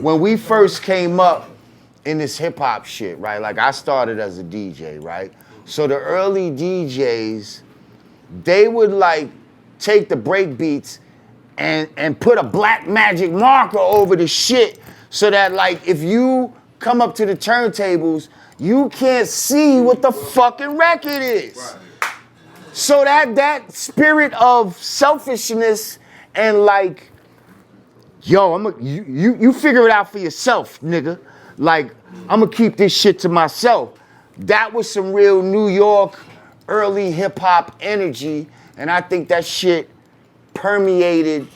When we first came up in this hip hop shit, right? Like I started as a DJ, right? So the early DJs, they would like take the break beats and put a black magic marker over the shit so that like if you come up to the turntables, you can't see what the fucking record is. Right. So that spirit of selfishness and like, yo, you figure it out for yourself, nigga. Like, I'm gonna keep this shit to myself. That was some real New York early hip hop energy, and I think that shit permeated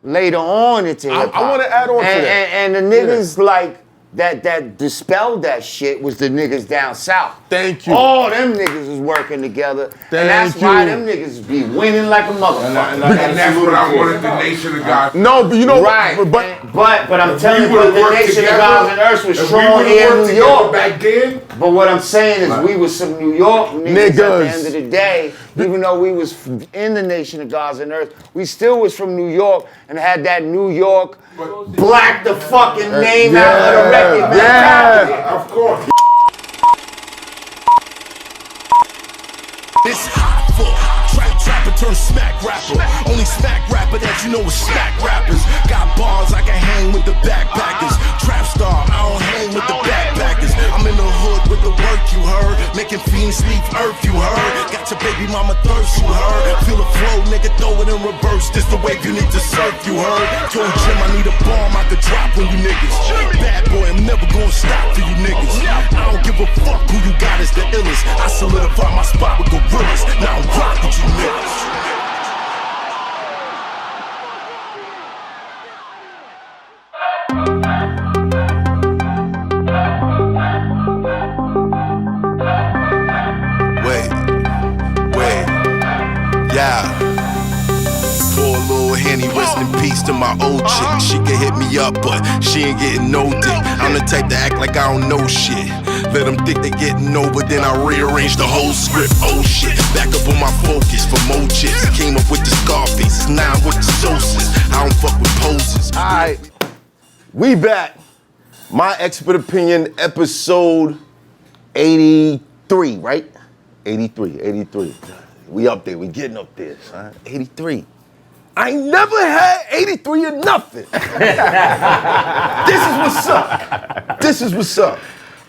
later on into hip hop. I want to add on to that. And the niggas like that dispelled that shit was the niggas down south. Thank you. All them niggas was working together. And that's why them niggas be winning like a motherfucker. And that's what I wanted the Nation of God. No, but you know, right. But I'm telling you, the Nation of Gods and Earth was strong here in New York. Back then. But what I'm saying is we was some New York niggas at the end of the day. Even though we was in the Nation of Gods and Earth, we still was from New York and had that New York black the fucking name out of the record mentality. Of course. This hot foot, trapper turn smack rapper. Only smack rapper that you know is smack rappers. Got bars, I can hang with the backpackers. Trap star, I don't hang with the backpackers. I'm in the hood with the work, you heard. Making fiends leave earth, you heard. Got your baby mama thirst, you heard. Feel the flow, nigga, throw it in reverse. This the wave you need to surf, you heard. Told Jim I need a bomb I could drop on you niggas. Bad boy, I'm never gonna stop for you niggas. I don't give a fuck who you got is the illest. I solidify my spot with gorillas. Now I'm rock with you niggas. Rest in peace to my old chick. She can hit me up, but she ain't getting no dick. I'm the type to act like I don't know shit. Let them think they getting over, then I rearrange the whole script. Oh shit, back up on my focus for more chips. Came up with the Scarface, now I'm with the Sosis. I don't fuck with poses. Alright, we back. My Expert Opinion, episode 83, right? 83. We up there, we getting up there, son. 83. I ain't never had 83 or nothing. This is what's up.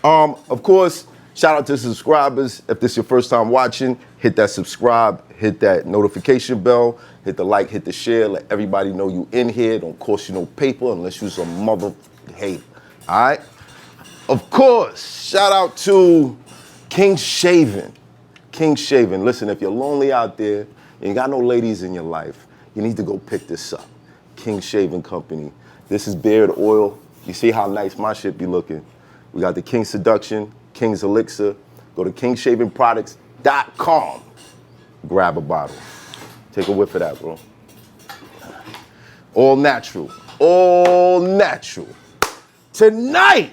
Of course, shout out to subscribers. If this is your first time watching, hit that subscribe, hit that notification bell, hit the like, hit the share, let everybody know you in here. Don't cost you no paper unless you're some mother hater. All right? Of course, shout out to King Shaven. King Shaven. Listen, if you're lonely out there, you ain't got no ladies in your life, you need to go pick this up. King Shaving Company. This is beard oil. You see how nice my shit be looking. We got the King Seduction, King's Elixir. Go to kingshavingproducts.com. Grab a bottle. Take a whiff of that, bro. All natural. All natural. Tonight,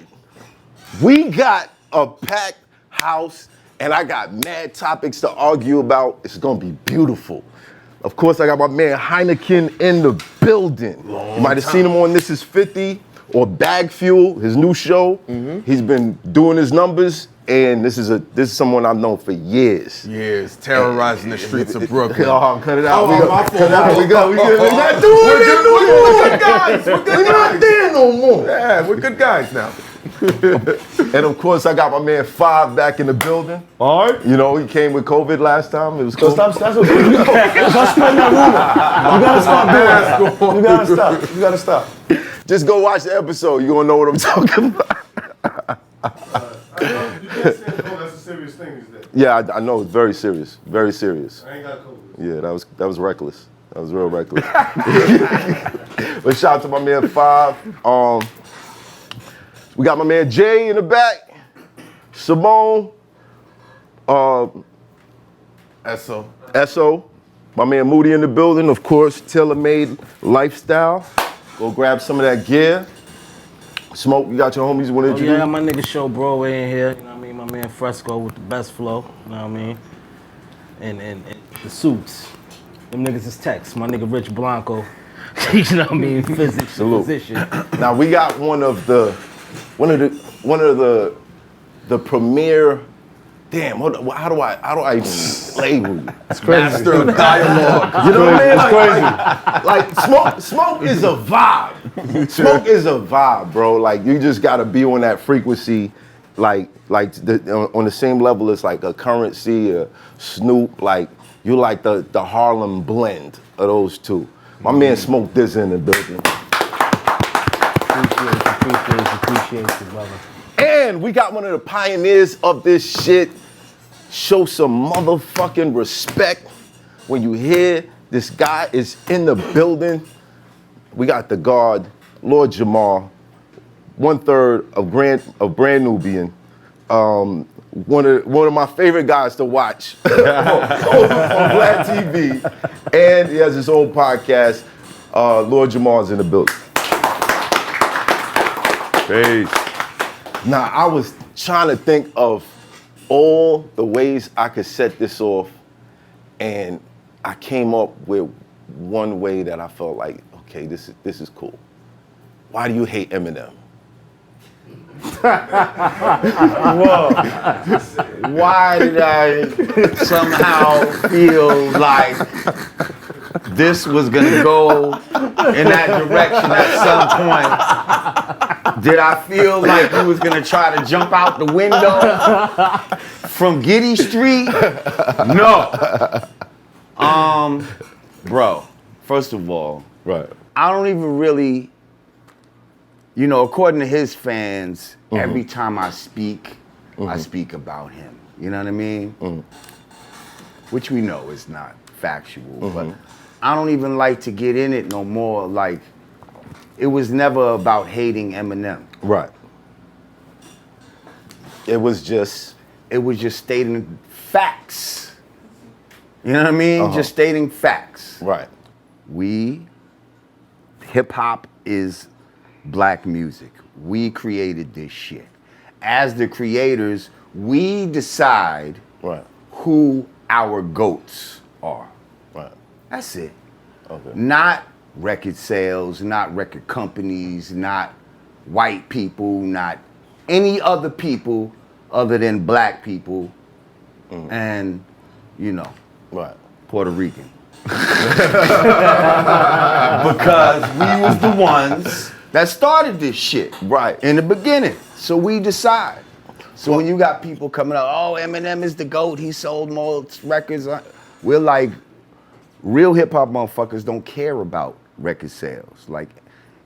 we got a packed house and I got mad topics to argue about. It's gonna be beautiful. Of course, I got my man Hynaken in the building. You might have seen him on This Is 50 or Bag Fuel, his new show. He's been doing his numbers, and this is someone I've known for years. Years, terrorizing the streets of Brooklyn. Oh, cut it out. Oh, my fault. We good. We're not doing it no more. We're good guys. We're not there no more. Yeah, we're good guys now. And of course, I got my man Five back in the building. All right. You know, he came with COVID last time. It was cool. Stop spreading that rumor. You gotta stop. You gotta stop. Just go watch the episode. You're gonna know what I'm talking about. You can't say, oh, that's a serious thing, is that? Yeah, I know. It's very serious. Very serious. I ain't got COVID. Yeah, that was reckless. That was real reckless. But shout out to my man Five. We got my man Jay in the back. Simone. Esso. My man Moody in the building, of course. Tailor-made lifestyle. Go grab some of that gear. Smoke, you got your homies you want to introduce? Yeah, my nigga Show Broadway in here. You know what I mean? My man Fresco with the best flow. You know what I mean? And the suits. Them niggas is Tex. My nigga Rich Blanco. You know what I mean? Physics, Salute. position. Now we got one of the premier. Damn, how do I even label you? It's crazy. Master of dialogue. You know what I mean? Like smoke is a vibe. Smoke is a vibe, bro. Like you just gotta be on that frequency, on the same level as like a Currency, a Snoop. Like you like the Harlem blend of those two. My man Smoke this in the building. Appreciate you, brother. And we got one of the pioneers of this shit. Show some motherfucking respect when you hear this guy is in the building. We got the guard, Lord Jamar, 1/3 of Brand Nubian. One of my favorite guys to watch on Black TV. And he has his own podcast. Lord Jamar's in the building. Peace. Now, I was trying to think of all the ways I could set this off, and I came up with one way that I felt like, okay, this is cool. Why do you hate Eminem? Whoa. Why did I somehow feel like this was gonna go in that direction at some point? Did I feel like he was gonna try to jump out the window from Giddy Street? No. Bro, first of all, Right. I don't even really, according to his fans, every time I speak about him. You know what I mean? Which we know is not factual, but I don't even like to get in it no more. Like, it was never about hating Eminem. Right. It was just stating facts. You know what I mean? Just stating facts. right. Hip hop is black music. We created this shit. As the creators, we decide Right. who our goats are. Right. That's it. Okay. Not record sales, not record companies, not white people, not any other people other than black people and, Right. Puerto Rican. Because we was the ones that started this shit. Right. In the beginning. So we decide. So when you got people coming up, oh, Eminem is the GOAT, he sold more records. We're like, real hip hop motherfuckers don't care about record sales. Like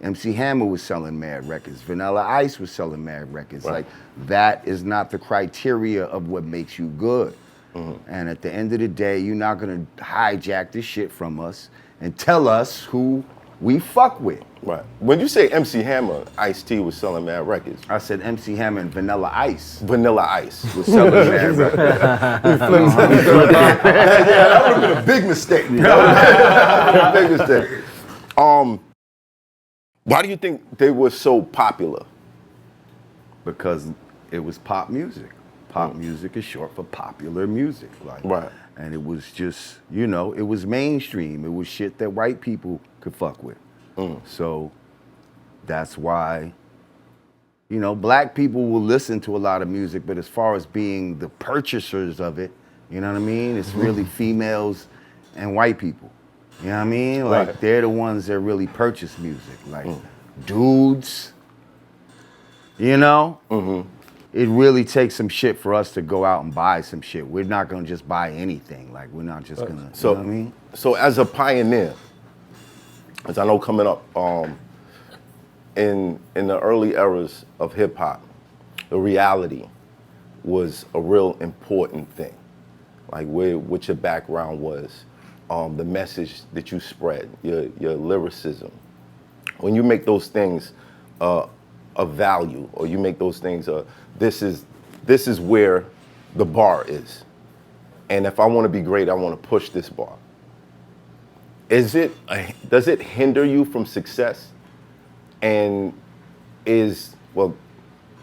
MC Hammer was selling mad records. Vanilla Ice was selling mad records. Right. Like that is not the criteria of what makes you good. And at the end of the day, you're not gonna hijack this shit from us and tell us who we fuck with. Right. When you say MC Hammer, Ice-T was selling mad records. I said MC Hammer and Vanilla Ice Vanilla Ice. was selling mad records. Yeah, that would have been a big mistake. That would have been a big mistake. Why do you think they were so popular? Because it was pop music. Pop music is short for popular music. Like, Right. And it was just, it was mainstream. It was shit that white people could fuck with. So that's why, black people will listen to a lot of music, but as far as being the purchasers of it, you know what I mean? It's really females and white people. You know what I mean? Like, Right. they're the ones that really purchase music. Like, dudes, it really takes some shit for us to go out and buy some shit. We're not gonna just buy anything. Like, we're not just gonna, So, you know what I mean? So as a pioneer, as I know coming up in the early eras of hip hop, the reality was a real important thing. Like what your background was, the message that you spread, your lyricism. When you make those things of value, or you make those things, this is where the bar is. And if I want to be great, I want to push this bar. Does it hinder you from success? And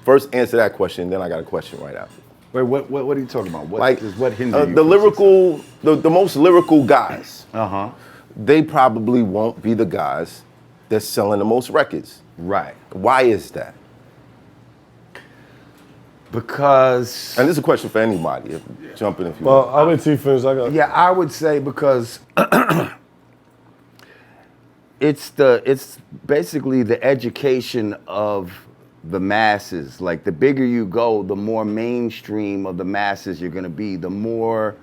first answer that question, then I got a question right after. Wait, what are you talking about? What Like hinders you? the lyrical, the most lyrical guys. they probably won't be the guys that's selling the most records. Right. Why is that? Because And this is a question for anybody. Jump in if you Well, want. I'll wait till you finish. I got. yeah, I would say because it's basically the education of the masses. Like the bigger you go, the more mainstream of the masses you're gonna be. The more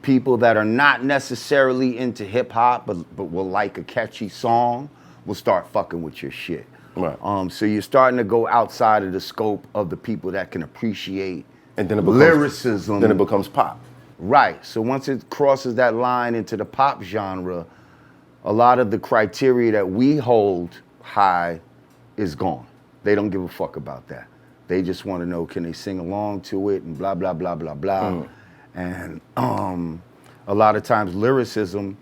people that are not necessarily into hip hop but will like a catchy song will start fucking with your shit. Right. So you're starting to go outside of the scope of the people that can appreciate And then it becomes lyricism. Then it becomes pop. Right. So once it crosses that line into the pop genre, a lot of the criteria that we hold high is gone. They don't give a fuck about that. They just want to know, can they sing along to it and blah, blah, blah, blah, blah. And a lot of times lyricism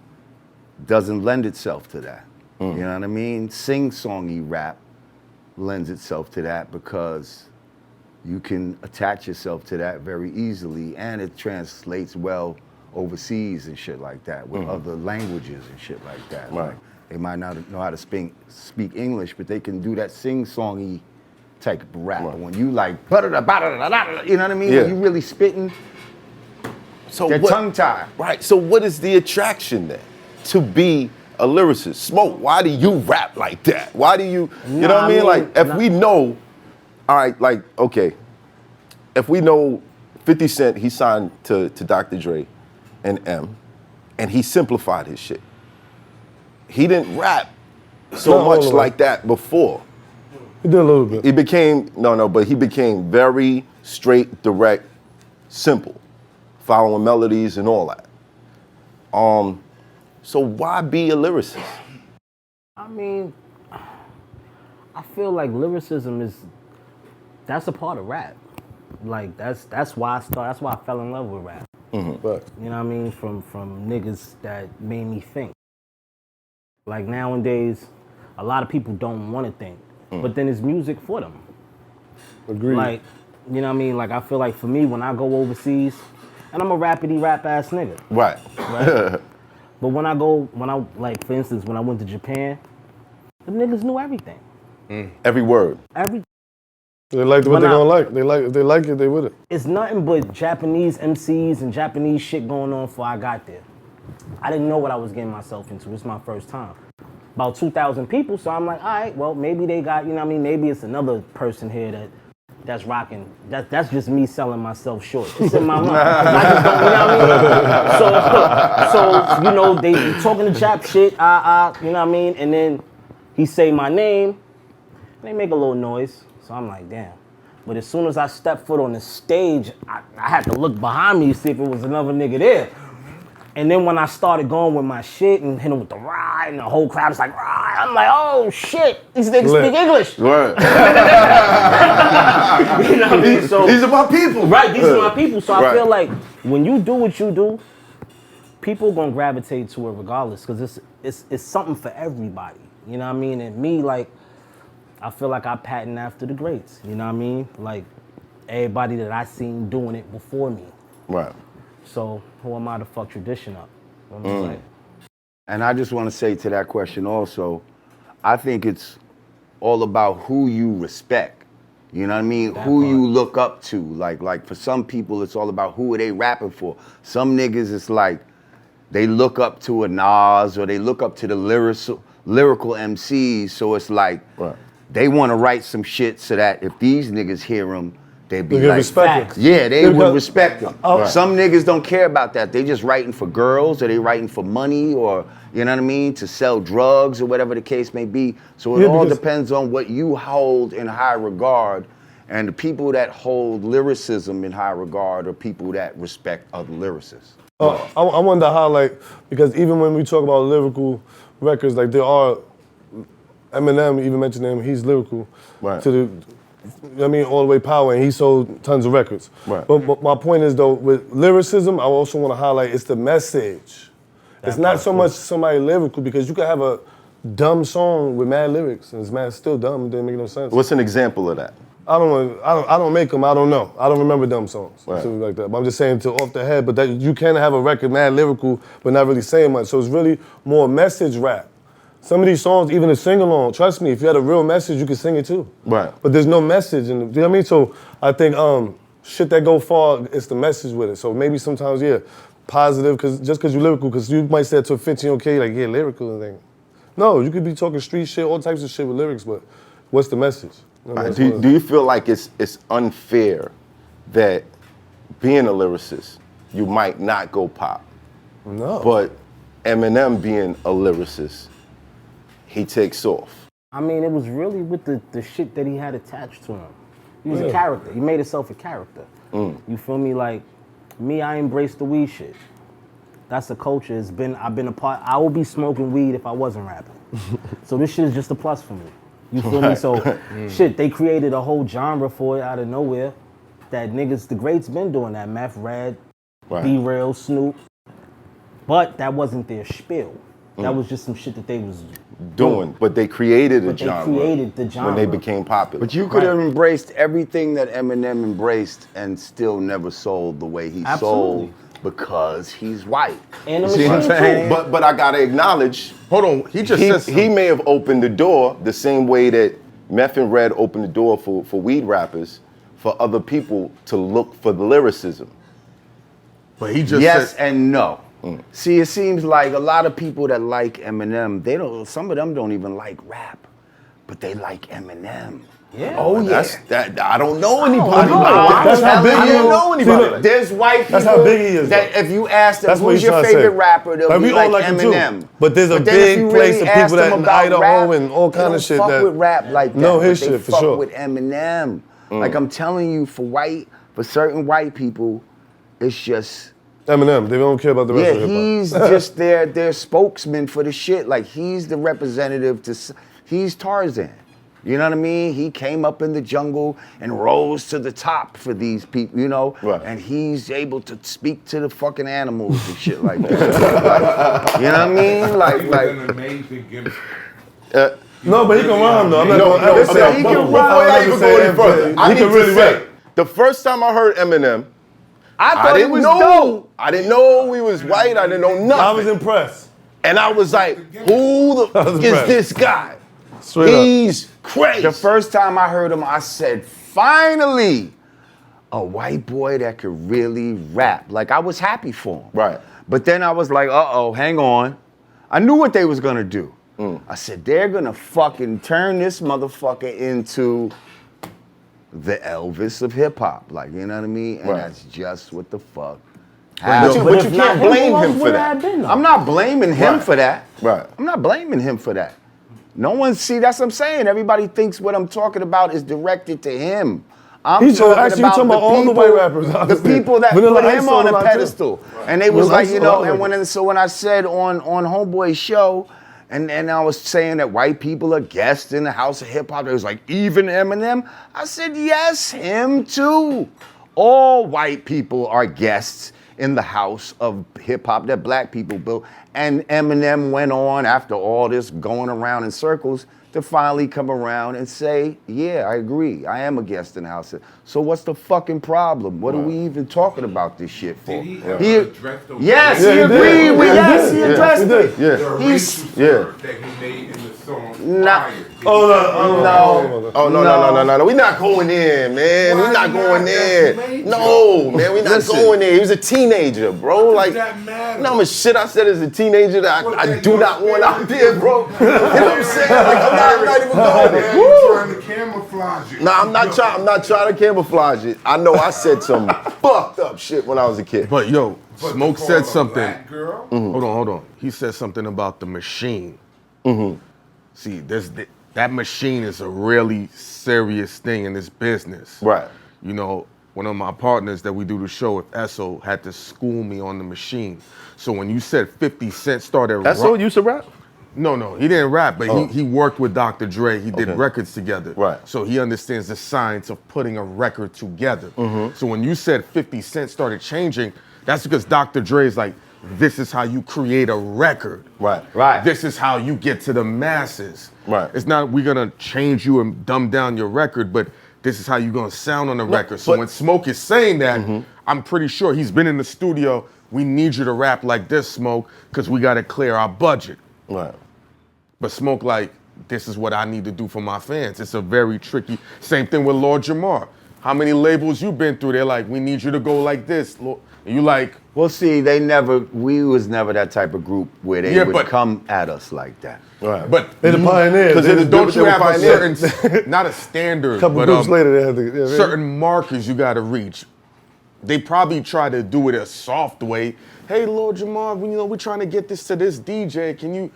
doesn't lend itself to that. You know what I mean? Sing-songy rap lends itself to that because you can attach yourself to that very easily, and it translates well overseas and shit like that with other languages and shit like that. Right. Like, they might not know how to speak English, but they can do that sing-songy type of rap. Right. But when you like, you know what I mean? Yeah. When you really spitting, So they're what, tongue-tied. Right. So what is the attraction then to be a lyricist? Smoke, why do you rap like that? Why do you know what I mean? Like, if we know, all right, like, okay, if we know 50 Cent, he signed to Dr. Dre and M, and he simplified his shit. He didn't rap so Not all much the way. like that before. He did a little bit. He became, but he became very straight, direct, simple, following melodies and all that. So why be a lyricist? I mean, I feel like lyricism that's a part of rap. Like that's why that's why I fell in love with rap. But You know what I mean? From niggas that made me think. Like nowadays, a lot of people don't want to think, but then it's music for them. agreed. Like, you know what I mean? Like I feel like for me, when I go overseas, and I'm a rapidy rap ass nigga, Right. right? But when I like, for instance, when I went to Japan, the niggas knew everything. Every word. They like what When they I- gonna like. If they like it, they with it. It's nothing but Japanese MCs and Japanese shit going on before I got there. I didn't know what I was getting myself into. It's my first time. About 2,000 people, so I'm like, all right, well, maybe they got, you know what I mean? Maybe it's another person here that's rocking. That's just me selling myself short. It's in my mind. I just don't, you know what I mean? So you know, they be talking to Jap shit, you know what I mean? And then he say my name, and they make a little noise. So I'm like, damn. But as soon as I stepped foot on the stage, I had to look behind me to see if it was another nigga there. And then when I started going with my shit and hit him with the ride, and the whole crowd was like, ride, I'm like, oh shit, these niggas Lit. speak English. Right. You know what I mean? So, These are my people. right, these are my people. So I Right. feel like when you do what you do, people gonna gravitate to it regardless, because it's something for everybody. You know what I mean? And me, like, I feel like I pattern after the greats. You know what I mean? Like everybody that I seen doing it before me. Right. So who am I to fuck tradition up? You know what I'm saying? And I just want to say to that question also, I think it's all about who you respect. You know what I mean? Who you look up to. Like for some people, it's all about who are they rapping for. Some niggas, it's like they look up to a Nas or they look up to the lyrical MCs. So it's like Right. they want to write some shit so that if these niggas hear them, they be They get like, respected. facts. yeah, they would Because- respect them. Right. Some niggas don't care about that. They just writing for girls or they writing for money or, you know what I mean, to sell drugs or whatever the case may be. So it Yeah, all because- depends on what you hold in high regard. And the people that hold lyricism in high regard are people that respect other lyricists. I wonder how, like, because even when we talk about lyrical records, like there are, Eminem, even mentioned him, he's lyrical. Right. To the, you know what I mean, all the way power, and he sold tons of records. Right. But my point is though, with lyricism, I also want to highlight it's the message. It's not so much somebody lyrical, because you can have a dumb song with mad lyrics, and it's still dumb, it didn't make no sense. What's an example of that? I don't make them. I don't know. I don't remember them songs, Right. something like that. But I'm just saying to off the head. But that you can have a record mad lyrical, but not really saying much. So it's really more message rap. Some of these songs, even a sing along. Trust me, if you had a real message, you could sing it too. Right. But there's no message, in the, you know what I mean? So I think shit that go far, it's the message with it. So maybe sometimes positive, just because you're lyrical, because you might say it to a 15, like lyrical and thing. No, you could be talking street shit, all types of shit with lyrics, but what's the message? You know, Do you feel like it's unfair that being a lyricist, you might not go pop, No. but Eminem being a lyricist, he takes off? I mean, it was really with the shit that he had attached to him. He was a character. He made himself a character. You feel me? Like, me, I embrace the weed shit. That's the culture. I've been a part. I would be smoking weed if I wasn't rapping. So this shit is just a plus for me. You feel me? So, shit, they created a whole genre for it out of nowhere. That niggas, the greats been doing that. Meth, Red, B-Real, Snoop. But that wasn't their spiel. That was just some shit that they was Doing, but they created a But they genre. created the genre. When they became popular. But you could have embraced everything that Eminem embraced and still never sold the way he Absolutely. sold because he's white. And the See what I'm machine, saying? too. But I gotta acknowledge, Hold on, he just said something. he may have opened the door the same way that Meth and Red opened the door for weed rappers, for other people to look for the lyricism. But he just Yes said, and no. See, it seems like a lot of people that like Eminem, some of them don't even like rap, but they like Eminem. Yeah. Oh, yeah. That I don't know anybody. That's how big I he don't is. know See, anybody. look, There's white people that's how big he is, that though. if you ask them That's what who's he's your trying to say. favorite rapper, they'll Like, be we all like like him too. Eminem. But there's a then if big you place really of ask people them that in about Idaho rap, and all they kind of don't shit fuck that with rap like that. know his but they shit for fuck sure. with Eminem. Like I'm telling you, for certain white people, it's just. Eminem, they don't care about the rest Yeah, of hip-hop. he's just their spokesman for the shit. Like he's the representative he's Tarzan. You know what I mean? He came up in the jungle and rose to the top for these people, you know? Right. And he's able to speak to the fucking animals and shit like that. Like, you know what I mean? He's Like an amazing gimmick. No, but he can rhyme though. I'm not No, going no, to say he can before rhyme. I even go any further, I He need can to really say, rap. the first time I heard Eminem, I thought it didn't was know. dope. I didn't know he was white. I didn't know nothing. I was impressed. And I was like, who the fuck is impressed. this guy? Straight up. He's crazy. The first time I heard him, I said, finally, a white boy that could really rap. Like, I was happy for him. Right. But then I was like, uh-oh, hang on. I knew what they was gonna do. I said, they're gonna fucking turn this motherfucker into the Elvis of hip hop. Like, you know what I mean? And Right. that's just what the fuck But happened. you if can't not blame who else him for would it that. have been, though? I'm not blaming him Right. for that. Right. I'm not blaming him for that. No one, that's what I'm saying. Everybody thinks what I'm talking about is directed to him. I'm He's talking actually about talking the about all the people, white rappers, the honestly. people that Vanilla put Ice him sold on a a lot, too. pedestal. And they was Vanilla like, Ice you sold a lot know, of and when I said on Homeboy's show, and I was saying that white people are guests in the house of hip hop, it was like, even Eminem? I said, yes, him too. All white people are guests in the house of hip hop that black people built. And Eminem went on after all this going around in circles to finally come around and say, yeah, I agree. I am a guest in the house. So what's the fucking problem? What are we even talking about this shit for? Did he ever address those Yes, Yeah, he he did. agreed. Yeah, Yes, he he did. addressed He did. it. Yeah. the He's- racial yeah. slur that he made in the song Nah. prior? Oh, no. No. Oh, no. We're not going there, man. Why We're not not? going there. That's major. No, man, we're not Listen. going there. He was a teenager, bro. What Like, does that matter? you know how much shit I said as a teenager that What, I that do your not want out spirit there, bro. You know what I'm saying? Like, I'm not even going there. Man, you trying to camouflage it. Nah, I'm not trying to camouflage it. I know I said some fucked up shit when I was a kid. but yo, But Smoke to call said a something. black girl? Hold on. He said something about the machine. See, that machine is a really serious thing in this business. Right. You know, one of my partners that we do the show with Esso had to school me on the machine. So when you said 50 Cent started That's all you used to rap? No, he didn't rap, but he worked with Dr. Dre. He did Okay. records together. Right. So he understands the science of putting a record together. So when you said 50 Cent started changing, that's because Dr. Dre is like, this is how you create a record. Right. Right. This is how you get to the masses. Right. It's not we're gonna change you and dumb down your record, but this is how you're gonna sound on the record. So when Smoke is saying that, I'm pretty sure he's been in the studio. We need you to rap like this, Smoke, because we gotta clear our budget. Right. But Smoke like, this is what I need to do for my fans. It's a very tricky, same thing with Lord Jamar. How many labels you been through? They're like, we need you to go like this. And you like, Well, see, we was never that type of group where they would come at us like that. Right. but They're the pioneers. Because don't you they have were a certain, not a standard, A couple but groups later, they had to. Yeah, certain markers you got to reach. They probably try to do it a soft way. Hey, Lord Jamar, we're trying to get this to this DJ. Can you?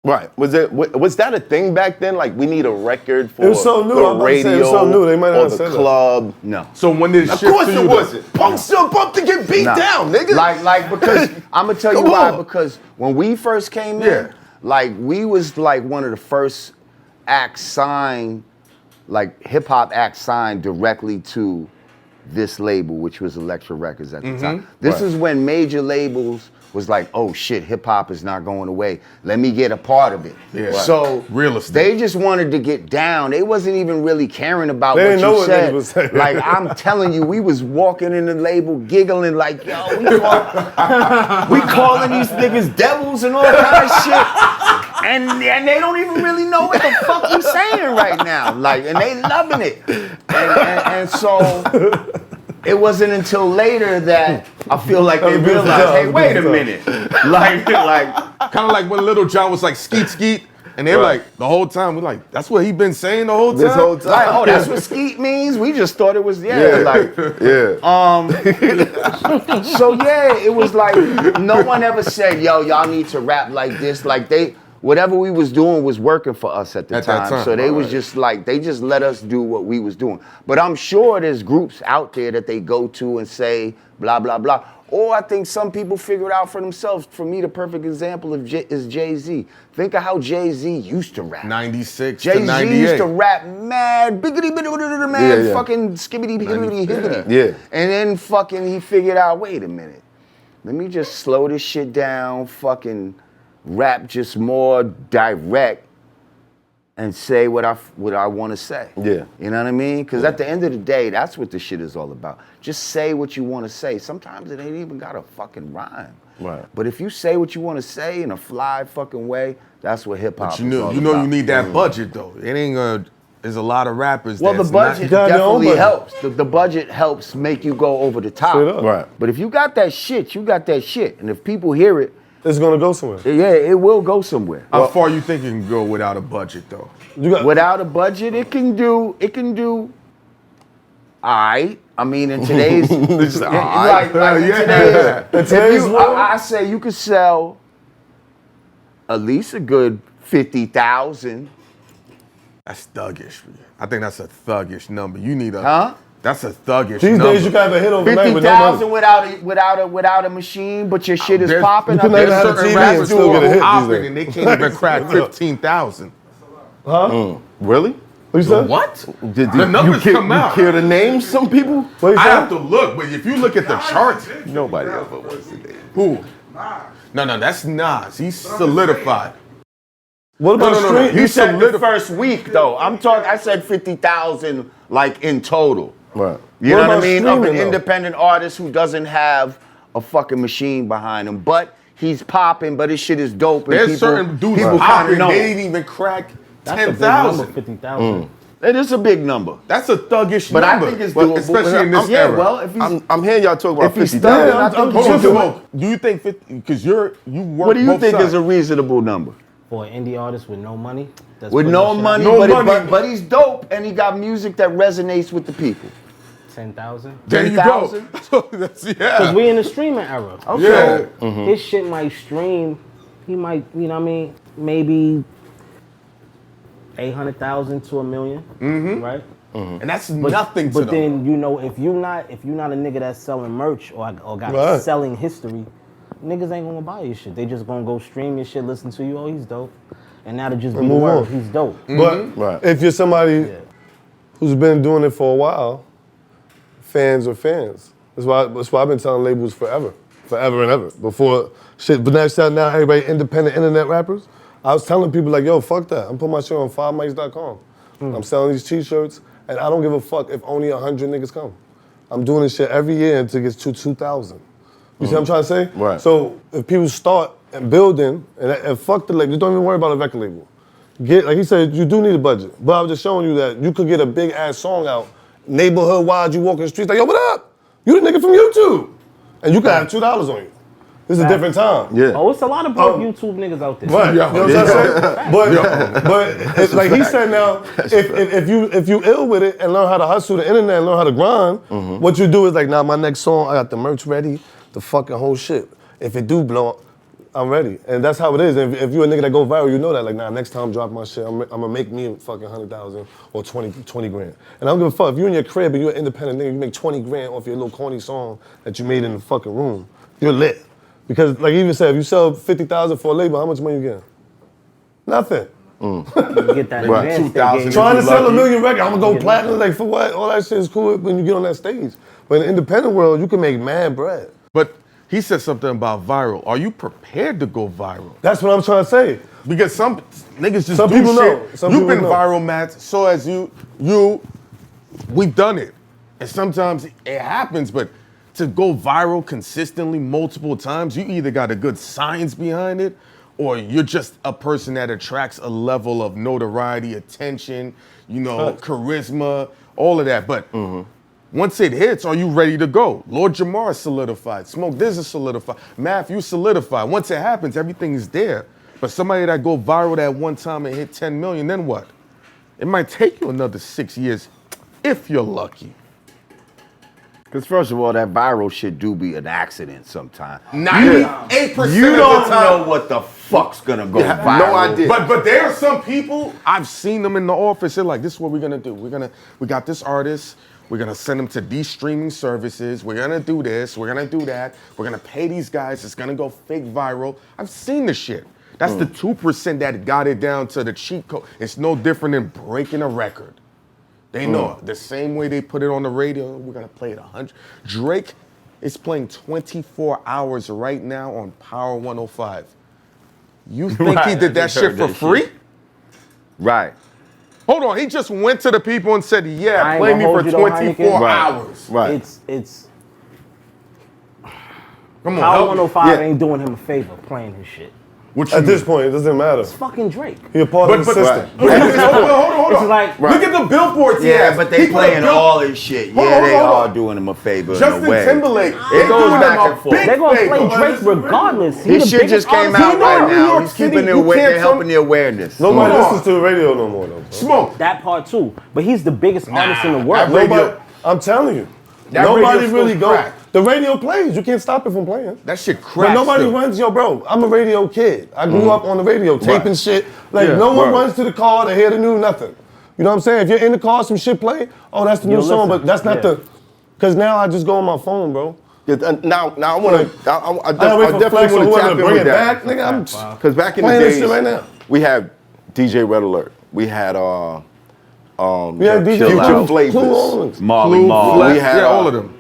Right. Was that a thing back then? Like we need a record for It was so new. the I'm about to say, radio it was so new. They might not or have the said that. club. No. So when did it Of shift course to it you? wasn't. Punk still pumped to get beat Nah. down, nigga. Like because I'm gonna tell you Come why. on. Because when we first came Yeah. in, like we was like one of the first acts signed, like hip hop acts signed directly to this label, which was Elektra Records at the time. This is when major labels was like, oh shit, hip hop is not going away. Let me get a part of it. Yeah. So Real estate. they just wanted to get down. They wasn't even really caring about They what didn't know you what said. niggas was saying. Like I'm telling you, we was walking in the label giggling like, yo, we calling these niggas devils and all kind of shit. And they don't even really know what the fuck we saying right now. Like, and they loving it. And so it wasn't until later that I feel like they realized, hey, wait a minute. Like Kind of like when Little John was like skeet skeet, and they're like the whole time we're like, that's what he been saying the whole time. This whole time. oh, that's what skeet means? We just thought it was, Yeah. So yeah, it was like no one ever said, yo, y'all need to rap like this. Like whatever we was doing was working for us at that time. So they was just like, they just let us do what we was doing. But I'm sure there's groups out there that they go to and say blah, blah, blah. Or I think some people figure it out for themselves. For me, the perfect example is Jay-Z. Think of how Jay-Z used to rap. 96 to Jay-Z 98. used to rap mad, biggity bitty mad, Yeah. fucking skibbity hibbity hibbity. Yeah. And then fucking he figured out, wait a minute, let me just slow this shit down, fucking rap just more direct and say what I want to say. Yeah. You know what I mean? Because at the end of the day, that's what the shit is all about. Just say what you want to say. Sometimes it ain't even got a fucking rhyme. Right. But if you say what you want to say in a fly fucking way, that's what hip hop is But all you know about. you need that budget though. It ain't gonna. There's a lot of rappers. Well, the that's budget got your own definitely budget. helps. The budget helps make you go over the top. Straight up. Right. But if you got that shit, you got that shit. And if people hear it, It's gonna go somewhere. yeah, it will go somewhere. How far you think it can go without a budget though? You got Without a budget, it can do all right. I mean, in today's like in today's, today's world? I say you could sell at least a good 50,000. That's thuggish. I think that's a thuggish number. You need a. Huh? That's a thuggish these number. days you can have a hit overnight with no 50,000 money. without a machine, but your shit is There's- popping. you can There's have a certain TV rappers and still get a hit these operating days. and they can't even crack 15,000. Huh? Really? What you said? What? Did The numbers you come out. You care to name some people? What you I said? have to look, but if you look at the charts, Nobody ever was today. who? No, that's Nas. He's solidified. What about No. street? You said the solidified. first week though. I said 50,000 like in total. Right. You What know what I about mean? Of an streaming, though? independent artist who doesn't have a fucking machine behind him, but he's popping, but his shit is dope. And There's certain dudes people popping, kinda know. they didn't even crack That's a big number, 10,000. 50,000. It is a big number. That's a thuggish But number. I think it's But doable. especially in this yeah, era. well, if he's, I'm hearing y'all talk about if he's 50,000. studying, I think Hold he on, should do it. Smoke. Do you think 50? Because you work. What do you both think sides. is a reasonable number? For an indie artist with no money, that's With putting no that shit money, out. No but, money. but he's dope and he got music that resonates with the people. 10,000. There you go. 10,000? That's, yeah. Because we in the streaming era. Okay. Yeah. His shit might stream. He might, you know what I mean? Maybe 800,000 to 1 million. Right? And that's nothing to But them. then you know if you're not a nigga that's selling merch or got Right. selling history, niggas ain't gonna buy your shit. They just gonna go stream your shit, listen to you. Oh, he's dope, and that'll just be the move word. on. He's dope. But Right. if you're somebody who's been doing it for a while, fans are fans. That's why I've been telling labels forever and ever. Before shit, but now everybody independent internet rappers. I was telling people like, yo, fuck that. I'm putting my shit on 5mics.com. I'm selling these t-shirts. And I don't give a fuck if only 100 niggas come. I'm doing this shit every year until it gets to 2,000. You see what I'm trying to say? Right. So if people start and building, and fuck the label, just don't even worry about a record label. Like he said, you do need a budget. But I was just showing you that you could get a big ass song out, neighborhood-wide, you walk in the streets, like, yo, what up? You the nigga from YouTube. And you could have $2 on you. This is a different time. Yeah. Oh, it's a lot of broke YouTube niggas out there. Right. You know what I'm saying? But it's like he said now, if you ill with it and learn how to hustle the internet and learn how to grind, what you do is like, nah, my next song, I got the merch ready, the fucking whole shit. If it do blow up, I'm ready. And that's how it is. If you're a nigga that go viral, you know that. Like, nah, next time drop my shit, I'm gonna make me fucking 100,000 or 20 grand. And I don't give a fuck. If you're in your crib and you're an independent nigga, you make 20 grand off your little corny song that you made in the fucking room, you're lit. Because like you even said, if you sell 50,000 for a label, how much money you get? Nothing. You get that advance. 2,000. Trying to sell a million records, I'm gonna go platinum, like for what? All that shit is cool when you get on that stage. But in the independent world, you can make mad bread. But he said something about viral. Are you prepared to go viral? That's what I'm trying to say. Because some niggas just Some do people shit. know. Some You've people been know. viral, Matt. So as you, we've done it. And sometimes it happens, but to go viral consistently multiple times, you either got a good science behind it, or you're just a person that attracts a level of notoriety, attention, charisma, all of that. But once it hits, are you ready to go? Lord Jamar is solidified. Smoke This is solidified. Math, you solidified. Once it happens, everything is there. But somebody that go viral that one time and hit 10 million, then what? It might take you another 6 years if you're lucky. Because first of all, that viral shit do be an accident sometimes. 98% You of don't the time. know what the fuck's gonna go have viral. no idea. But there are some people, I've seen them in the office, they're like, this is what we're gonna do. We got this artist, we're gonna send them to these streaming services, we're gonna do this, we're gonna do that, we're gonna pay these guys, it's gonna go fake viral. I've seen the shit. That's the 2% that got it down to the cheat code. It's no different than breaking a record. They know it. The same way they put it on the radio, we're gonna play it 100. Drake is playing 24 hours right now on Power 105. You think he did that shit for free? Right. Hold on, he just went to the people and said, I yeah, ain't play me gonna for hold you though, 24 Hynaken. hours. Right. It's Come on, Power help me. 105 ain't doing him a favor playing his shit. What you At this mean? point, it doesn't matter. It's fucking Drake. You're part of the system. Hold on. It's like, Look at the billboards he Yeah, has. but they He put a playing bill- all his shit. Hold Yeah, on, they hold are on. doing him a favor Justin in a way. Timberlake. It goes back and forth. they're gonna play favor. Drake regardless. He His the shit biggest just came artist out in the right world. New now. York He's City, keeping you it. They're can't helping the awareness. Nobody Come on. listens to the radio no more, though. Bro. Smoke. That part too. But he's the biggest artist in the that world. radio- Nobody, I'm telling you. That Nobody radio's really still go. cracked. The radio plays. You can't stop it from playing. That shit But cracks. nobody still. runs, yo, bro. I'm a radio kid. I grew up on the radio, taping shit. Like, no one runs to the car to hear the news, nothing. You know what I'm saying? If you're in the car, some shit play, oh, that's the new You'll song, listen. but that's not Yeah. the. Because now I just go on my phone, bro. Yeah, now I want to. I I wait for definitely Flex or want to whoever tap to in bring with it that. back. Nigga, I'm Because back in the playing this days, shit right now. we had DJ Red Alert. We had We had DJ Future Clue, Flavors. Clue Owens. Marley Clue, Marl. Flex, We had yeah, all of them.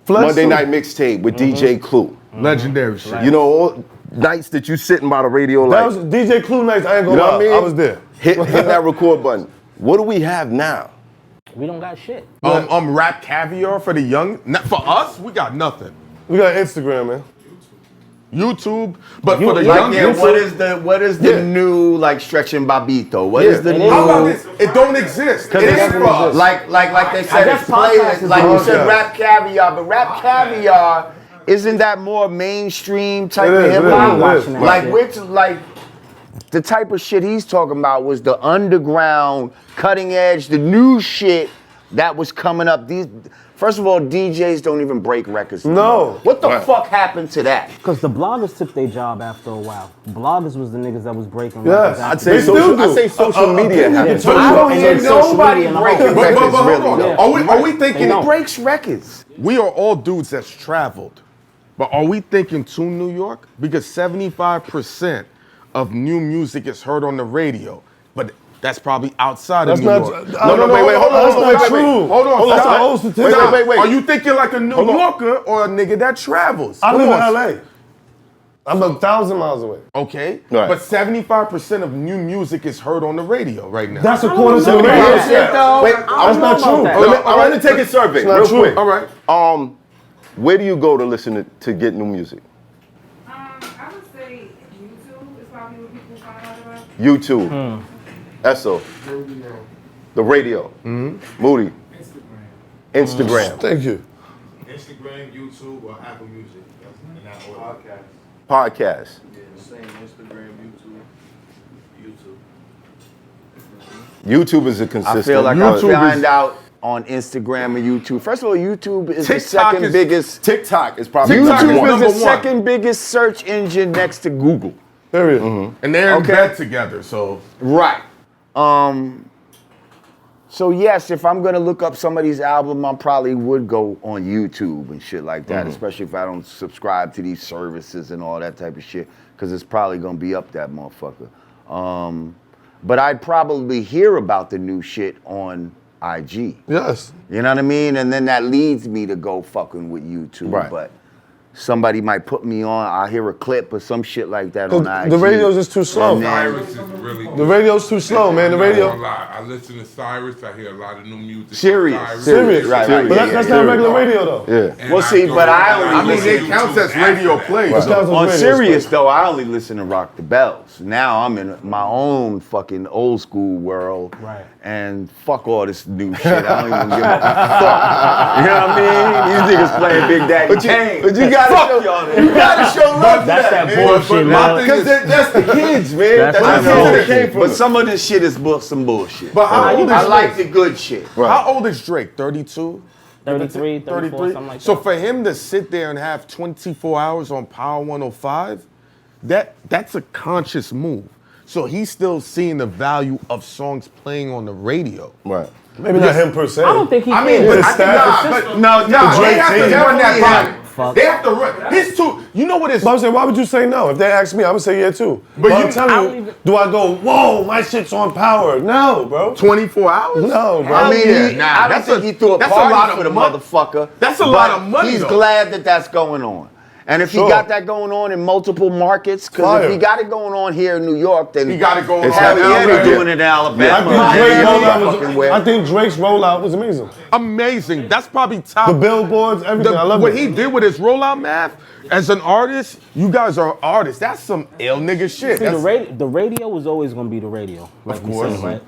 Flex Monday too. Night Mixtape with DJ Clue. Legendary shit. You know, all nights that you sitting by the radio That like, was DJ Clue nights. I ain't you gonna know lie. what I mean? I was there. Hit that record button. What do we have now? We don't got shit. Rap Caviar for the young. Not for us, we got nothing. We got Instagram, man. YouTube, but for the Like, young. Yeah, what is the Yeah. new like stretching Babito? What is the It new? is. How about this? It don't exist. It it is doesn't for us. Like they said, guess it's play, podcast is like you podcast. said, Rap Caviar, but Rap Caviar isn't that more mainstream type It of is, hip it is, hop? it is. Watching that Like shit. which like the type of shit he's talking about was the underground, cutting edge, the new shit that was coming up. First of all, DJs don't even break records. No. What the fuck happened to that? Because the bloggers took their job after a while. Bloggers was the niggas that was breaking Yes. records I'd after. say They still social. do. I say social media. Yeah, happens. social- I don't and hear then social nobody media and the breaking whole- But records hold really. on. though. Yeah. Are we thinking They know. Breaks records. we are all dudes that's traveled, but are we thinking to New York? Because 75% of new music is heard on the radio, but that's probably outside That's of New not. York. No, wait, hold on, That's hold on, not wait, true. Hold on, That's stop. an old statistic. Wait. Are you thinking like a New Hold on. Yorker or a nigga that travels? I live Come in on. LA. I'm 1,000 miles away. Okay, Right. but 75% of new music is heard on the radio right now. That's according to the know radio about shit. that. Wait, That's not true. I want to take a survey It's not real true. quick. All right. Where do you go to listen to get new music? I would say YouTube is probably where people find out about. YouTube. Esso. The radio. Moody. Instagram. Thank you. Instagram, YouTube, or Apple Music. That's in that order. Podcast. Yeah, the same. Instagram, YouTube. YouTube is a consistent. I feel like YouTube I find is- out on Instagram and YouTube. First of all, YouTube is the TikTok second is- biggest. TikTok is probably TikTok is YouTube is number the one. second biggest search engine next to Google. Period. And they're in Okay. bed together, so Right. So yes, if I'm gonna look up somebody's album, I probably would go on YouTube and shit like that, especially if I don't subscribe to these services and all that type of shit, because it's probably gonna be up that motherfucker. But I'd probably hear about the new shit on IG. Yes. You know what I mean? And then that leads me to go fucking with YouTube. Right. But somebody might put me on, I hear a clip or some shit like that on IG. The radio's just too slow. And then- Cyrus is really The radio's too slow, man. The I'm not radio. gonna lie. I listen to Cyrus. I hear a lot of new music. from Serious. Cyrus. Serious. Right, But yeah, that's yeah, not yeah. regular radio, though. Yeah. And Well, see, go- but I only I mean, it counts as radio play. This counts as On radio. Sirius though, I only listen to Rock the Bells. Now I'm in my own fucking old school world. Right. And fuck all this new shit. I don't even give a fuck. You know what I mean? These niggas playing Big Daddy Kane. But you gotta Fuck show, y'all niggas. you gotta show love to That's that man. bullshit, man. Because that's the kids, man. That's That's I the that kids know, that came from but it. some of this shit is some bullshit. But how old is I like Drake? the good shit. How old is Drake? 32? 33, 34, something like that. So for him to sit there and have 24 hours on Power 105, that's a conscious move. So he's still seeing the value of songs playing on the radio. Right. Maybe not him per se. I don't think he I mean, can. but the I think staff- but No, they have Drake to run that team. body. Fuck. They have to run. His two, you know what is? But I'm saying, why would you say no? If they ask me, I would say yeah too. But you- I'm I telling don't you, even- do I go, whoa, my shit's on power? No, bro. 24 hours? No, bro. I mean, yeah, he, nah, I don't that's think a- he threw a that's a party lot of for the money. motherfucker. That's a lot but of money, He's though. glad that that's going on. And if Sure. he got that going on in multiple markets, because Fire. if he got it going on here in New York, then He got it going It's on. hell that yeah, Alabama. they're doing it in Alabama. I think Drake's rollout was amazing. Amazing. That's probably top. The billboards, everything. I love what it. he did with his rollout math, as an artist, you guys are artists. That's some ill nigga shit. See, That's- the radio was always gonna be the radio, like Of we course. said, right?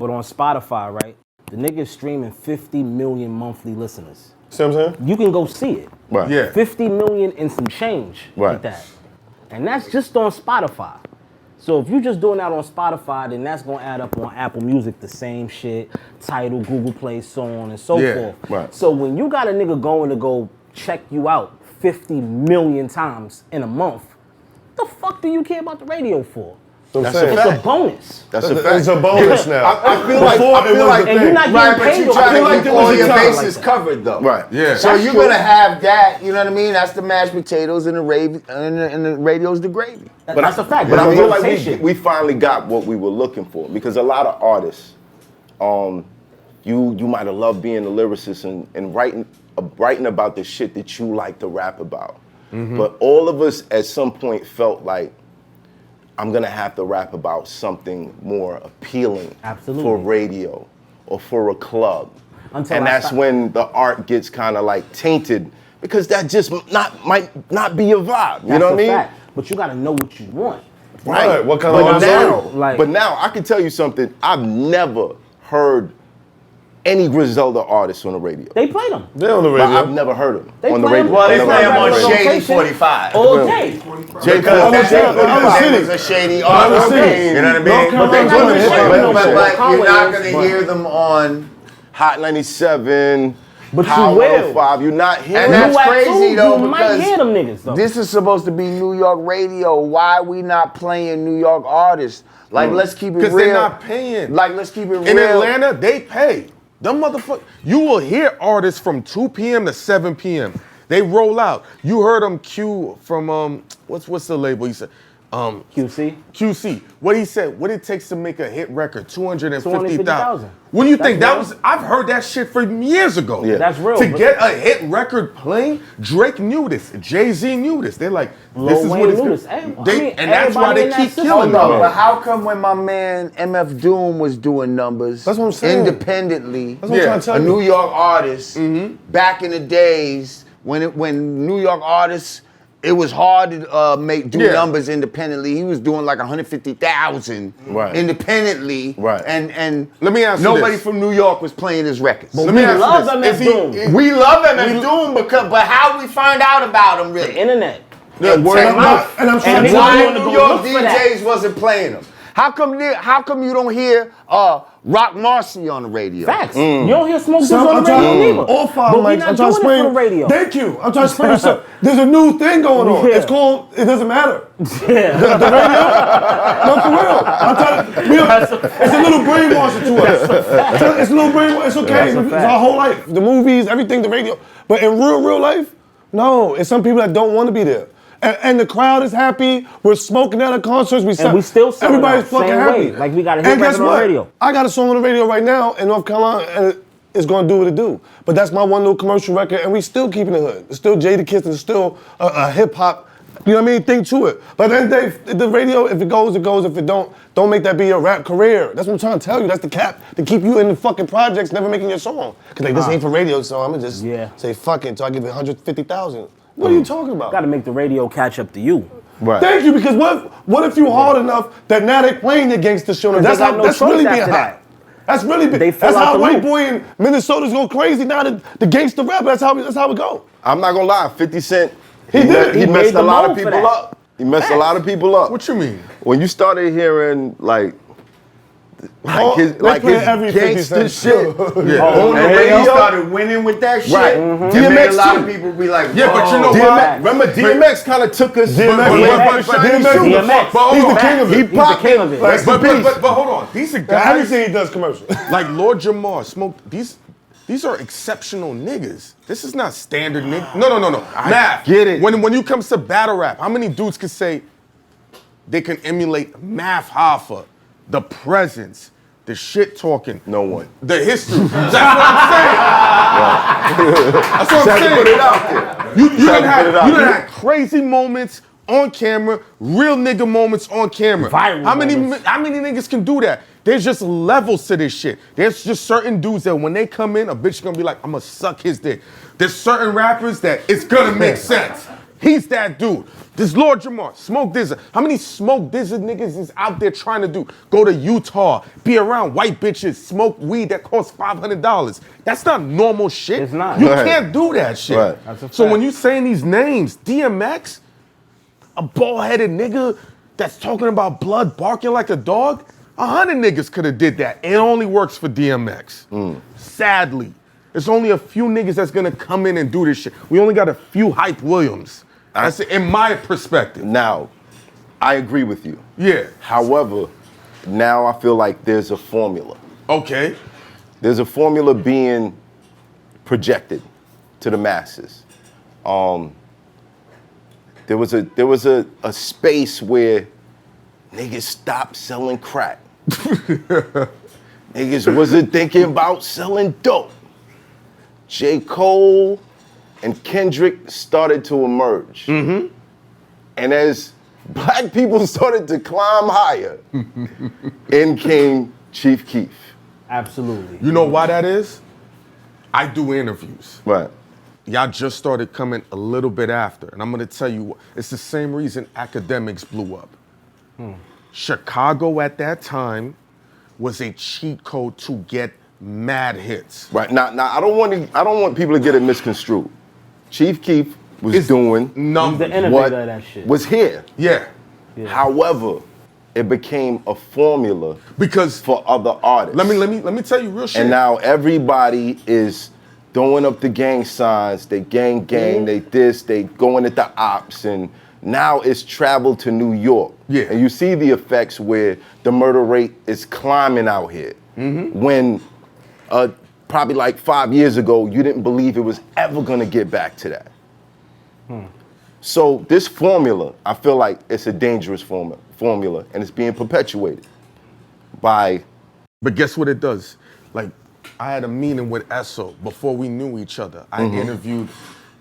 But on Spotify, right, the nigga's streaming 50 million monthly listeners. See what I'm saying? You can go see it. Right. Yeah. 50 million and some change Right. like that. And that's just on Spotify. So if you're just doing that on Spotify, then that's gonna add up on Apple Music, the same shit, Tidal, Google Play, so on and so Yeah, forth. right. So when you got a nigga going to go check you out 50 million times in a month, the fuck do you care about the radio for? I'm That's saying. a It's a fact. bonus. That's a fact. It's a bonus now. I feel like, Before I feel it was like, a And thing. you're not Right, getting but paid you off try it. to like keep there all was a your time bases like that. covered though. Right. Yeah. So you're gonna have that, you know what I mean? That's the mashed potatoes and the radio's the gravy. That's a fact. But I I'm feel gonna like say we finally got what we were looking for, because a lot of artists, you might have loved being a lyricist and writing about the shit that you like to rap about. But all of us at some point felt like, I'm gonna have to rap about something more appealing Absolutely. for radio or for a club. Until And I that's stop- when the art gets kind of like tainted, because that just might not be your vibe. You That's know a what I mean? fact. But you gotta know what you want. Right. What kind but of artist now, are you? Like- but now I can tell you something. I've never heard any Griselda artists on the radio. They play them. They're on the But radio. I've never heard them They on the play radio. them. Well, they Never play heard them on radio. Shady Shady 45. 45. All day. Because was a shady artist. City. You know what I mean? North But they Carolina doing is shit. hip-hop. But you're not Conway gonna is, hear them on. Hot 97, But you Power will. 105. You're not hearing And that's You at crazy too, though, you might because hear them niggas though. this is supposed to be New York radio. Why are we not playing New York artists? Like, let's keep it real. Because they're not paying. Like, let's keep it real. In Atlanta, they pay. Them motherfuckers. You will hear artists from 2 p.m. to 7 p.m. They roll out. You heard them Q from what's the label? He said QC. What he said, what it takes to make a hit record, 250,000. 250,000. What do you think? That's That was, I've heard that shit for years ago. Yeah. That's real. To but get a hit record playing, Drake knew this. Jay-Z knew this. They're like, this Lil is Wayne what it's knew gonna- this. Hey, I They, mean, and that's why everybody they in that keep system killing No, them. but how come when my man MF Doom was doing numbers That's what I'm saying. independently, That's what I'm trying to tell a you. New York artist, back in the days when New York artists, it was hard to do Yeah. numbers independently. He was doing like 150,000 Right. independently, Right. and Let me ask you nobody this. from New York was playing his records. Let me ask you love this. MF Doom. We love MF Doom but how we find out about him the really? internet. Yeah, word Check of out. mouth. And I'm trying And to niggas tell Why you, wanna New go York look for that. DJs wasn't playing them? How come you don't hear Rock Marcy on the radio? Facts. You don't hear Smoke Diz So on I'm the radio trying, neither. all five But we mics, not I'm trying to doing it explain. for the radio. Thank you. I'm trying to explain something. There's a new thing going on. Yeah. It's called, it doesn't matter. Yeah. The radio? No, for real. I'm trying to, it's a little brainwashing to us. It's a little brainwash. It's okay. That's a It's fact. our whole life. The movies, everything, the radio. But in real life, no. It's some people that don't want to be there. And the crowd is happy. We're smoking at our concerts. We we still selling everybody's out, fucking same happy. way. Like, we got a hit And guess record on what? radio. I got a song on the radio right now in North Carolina, and it's gonna do what it do. But that's my one little commercial record, and we still keeping it hood. It's still Jada Kiss, and it's still a hip hop, you know what I mean, thing to it. But at the end of the day, the radio, if it goes, it goes. If it don't make that be your rap career. That's what I'm trying to tell you. That's the cap to keep you in the fucking projects, never making your song. Cause like, this ain't for radio, so I'm gonna just say fuck it until I give it 150,000. What are you talking about? Got to make the radio catch up to you. Right. Thank you, because what if you hard enough that now they playing your gangster show? Because That's they got how. no That's choice really being after hot. that. That's really big. They fill That's out how the white loop. boy in Minnesota's go crazy now. The gangster rap. That's how it go. I'm not gonna lie, 50 Cent, He did. he He messed made a the lot of mold for people that. up. He messed a lot of people up. What you mean? When you started hearing like Oh, his they like play his every 50 gangster Cent. shit Yeah. on the And then he radio. started winning with that shit. Right. It made DMX a lot too. of people be like, Yeah, but you know "Whoa." why? Remember DMX kind of took us. DMX. DMX. He's the king of it. He's the king of it. Rest in peace. But hold on. These are guys Everything he does commercial. like Lord Jamar, Smoke. These are exceptional niggas. This is not standard nigga. No. Math. get it. When you comes to battle rap, how many dudes can say they can emulate Math Hoffa, the presence, the shit talking? No one. The history. That's what I'm saying. That's what I'm saying. Put it out there. You done put it out had there. crazy moments on camera, real nigga moments on camera. Viral how many moments. niggas can do that? There's just levels to this shit. There's just certain dudes that when they come in, a bitch gonna be like, I'm gonna suck his dick. There's certain rappers that it's gonna make sense. He's that dude. This Lord Jamar, Smoke Dizza. How many Smoke Dizza niggas is out there trying to do? Go to Utah, be around white bitches, smoke weed that costs $500. That's not normal shit. It's not. You Right. can't do that shit. Right. That's a So fact. when you saying these names, DMX, a bald-headed nigga that's talking about blood barking like a dog, 100 niggas could have did that. It only works for DMX. Sadly. There's only a few niggas that's gonna come in and do this shit. We only got a few Hype Williams. That's in my perspective. Now, I agree with you. Yeah. However, now I feel like there's a formula. Okay. There's a formula being projected to the masses. There was a space where niggas stopped selling crack. Niggas wasn't thinking about selling dope. J. Cole and Kendrick started to emerge. And as black people started to climb higher, in came Chief Keef. Absolutely. You know why that is? I do interviews. Right. Y'all just started coming a little bit after. And I'm gonna tell you, it's the same reason academics blew up. Chicago at that time was a cheat code to get mad hits. Right. Now I don't want people to get it misconstrued. Chief Keef was doing He's numbers. the innovator what of that shit. was here. Yeah. However, it became a formula Because for other artists. let me tell you real shit. And now everybody is throwing up the gang signs. They gang, they this, they going at the ops, and now it's traveled to New York. Yeah. And you see the effects where the murder rate is climbing out here. When probably like 5 years ago, you didn't believe it was ever gonna get back to that. So this formula, I feel like it's a dangerous formula, and it's being perpetuated by. But guess what it does? Like, I had a meeting with Esso before we knew each other. I interviewed,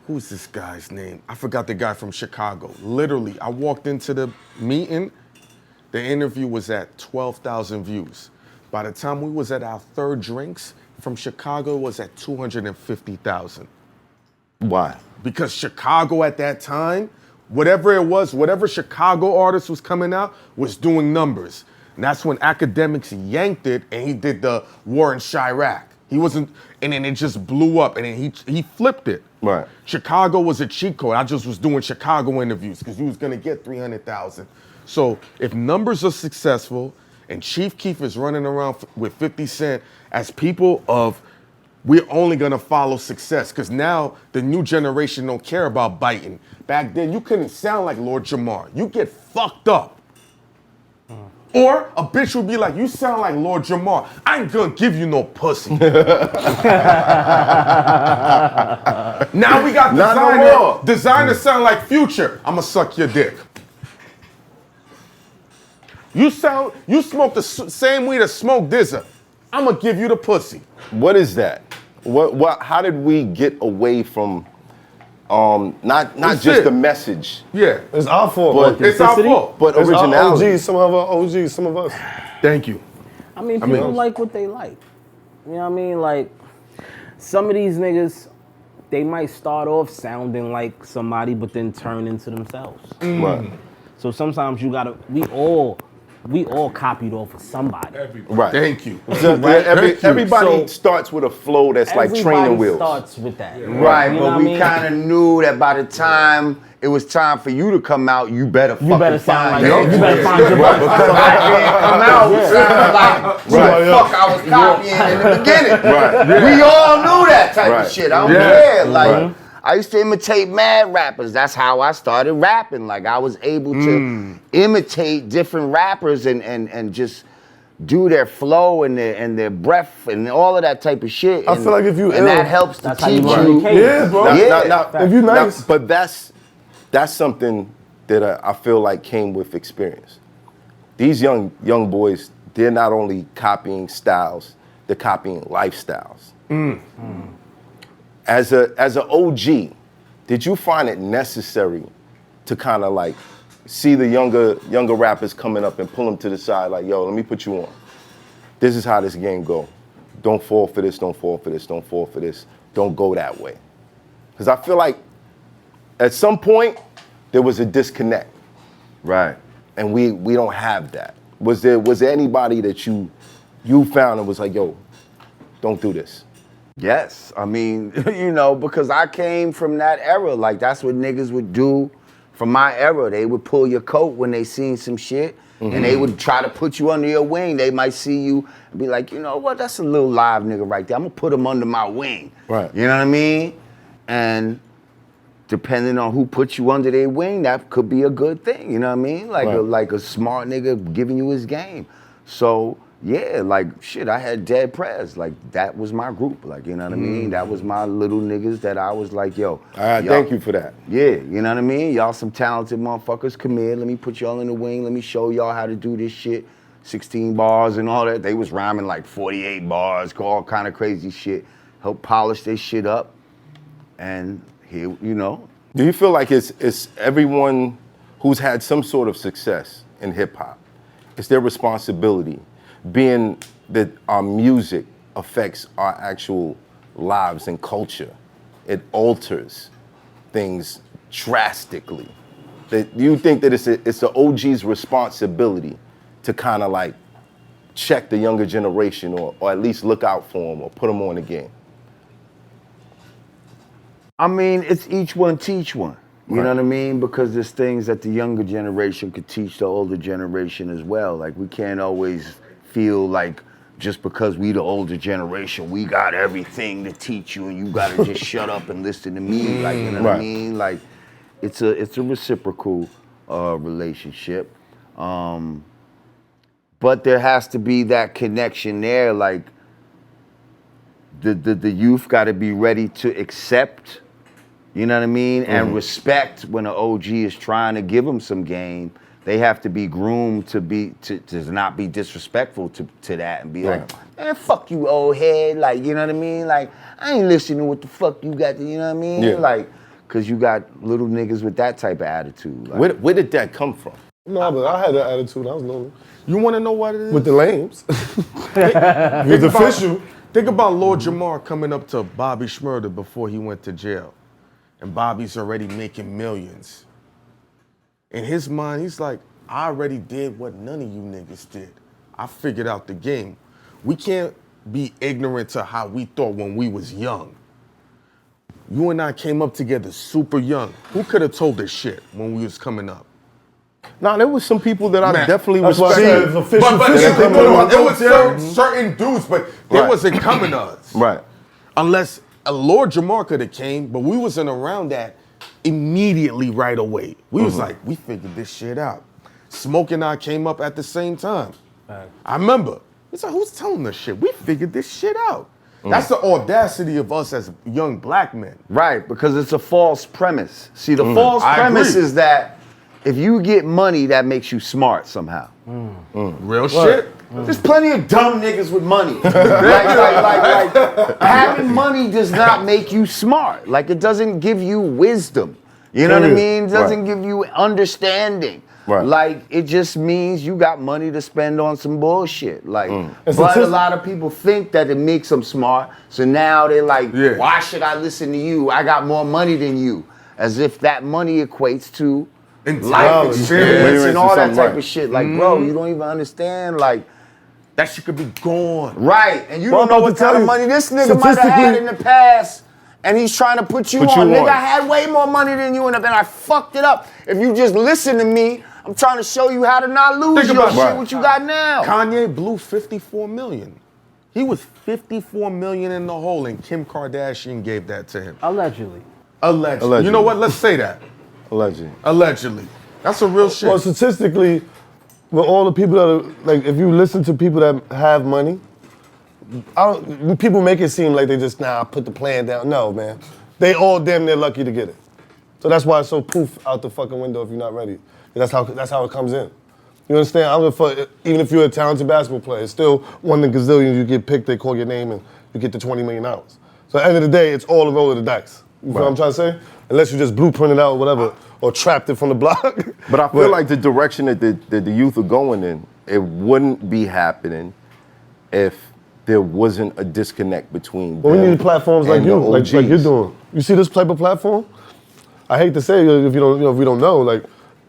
who's this guy's name? I forgot the guy from Chicago. Literally, I walked into the meeting, the interview was at 12,000 views. By the time we was at our third drinks, from Chicago was at 250,000. Why? Because Chicago at that time, whatever it was, whatever Chicago artist was coming out was doing numbers. And that's when Academics yanked it and he did the War in Chirac. He wasn't, and then it just blew up and then he flipped it. Right. Chicago was a cheat code. I just was doing Chicago interviews because you was gonna get 300,000. So if numbers are successful and Chief Keef is running around with 50 Cent as people of, we're only gonna follow success because now the new generation don't care about biting. Back then, you couldn't sound like Lord Jamar. You get fucked up. Or a bitch would be like, you sound like Lord Jamar. I ain't gonna give you no pussy. Now we got designer sound like Future. I'ma suck your dick. You smoke the same weed as Smoke Dizza. I'ma give you the pussy. What is that? How did we get away from not just the message? Yeah. It's our fault. It's our fault. But It's our originality. OGs, some of our OGs, some of us. Thank you. I mean, people like what they like. You know what I mean? Like, some of these niggas, they might start off sounding like somebody, but then turn into themselves. Right. So sometimes you gotta, we all copied off of somebody. Right. Thank you. Everybody starts with a flow that's like training wheels. Starts with that. Right, You know but what I we mean? kind of knew that by the time it was time for you to come out, you better You better find sound like it. you better find your Right, voice. because I can't come out sounding like who the fuck I was copying in the beginning. Right. We all knew that type Right. of shit. I don't care. Like, I used to imitate mad rappers. That's how I started rapping. Like, I was able to imitate different rappers and just do their flow and their breath and all of that type of shit. I feel like if you and ill, that helps to that's how you teach learn you. the cadence. Yeah, bro. If you nice. But that's something that I feel like came with experience. These young boys, they're not only copying styles, they're copying lifestyles. As an OG, did you find it necessary to kind of like see the younger rappers coming up and pull them to the side like, yo, let me put you on. This is how this game go. Don't fall for this, don't fall for this, don't fall for this. Don't go that way. Because I feel like at some point, there was a disconnect. Right. And we don't have that. Was there anybody that you found and was like, yo, don't do this? Yes, I mean, you know, because I came from that era. Like, that's what niggas would do from my era. They would pull your coat when they seen some shit, and they would try to put you under your wing. They might see you and be like, you know what, that's a little live nigga right there. I'm gonna put him under my wing. Right. You know what I mean? And depending on who puts you under their wing, that could be a good thing. You know what I mean? Like like a smart nigga giving you his game. So yeah, like shit, I had Dead Prez. Like that was my group. Like, you know what I mean? That was my little niggas that I was like, yo. All right, thank you for that. Yeah, you know what I mean? Y'all some talented motherfuckers. Come here, let me put y'all in the wing. Let me show y'all how to do this shit. 16 bars and all that. They was rhyming like 48 bars, all kind of crazy shit. Help polish their shit up. And here, you know. Do you feel like it's everyone who's had some sort of success in hip hop, it's their responsibility, being that our music affects our actual lives and culture. It alters things drastically. Do you think that it's the OG's responsibility to kind of like check the younger generation or at least look out for them or put them on the game? I mean, it's each one teach one. You know what I mean? Because there's things that the younger generation could teach the older generation as well. Like, we can't always feel like just because we the older generation, we got everything to teach you and you gotta just shut up and listen to me. Like, you know what I mean? Like, it's a reciprocal relationship. But there has to be that connection there. Like, the youth gotta be ready to accept You know what I mean? And respect when an OG is trying to give them some game. They have to be groomed to not be disrespectful to that and be like, man, fuck you, old head. Like, you know what I mean? Like, I ain't listening to what the fuck you got to, you know what I mean? Yeah. Like, cause you got little niggas with that type of attitude. Like, Where did that come from? No, but I had that attitude. I was lonely. You want to know what it is? With the lames. With the official. Think about Lord Jamar coming up to Bobby Shmurda before he went to jail. And Bobby's already making millions. In his mind, he's like, I already did what none of you niggas did. I figured out the game. We can't be ignorant to how we thought when we was young. You and I came up together super young. Who could have told us shit when we was coming up? Nah, there was some people that I Man, definitely that's why I respect. said it's official. There was certain dudes, but they wasn't coming to us. Right. Unless a Lord Jamar could have came, but we wasn't around that immediately right away. We was like, we figured this shit out. Smoke and I came up at the same time. I remember. It's like, who's telling us shit? We figured this shit out. That's the audacity of us as young black men. right, because it's a false premise. See, the false I premise agree. is that if you get money, that makes you smart somehow. Real shit. There's plenty of dumb niggas with money. like, having money does not make you smart. Like, it doesn't give you wisdom. You know what I mean? It doesn't give you understanding. Right. Like, it just means you got money to spend on some bullshit. Like, It's but a just- lot of people think that it makes them smart. So now they're like, Yeah. why should I listen to you? I got more money than you. As if that money equates to life experience and all that Something type right. of shit. Like, bro, you don't even understand. Like, That shit could be gone. right. And you Well, don't know I'm about what to tell kind of you, money this nigga might have had in the past. And he's trying to put you Put on. you Nigga, on. I had way more money than you, and then I fucked it up. If you just listen to me, I'm trying to show you how to not lose Think your about shit, it. what you got now. Kanye blew 54 million. He was 54 million in the hole, and Kim Kardashian gave that to him. Allegedly. Allegedly. You know what? Let's say that. Allegedly. Allegedly. That's a real shit. Well, statistically, with all the people that are, like, if you listen to people that have money, people make it seem like they just, put the plan down. No, man. They all damn near lucky to get it. So that's why it's so poof out the fucking window if you're not ready. That's how it comes in. You understand? I don't give a fuck, even if you're a talented basketball player, it's still one in gazillions. You get picked, they call your name, and you get the $20 million. So at the end of the day, it's all a roll of the dice. You feel what I'm trying to say? Unless you just blueprinted out or whatever, or trapped it from the block. But I feel like the direction that the youth are going in, it wouldn't be happening if there wasn't a disconnect between Well, we them need platforms like and you, the like OGs. you're doing. You see this type of platform? I hate to say it if if we don't know, like,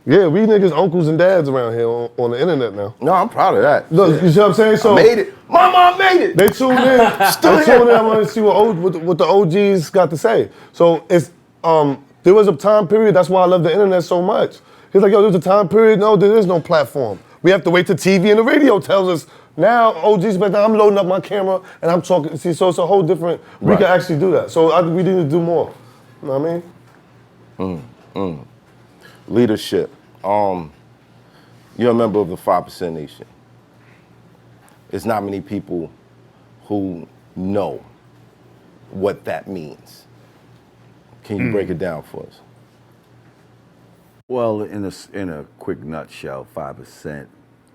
yeah, we niggas uncles and dads around here on the internet now. No, I'm proud of that. Look, you see what I'm saying? So I made it. My mom made it. they tune in. I want to see what the OGs got to say. So it's there was a time period. That's why I love the internet so much. He's like, yo, there's a time period. No, there is no platform. We have to wait till TV and the radio tells us. Now OGs, but now I'm loading up my camera and I'm talking. See, so it's a whole different. We Right. can actually do that. So we need to do more. You know what I mean? Leadership. You're a member of the 5% Nation. There's not many people who know what that means. Can you break it down for us? Well, in a quick nutshell, 5%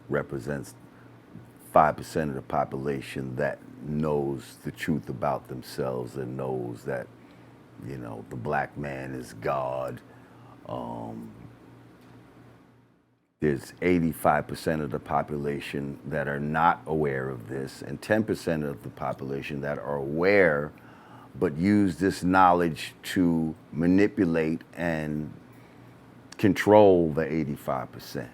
represents 5% of the population that knows the truth about themselves and knows that, you know, the black man is God. There's 85% of the population that are not aware of this, and 10% of the population that are aware but use this knowledge to manipulate and control the 85%.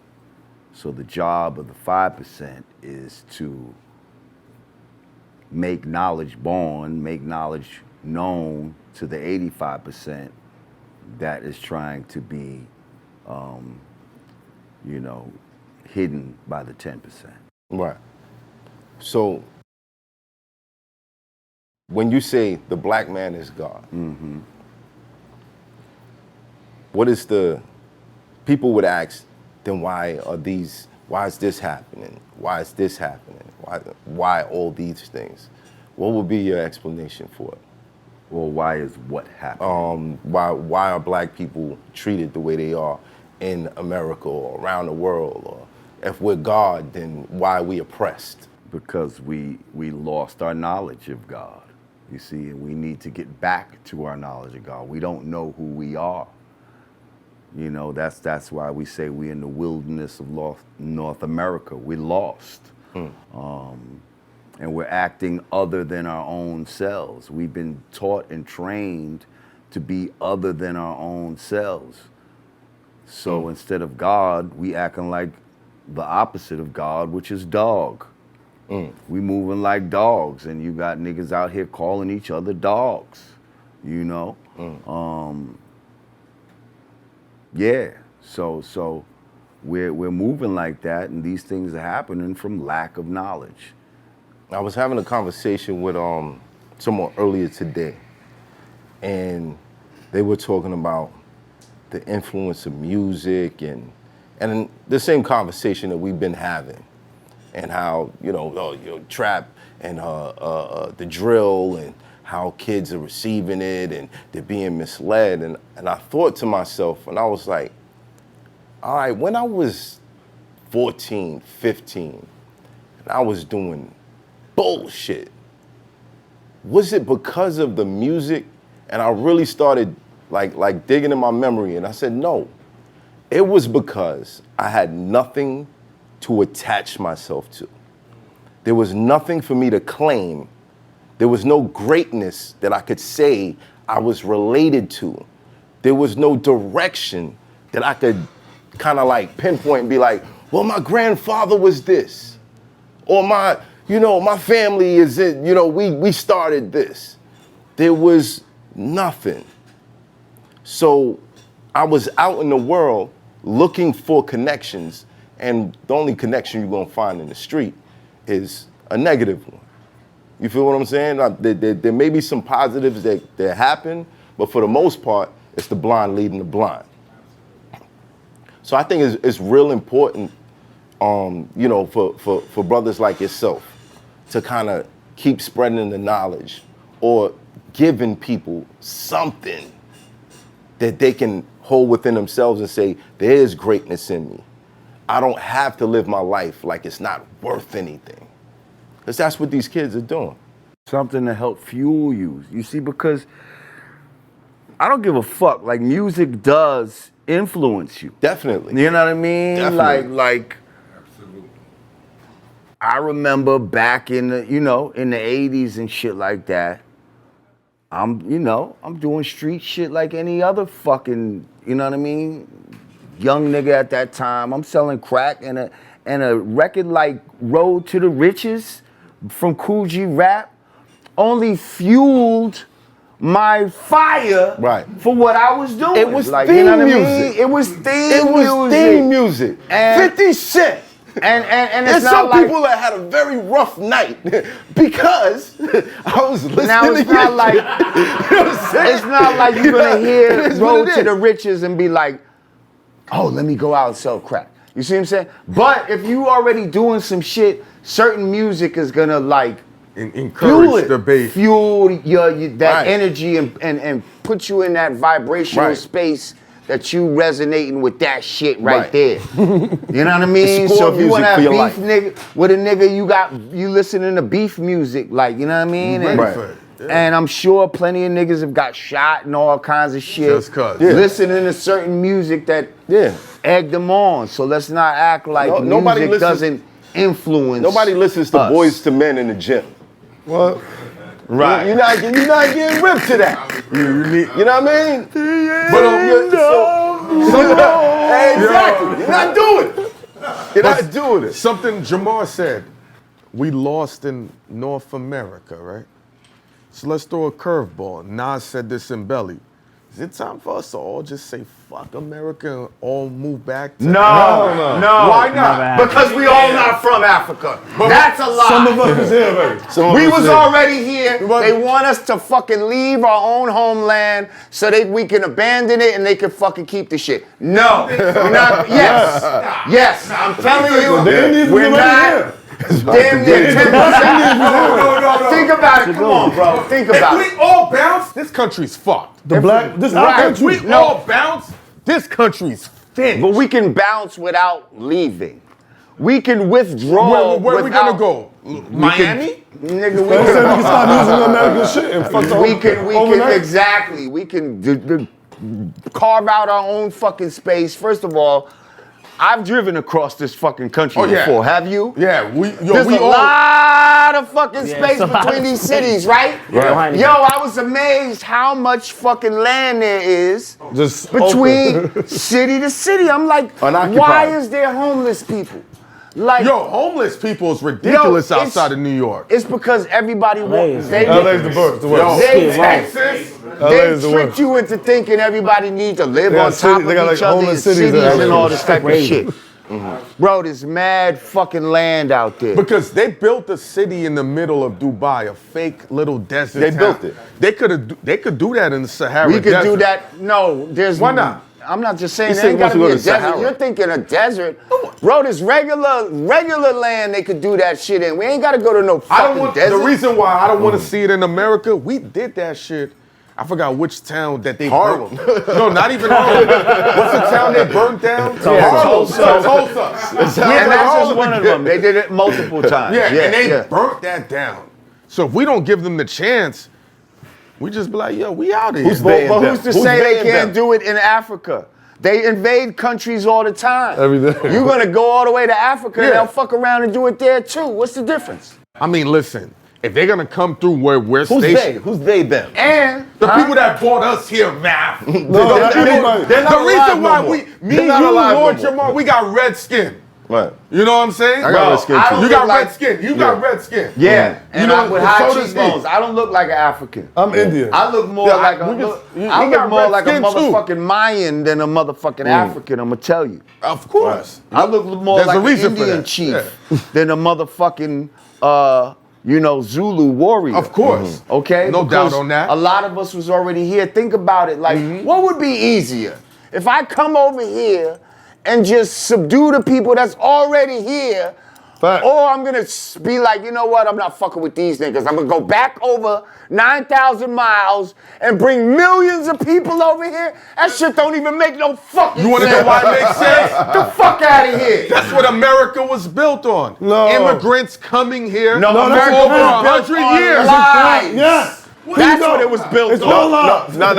So the job of the 5% is to make knowledge born, make knowledge known to the 85% that is trying to be, hidden by the 10%. Right. So when you say the black man is God, what is people would ask, then why is this happening? Why is this happening? Why all these things? What would be your explanation for it? Or why is what happening? Why are black people treated the way they are in America or around the world? Or if we're God, then why are we oppressed? Because we lost our knowledge of God, you see, and we need to get back to our knowledge of God. We don't know who we are. You know, that's why we say we're in the wilderness of North America. We're lost. And we're acting other than our own selves. We've been taught and trained to be other than our own selves. So instead of God, we acting like the opposite of God, which is dog. We moving like dogs, and you got niggas out here calling each other dogs, you know? Yeah, so we're moving like that, and these things are happening from lack of knowledge. I was having a conversation with someone earlier today, and they were talking about the influence of music and the same conversation that we've been having, and how trap and the drill and how kids are receiving it and they're being misled, and I thought to myself, and I was like, all right, when I was 14, 15, and I was doing bullshit, was it because of the music? And I really started like digging in my memory, and I said, no, it was because I had nothing to attach myself to. There was nothing for me to claim. There was no greatness that I could say I was related to. There was no direction that I could kind of like pinpoint and be like, well, my grandfather was this, or my family is it, we started this. There was nothing. So I was out in the world looking for connections, and the only connection you're gonna find in the street is a negative one. You feel what I'm saying? There may be some positives that happen, but for the most part, it's the blind leading the blind. So I think it's real important, for brothers like yourself to kind of keep spreading the knowledge or giving people something that they can hold within themselves and say, there is greatness in me. I don't have to live my life like it's not worth anything. Because that's what these kids are doing. Something to help fuel you. You see, because I don't give a fuck. Like, music does influence you. Definitely. You know what I mean? Definitely. Like I remember back in the, in the 80s and shit like that. I'm doing street shit like any other fucking, you know what I mean? Young nigga at that time. I'm selling crack and a record like Road to the Riches from Cool G Rap only fueled my fire for what I was doing. It was like, theme you know what music. I mean? It was theme theme music. And 50 Cent. And There's it's some not like, people that had a very rough night because I was listening now it's to not like, you know what I'm saying? it's not like you're gonna It hear is what Road it to is. the Riches and be like, oh, let me go out and sell crack. You see what I'm saying? But if you already doing some shit, certain music is gonna like encourage debate. Fuel that Right. energy and put you in that vibrational space that you resonating with that shit right there. You know what I mean? It's So if you want to have music beef for your nigga with a nigga, you listening to beef music, like, you know what I mean? And, Right. and I'm sure plenty of niggas have got shot and all kinds of shit. Just 'cause. Yeah. Listening to certain music that egged them on. So let's not act like nobody music listens- doesn't influence. Nobody listens to us. Boys to Men in the gym. What? Right. You're not getting ripped to that. You know what I mean? Exactly. You're not doing it. You're not doing it. Something Jamar said, we lost in North America, right? So let's throw a curveball. Nas said this in Belly. Is it time for us to all just say fuck America and all move back to No. Why not? Because we all not from Africa. That's a lie. Some of us is here, baby. We was already here. They want us to fucking leave our own homeland so that we can abandon it and they can fucking keep the shit. No. We're not. Yes. Yes. I'm telling you. We're not. Damn near 10%. No. Think about it. Come on, bro. Think about If it. we all bounce this country's fucked. The black, this our Right. country. We all bounce, this country's finished. But we can bounce without leaving. We can withdraw. Where are we without- gonna go? Miami? Nigga, They said we can stop using the American shit and fuck the we can overnight. exactly. We can carve out our own fucking space. First of all, I've driven across this fucking country Oh, yeah. before. Have you? Yeah, There's we a all. lot of fucking Yeah, space it's a lot between of these space. cities, right? Right. Yo, I was amazed how much fucking land there is Just between city to city. I'm like, Unoccupied. why is there homeless people? Like, Yo, homeless people is ridiculous Yo, it's- outside of New York. it's because everybody LA wants. is- LA's the worst. The Yo, worst. They, Yeah, right. Texas. LA they is the trick worst. you into thinking everybody needs to live They got on top city- of they got, each like, other in homeless cities cities in and LA. all this type of Crazy. shit. Bro, there's mad fucking land out there. Because they built a city in the middle of Dubai, a fake little desert. They town. built it. They could do that in the Sahara. We could desert. do that. No, there's Why not? I'm not just saying He it said ain't he wants gotta to be go a to desert. Sahara. You're thinking a desert. Bro, there's regular land they could do that shit in. We ain't gotta go to no I don't fucking want desert. the reason why I don't want to see it in America. We did that shit. I forgot which town that they Harlem. burnt. No, not even Harlem. What's the town they burnt down? Tulsa. Tulsa. and that's just one of them. They did it multiple times. Yeah, and they yeah. burnt that down. So if we don't give them the chance, we just be like, yo, we out of here. Who's they But and who's them? to say they they and can't them? do it in Africa? They invade countries all the time. Every day. You're gonna go all the way to Africa and Yeah. they'll fuck around and do it there too. What's the difference? I mean, listen, if they're gonna come through where we're Who's they? stationed, Who's they them? And the people that brought us here, Math. No, not everybody. They're not The alive reason no why more. we, me, They're you, not alive Lord no more. Jamar, we got red skin. Right. You know what I'm saying? I got red skin I too. don't You look got like- red skin. You got red skin. yeah, and You know, I'm with high so does he. cheekbones. I don't look like an African. I'm Indian. I look more Yeah, like we a just- you I look got more red like a skin, too. motherfucking Mayan than a motherfucking African. I'm gonna tell you. Of course. I look more There's a like an reason for Indian that. chief than a motherfucking Zulu warrior. Of course. Okay? No Because doubt on that. A lot of us was already here. Think about it. Like, what would be easier? If I come over here and just subdue the people that's already here, Fact. or I'm gonna be like, you know what? I'm not fucking with these niggas. I'm gonna go back over 9,000 miles and bring millions of people over here. That shit don't even make no fucking You want to sense. know why it makes sense? The fuck out of here. That's what America was built on. No. Immigrants coming here No, for America over was built 100 on years. lies. Yes. That's what it was built It's on. all lies. No.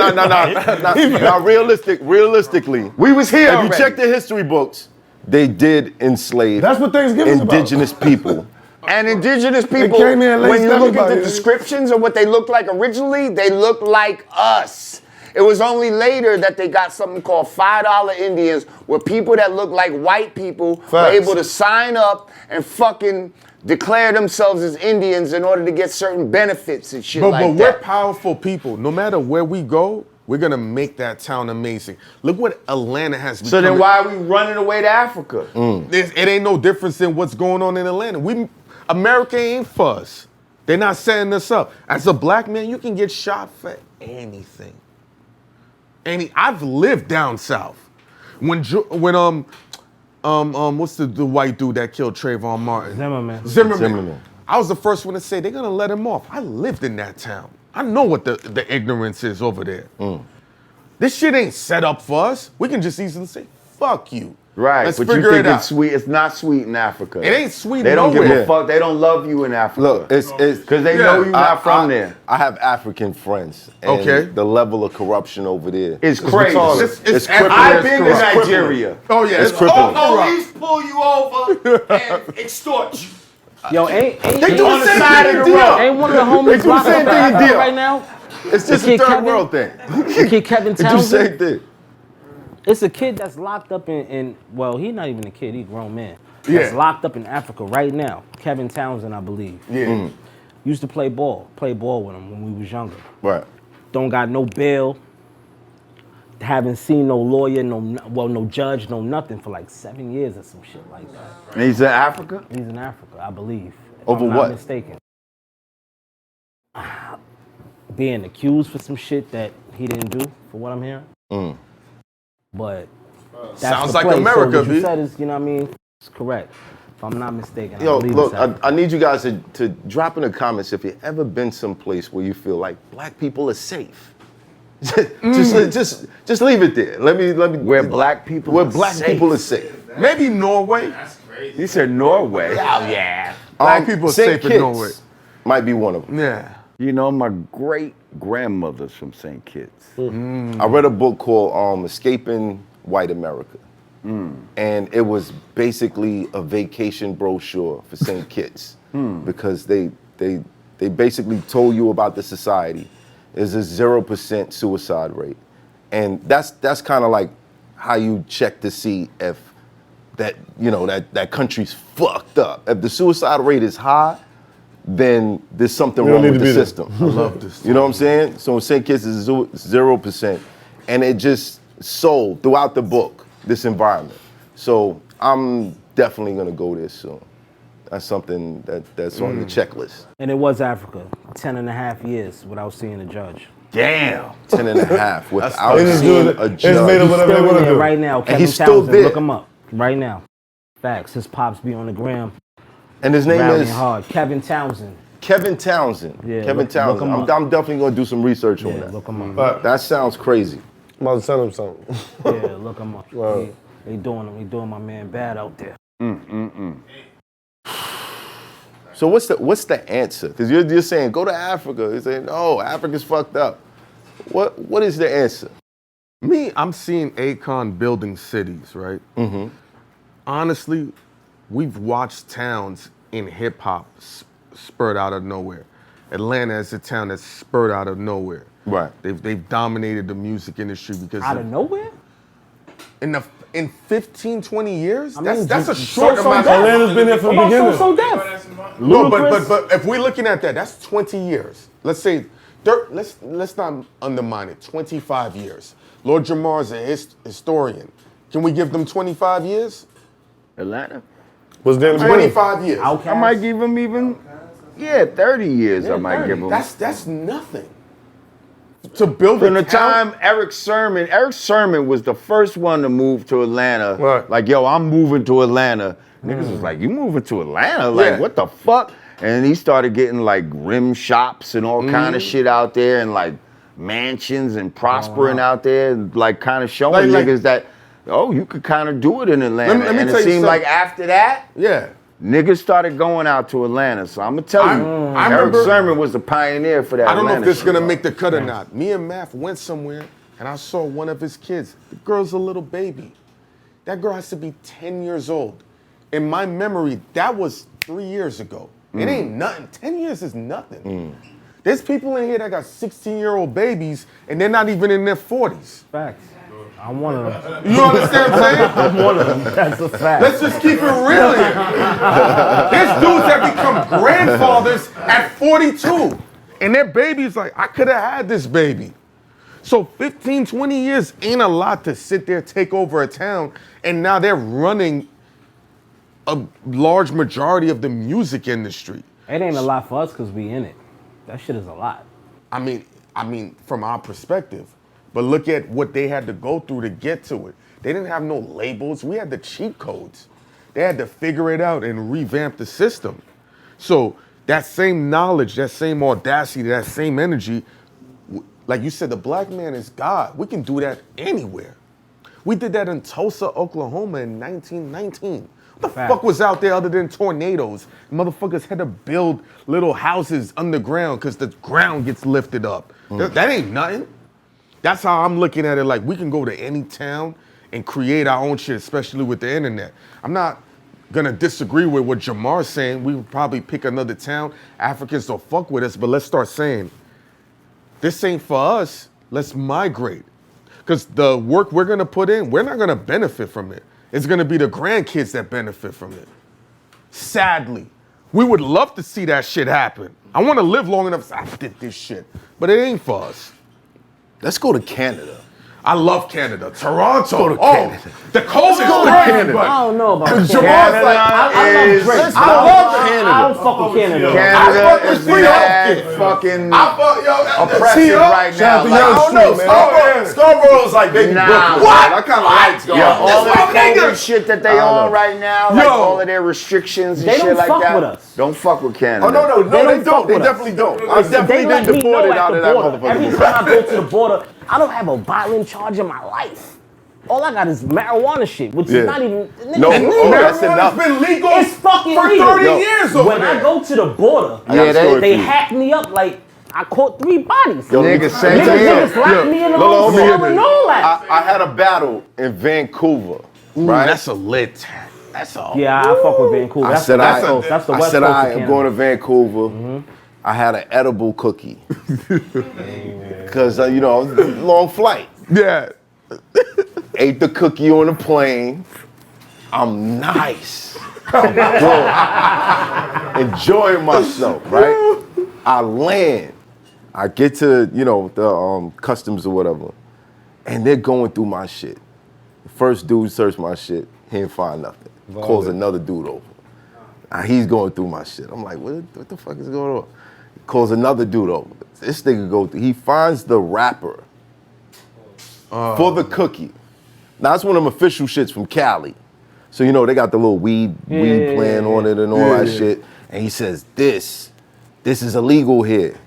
Now, realistically, We was here if you already. check the history books, they did enslave That's what Thanksgiving's about. indigenous people. And indigenous people, came here and when laced you look at the everybody. descriptions of what they looked like originally, they looked like us. It was only later that they got something called $5 Indians, where people that look like white people were Facts. able to sign up and fucking declare themselves as Indians in order to get certain benefits and shit But like we're that. powerful people. No matter where we go, we're going to make that town amazing. Look what Atlanta has become. So then why are we running away to Africa? It ain't no difference in what's going on in Atlanta. America ain't for us. They're not setting us up. As a black man, you can get shot for anything. I've lived down south. When what's the white dude that killed Trayvon Martin? Zimmerman. I was the first one to say they're gonna let him off. I lived in that town. I know what the ignorance is over there. This shit ain't set up for us. We can just easily say, fuck you. Right, Let's but you figure think it out. it's sweet. It's not sweet in Africa. It ain't sweet They don't nowhere. give a fuck. They don't love you in Africa. Look, it's because they know you're not from there. I have African friends. And Okay. the level of corruption over there It's crazy. It's crippling. I've been to It's crippling. Nigeria. Oh yeah, It's crippling. Police pull you over and extort you. Yo, ain't They ain't- do on the the same side thing of in the road. Deal. ain't one of the homies They do the locked same up thing in in Africa Deal. right now? It's just The a kid third Kevin? world thing. The kid Kevin They do the Townsend? same thing. It's a kid that's locked up in well, he's not even a kid, he's a grown man. Yeah. That's locked up in Africa right now. Kevin Townsend, I believe. Yeah. Used to play ball with him when we was younger. Right. Don't got no bail. Haven't seen no lawyer, no judge, no nothing for like 7 years or some shit like that. And he's in Africa? He's in Africa, I believe. If Over I'm not what? mistaken. Being accused for some shit that he didn't do, for what I'm hearing. But that's Sounds the like place. America, so what B. you said is, you know what I mean? It's correct. If I'm not mistaken. Yo, I believe look, it's Africa. I need you guys to drop in the comments if you've ever been someplace where you feel like black people are safe. just leave it there. Let me. Where black people Where are black safe. people are safe. Maybe Norway. That's crazy. He said Norway. Oh yeah. Black people are St. safe in Kitts Norway. might be one of them. Yeah. You know, my great grandmother's from St. Kitts. I read a book called Escaping White America. And it was basically a vacation brochure for St. Kitts because they basically told you about the society. There's a 0% suicide rate. And that's kind of like how you check to see if that country's fucked up. If the suicide rate is high, then there's something wrong with the system. I love this. You know what I'm saying? So St. Kitts is 0%. And it just sold throughout the book, this environment. So I'm definitely gonna go there soon. That's something that's on the checklist. And it was Africa. 10 and a half years without seeing a judge. Damn. 10 and a half without They just seeing do it. a It's made judge. up whatever they Still in want to there do. right now. Kevin he's still Townsend, there. look him up right now. Facts. His pops be on the gram. And his name Rallying is hard. Kevin Townsend. Kevin Townsend. Yeah, Kevin look Townsend. him I'm up. definitely gonna do some research on Yeah, that. look him up. But That sounds crazy. I'm about to send him something. Yeah, look him up. Wow. They doing him. They doing my man bad out there. So what's the answer? Because you're saying go to Africa. You're saying no, Africa's fucked up. What is the answer? Me, I'm seeing Akon building cities, right? Honestly, we've watched towns in hip hop spurred out of nowhere. Atlanta is a town that's spurred out of nowhere. Right. They've dominated the music industry because Out of nowhere? in 15, 20 years, I mean, that's a just short So-So amount Def. of time. Atlanta's been here from the What about beginning. So Def? No, Ludacris? but if we're looking at that, that's 20 years. Let's say, let's not undermine it. 25 years. Lord Jamar is a historian. Can we give them 25 years? Atlanta. What's the name of the 25 years. I might give him even 30 years. I might 30. give him. That's nothing. To build From a the town. time Eric Sermon was the first one to move to Atlanta. Right. Like, yo, I'm moving to Atlanta. Niggas was like, you moving to Atlanta? Like, Yeah. what the fuck? And he started getting like rim shops and all kind of shit out there and like mansions and prospering out there and like kind of showing Like- niggas that, oh, you could kind of do it in Atlanta. Let me and tell it you seemed something. like after that, Yeah. niggas started going out to Atlanta. So I'm gonna tell you, I Eric remember- Sermon was the pioneer for that. I don't know if Atlanta this is shit. gonna make the cut or not. Me and Math went somewhere and I saw one of his kids. The girl's a little baby. That girl has to be 10 years old. In my memory, that was 3 years ago. It ain't nothing. 10 years is nothing. There's people in here that got 16-year-old babies and they're not even in their 40s. Facts. I'm one of them. You understand what I'm saying? I'm one of them. That's a fact. Let's just keep it real here. There's dudes that become grandfathers at 42. And their baby's like, I could have had this baby. So 15, 20 years ain't a lot to sit there, take over a town, and now they're running a large majority of the music industry. It ain't a lot for us because we in it. That shit is a lot. I mean, from our perspective. But look at what they had to go through to get to it. They didn't have no labels. We had the cheat codes. They had to figure it out and revamp the system. So that same knowledge, that same audacity, that same energy, like you said, the black man is God. We can do that anywhere. We did that in Tulsa, Oklahoma in 1919. What the Fact. fuck was out there other than tornadoes? Motherfuckers had to build little houses underground because the ground gets lifted up. That ain't nothing. That's how I'm looking at it. Like, we can go to any town and create our own shit, especially with the internet. I'm not gonna disagree with what Jamar's saying. We would probably pick another town. Africans don't fuck with us, but let's start saying, this ain't for us. Let's migrate. Because the work we're gonna put in, we're not gonna benefit from it. It's gonna be the grandkids that benefit from it. Sadly. We would love to see that shit happen. I wanna live long enough to say, I did this shit. But it ain't for us. Let's go to Canada. I love Canada. Toronto. Go to oh, Canada. the cold is Go to crazy, Canada. but I don't know about Jamar's Canada. like, I love Drake. I love Canada. I don't fuck with Canada. Canada I fuck with is free mad healthcare. fucking I fuck, yo, oppressive right now. to Like, Young I don't know. Street, man. Scarborough's like baby Nah. Brooklyn. What? I kind of like yo, Scarborough. all of the That's my COVID nigga. shit that they on right now, like Yo. all of their restrictions and They shit don't like fuck that. with us. Don't fuck with Canada. Oh no, They they don't fuck don't. They with us. definitely don't. I They definitely let been me know deported at out the of that border. motherfucker. Every time I go to the border, I don't have a violent charge in my life. All I got is marijuana shit, which Yeah. is not even. No, niggas- oh, that's Marijuana's enough. been legal It's fucking for legal. 30 Yo, years over When there. I go to the border, I got a story they for you. hacked me up like I caught 3 bodies. Yo, Nigga, same Niggas here. locked me in the Look, whole let me cell get and this. all that. I had a battle in Vancouver, right? That's a lit tag. That's all. Yeah, I fuck with Vancouver. I That's said the West I Coast. That's the West said Coast of I am Canada. going to Vancouver. I had an edible cookie because you know it was a long flight. Yeah. Ate the cookie on the plane. I'm nice. I'm good. Enjoying myself, right? I land. I get to, you know, the customs or whatever, and they're going through my shit. The first dude searched my shit. He didn't find nothing. Calls another dude over. He's going through my shit. I'm like, what the fuck is going on? Calls another dude over. This nigga go through. He finds the wrapper for the cookie. Now, that's one of them official shits from Cali. So, you know, they got the little weed playing on it and all that shit. And he says, this is illegal here.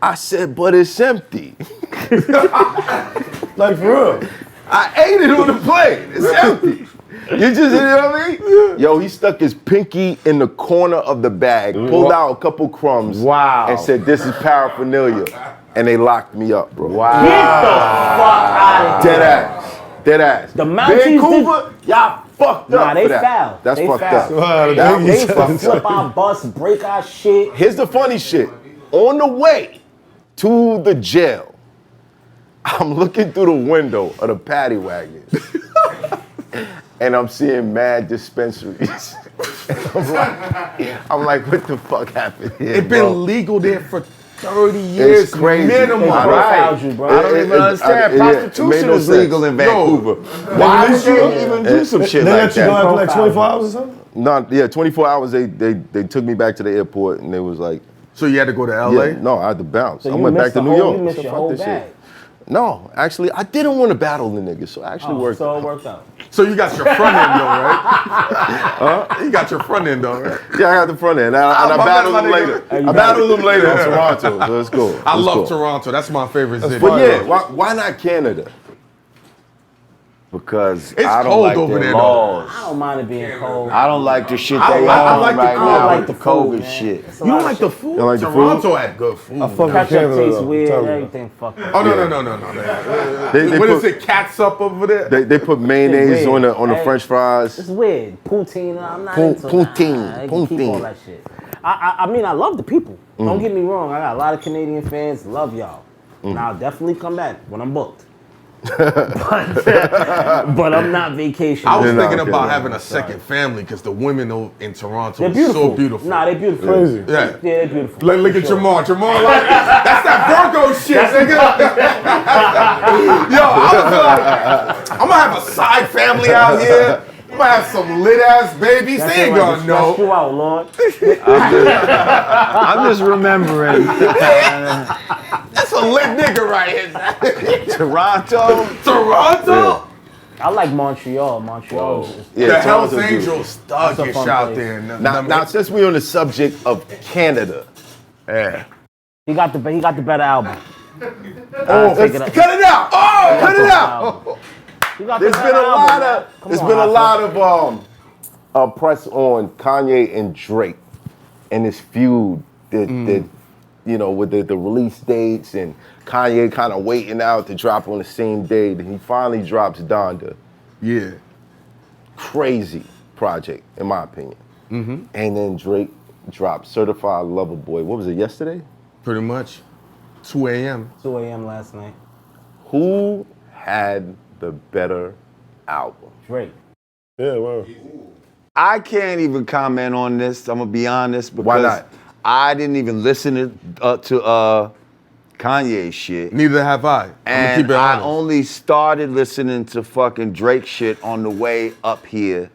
I said, but it's empty. Like for real. I ate it on the plane. It's empty. You just, you know what I mean? Yo, he stuck his pinky in the corner of the bag, pulled out a couple crumbs, and said, this is paraphernalia. And they locked me up, bro. Get the fuck out of here. Dead ass. Dead ass. The Mounties Vancouver, y'all fucked up Nah, they for that. foul. That's They fucked foul. up. Wow, That they was They fucked flip up. our bus, break our shit. Here's the funny shit. On the way to the jail, I'm looking through the window of the paddy wagon. And I'm seeing mad dispensaries. I'm like, what the fuck happened here, It's bro? been legal there for 30 years. It's crazy. Minimum. They Right. profiled you, bro. I don't even understand. it made Prostitution no is legal sense. in Vancouver. Why would you even do some shit They like let you go that? after like 24 hours or something? No, yeah, 24 hours, they took me back to the airport and they was like, So you had to go to LA? yeah, no, I had to bounce. So I you went back missed to the New whole- York. you missed So your fuck whole this bag. shit. No, actually, I didn't want to battle the niggas, so it actually worked So out. it worked out. So you got your front end though, right? You got your front end though, right? Yeah, I got the front end, and I my battled bad, them my later. nigga. I battled them later in Toronto, so it's cool. I It's love cool. Toronto. That's my favorite city. But yeah, why not Canada? Because It's I don't cold like over their there, though. laws. I don't mind it being cold. I don't like the shit I they like on the right food. now I don't like with the the food, COVID man. shit. It's a You lot don't like of the shit. food? You like the food? Toronto had good food. I fuck with Ketchup Canada. tastes though. weird. Tell me. Everything fucked up. Oh no. They What put, is it? Catsup over there? They put mayonnaise weird. on the Hey. French fries. It's weird. Poutine. I'm not Pout- into poutine, I can keep poutine. all that shit. I mean, I love the people. Don't get me wrong. I got a lot of Canadian fans. Love y'all. And I'll definitely come back when I'm booked. but I'm not vacationing. I was You're not thinking about kidding. having a second family because the women in Toronto They're are beautiful. so beautiful. Nah, they're beautiful. Crazy. Yeah. They're beautiful. Look at Jamar. Jamar, like, that's that Virgo shit, nigga. Yo, I was like, I'm gonna have a side family out here. I'm gonna have some lit ass babies. That's They ain't it, right. gonna Stress know. you out, Lord. I'm just remembering That's a lit nigga right here. Toronto. Toronto? I like Montreal. Montreal. is- Yeah, The Hells Toronto's beautiful. Angels That's a thuggish fun out place. there. Now, since we're on the subject of Canada, yeah. He got the better album. oh, take it up. cut it out! Oh, cut it out! He got the There's better been a album, lot man. of Come there's on, been a Hoffa. lot of press on Kanye and Drake and this feud that you know with the release dates and Kanye kind of waiting out to drop on the same day. Then he finally drops Donda. Yeah. Crazy project in my opinion. And then Drake dropped Certified Lover Boy. What was it, yesterday? Pretty much. 2 a.m. 2 a.m. last night. Who had the better album? Drake. Yeah, well. I can't even comment on this. I'm gonna be honest because Why not? I didn't even listen to Kanye shit. Neither have I. I'm And gonna keep it I honest. only started listening to fucking Drake shit on the way up here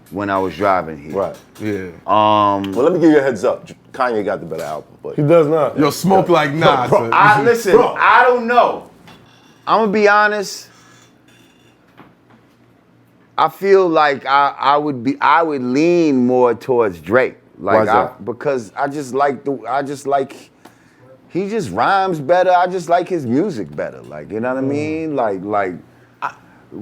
when I was driving here. Right. Yeah. Well, let me give you a heads up. Kanye got the better album, but He does not. Yo, smoke like nah. Bro, son. Listen, Bro. I don't know. I'm gonna be honest. I feel like I would lean more towards Drake. Like Why's that? because I just like he just rhymes better. I just like his music better. Like, you know what I mean? Like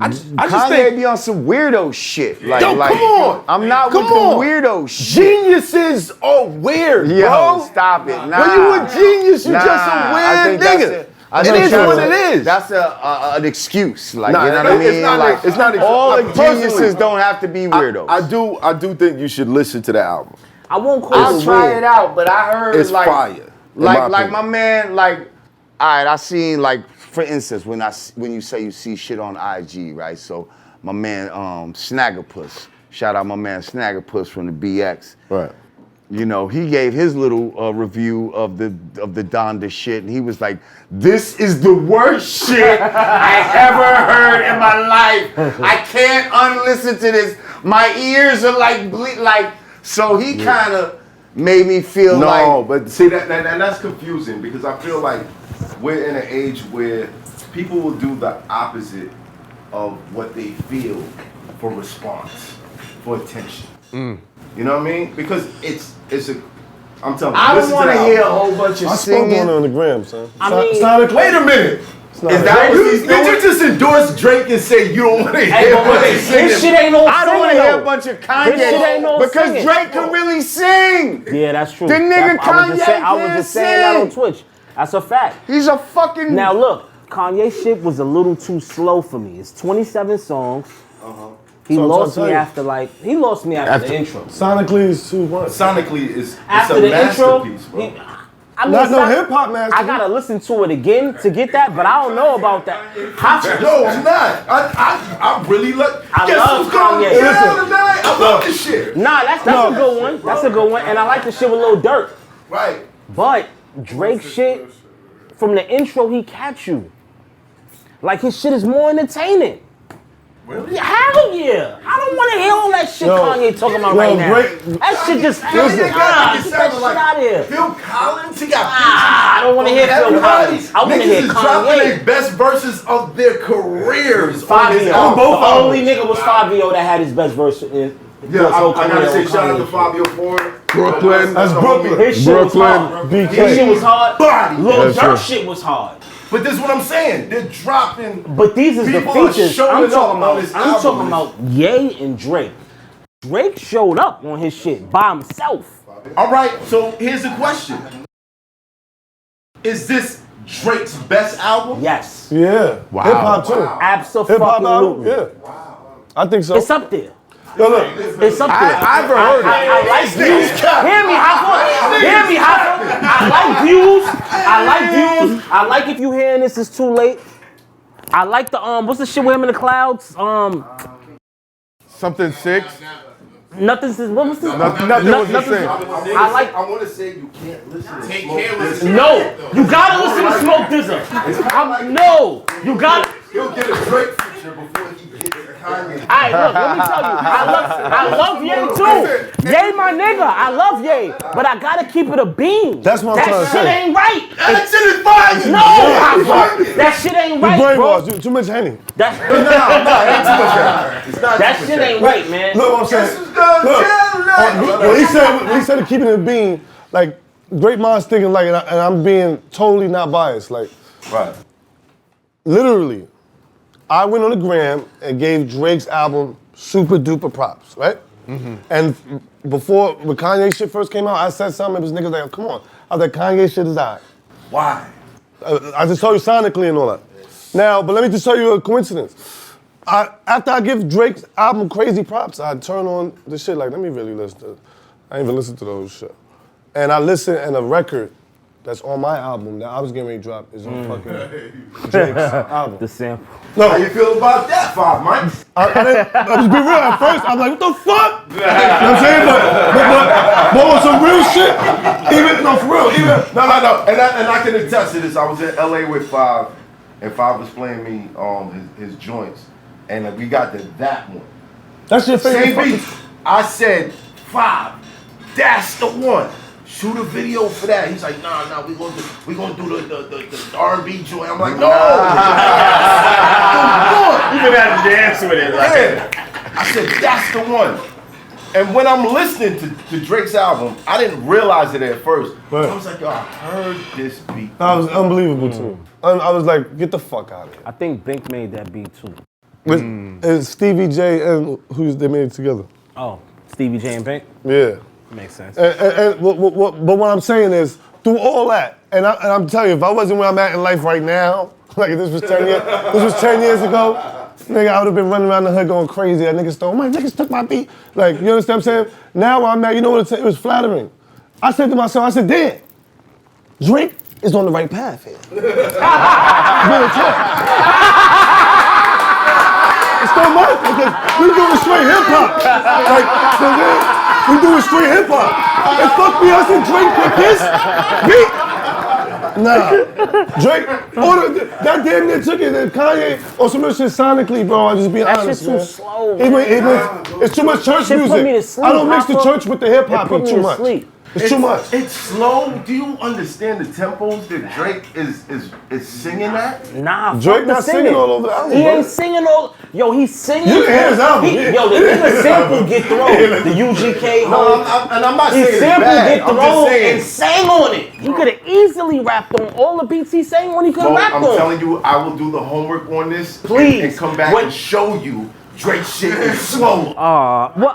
I just Kanye think be on some weirdo shit. Like, Yo, come on. I'm not Come with on. the weirdo shit. geniuses are weird, Yo, bro. stop it. Nah. When you a genius, you just a I weird think nigga. I It think is that's what it is. That's an excuse. Like, Nah, you know what I it's mean? not- Like, it's not ex- all the personally, geniuses don't have to be weirdos. I do think you should listen to the album. I won't call I'll it try weird. it out, but I heard It's like fire, in like my my opinion. man, like, all right, I seen like, for instance, when you say you see shit on IG, right? So my man Snaggerpuss, shout out my man Snaggerpuss from the BX. Right. You know, he gave his little review of the Donda shit, and he was like, "This is the worst shit I ever heard in my life. I can't unlisten to this. My ears are like like." So he kind of made me feel like, No, but see that's confusing because I feel like we're in an age where people will do the opposite of what they feel for response, for attention. You know what I mean? Because it's a. I'm telling you. I don't listen to want to the hear a album. whole bunch of I spoke on it singing. on the gram, son. I mean- Sonically, Wait a minute. it's not Is that what he's Did doing? you just endorse Drake and say you don't want to Hey, hear but what wait, he's singing? his shit ain't no I don't want to singing, hear a though. bunch of This shit ain't Kanye no because singing. Drake can really sing. Yeah, that's true. The nigga I was just Kanye I was can't just saying that on sing. Twitch. That's a fact. He's a fucking. Now look, Kanye shit was a little too slow for me. It's 27 songs. He So I'm lost trying me to tell after the intro. sonically is too much. Sonically, it's After a the intro, masterpiece, bro. I mean, Not no son, hip-hop masterpiece. I gotta listen to it again to get that, but I don't know about that. No, I'm not. I really love. I Guess love who's going Kanye. down tonight? I love this shit. Nah, that's a good one. That's a good one, and I like the shit with Lil Durk. Right. But Drake shit, from the intro, he catch you. Like his shit is more entertaining. Really? Hell yeah! I don't want to hear all that shit Yo, Kanye talking about yo, right now. Drake- That shit just He feels got get it that sounded shit like out of here. Phil Collins, he got I don't want to hear Phil everybody. Collins. I want to Niggas hear is dropping their Kanye. best verses of their careers. on Fabio. this The album. only nigga was Fabio that had his best verse. Yeah, I gotta say shout out to Fabio Ford. Brooklyn. That's Brooklyn. His shit was Brooklyn. hard. BK. His shit was hard. Body. Lil That's Durk true. shit was hard. But this is what I'm saying. They're dropping. But these is the People are features. showing I'm up talking on about. this I'm album. talking about Ye and Drake. Drake showed up on his shit by himself. All right, so here's the question. Is this Drake's best album? Yes. Yeah. Wow. Hip hop too. Hip-hop album? Absolutely. Yeah. I think so. It's up there. Yo, look. It's up there. I've heard it. I like views. Hear me, Hoffa. Hear me, Hoffa. I like views. I like views. I like if you hearing this, it's too late. I like the what's the shit with him in the clouds? Something 6. Nothing says what was this? Nothing was the same. I like. I want to say you can't listen to Take Smoke care with Dizzy. No, you gotta listen to Smoke Dizzy. No, you got. He'll get a Drake feature before he gets a Kanye. Alright, look, let me tell you, I love Ye too. Ye my nigga, I love Ye, but I gotta keep it a beam. That's what I'm trying to That shit say. ain't right. That shit is fire. No, Hoffa, that shit ain't You right, bro. brainwashed. Too much Henny. That shit ain't right, man. Look what I'm saying. Look, when he said keeping it being, like, great minds thinking like, and I'm being totally not biased. Like, Right. literally, I went on the gram and gave Drake's album super duper props, right? And before, when Kanye shit first came out, I said something, it was niggas like, come on. I was like, Kanye shit is alright. Why? I just told you sonically and all that. Now, but let me just tell you a coincidence. After I give Drake's album crazy props, I turn on the shit like, let me really listen to it. I ain't even listen to those shit. And I listen, and a record that's on my album that I was getting ready to drop is on fucking Drake's album. The sample. How you feel about that, Five, Mike? I didn't, let's be real, at first I'm like, what the fuck? You know what I'm saying? But on some real shit, No. And I can attest to this. I was in LA with Five, and Five was playing me his joints, and we got that one. That's your favorite Same beat. I said, Five, that's the one. Shoot a video for that. He's like, nah, we gonna do the R&B joint. I'm like, no. You been had to dance with it. Like. Yeah. I said, that's the one. And when I'm listening to Drake's album, I didn't realize it at first. Right. I was like, yo, I heard this beat. That was unbelievable too. I was like, get the fuck out of here. I think Bink made that beat too. It's Stevie J and they made it together. Oh, Stevie J and Bink? Yeah. Makes sense. But what I'm saying is, through all that, and I'm telling you, if I wasn't where I'm at in life right now, like if this was 10 years ago, nigga, I would have been running around the hood going crazy. That nigga stole my niggas took my beat. Like, you understand what I'm saying? Now where I'm at, you know what it was flattering. I said to myself, I said, damn, Drake is on the right path here. Real talk. It's so much because we doing straight hip hop. Like, we doing straight hip hop. And fuck me, I said Drake with this beat. Nah, Drake. That damn near took it. And Kanye on some of this shit sonically, bro. I'm just being honest, man. That shit's too slow. It's too much church Shit put music. me to sleep, I don't mix the Hoffa. church with the hip hop. It put me Too to much. sleep. It's too much. It's slow. Do you understand the tempos that Drake is singing at? Nah, Drake fuck not the singing all over the album. He bro. ain't singing all. Yo, he's singing. You can hear his album. Yo, the nigga sample get thrown. The UGK. No, and I'm not saying His it's sample bad. get I'm just thrown saying. and sang on it. He could have easily rapped on all the beats he sang when he could have Well, rapped I'm on. telling you, I will do the homework on this. Please. And come back and show you Drake's shit is slow. Well,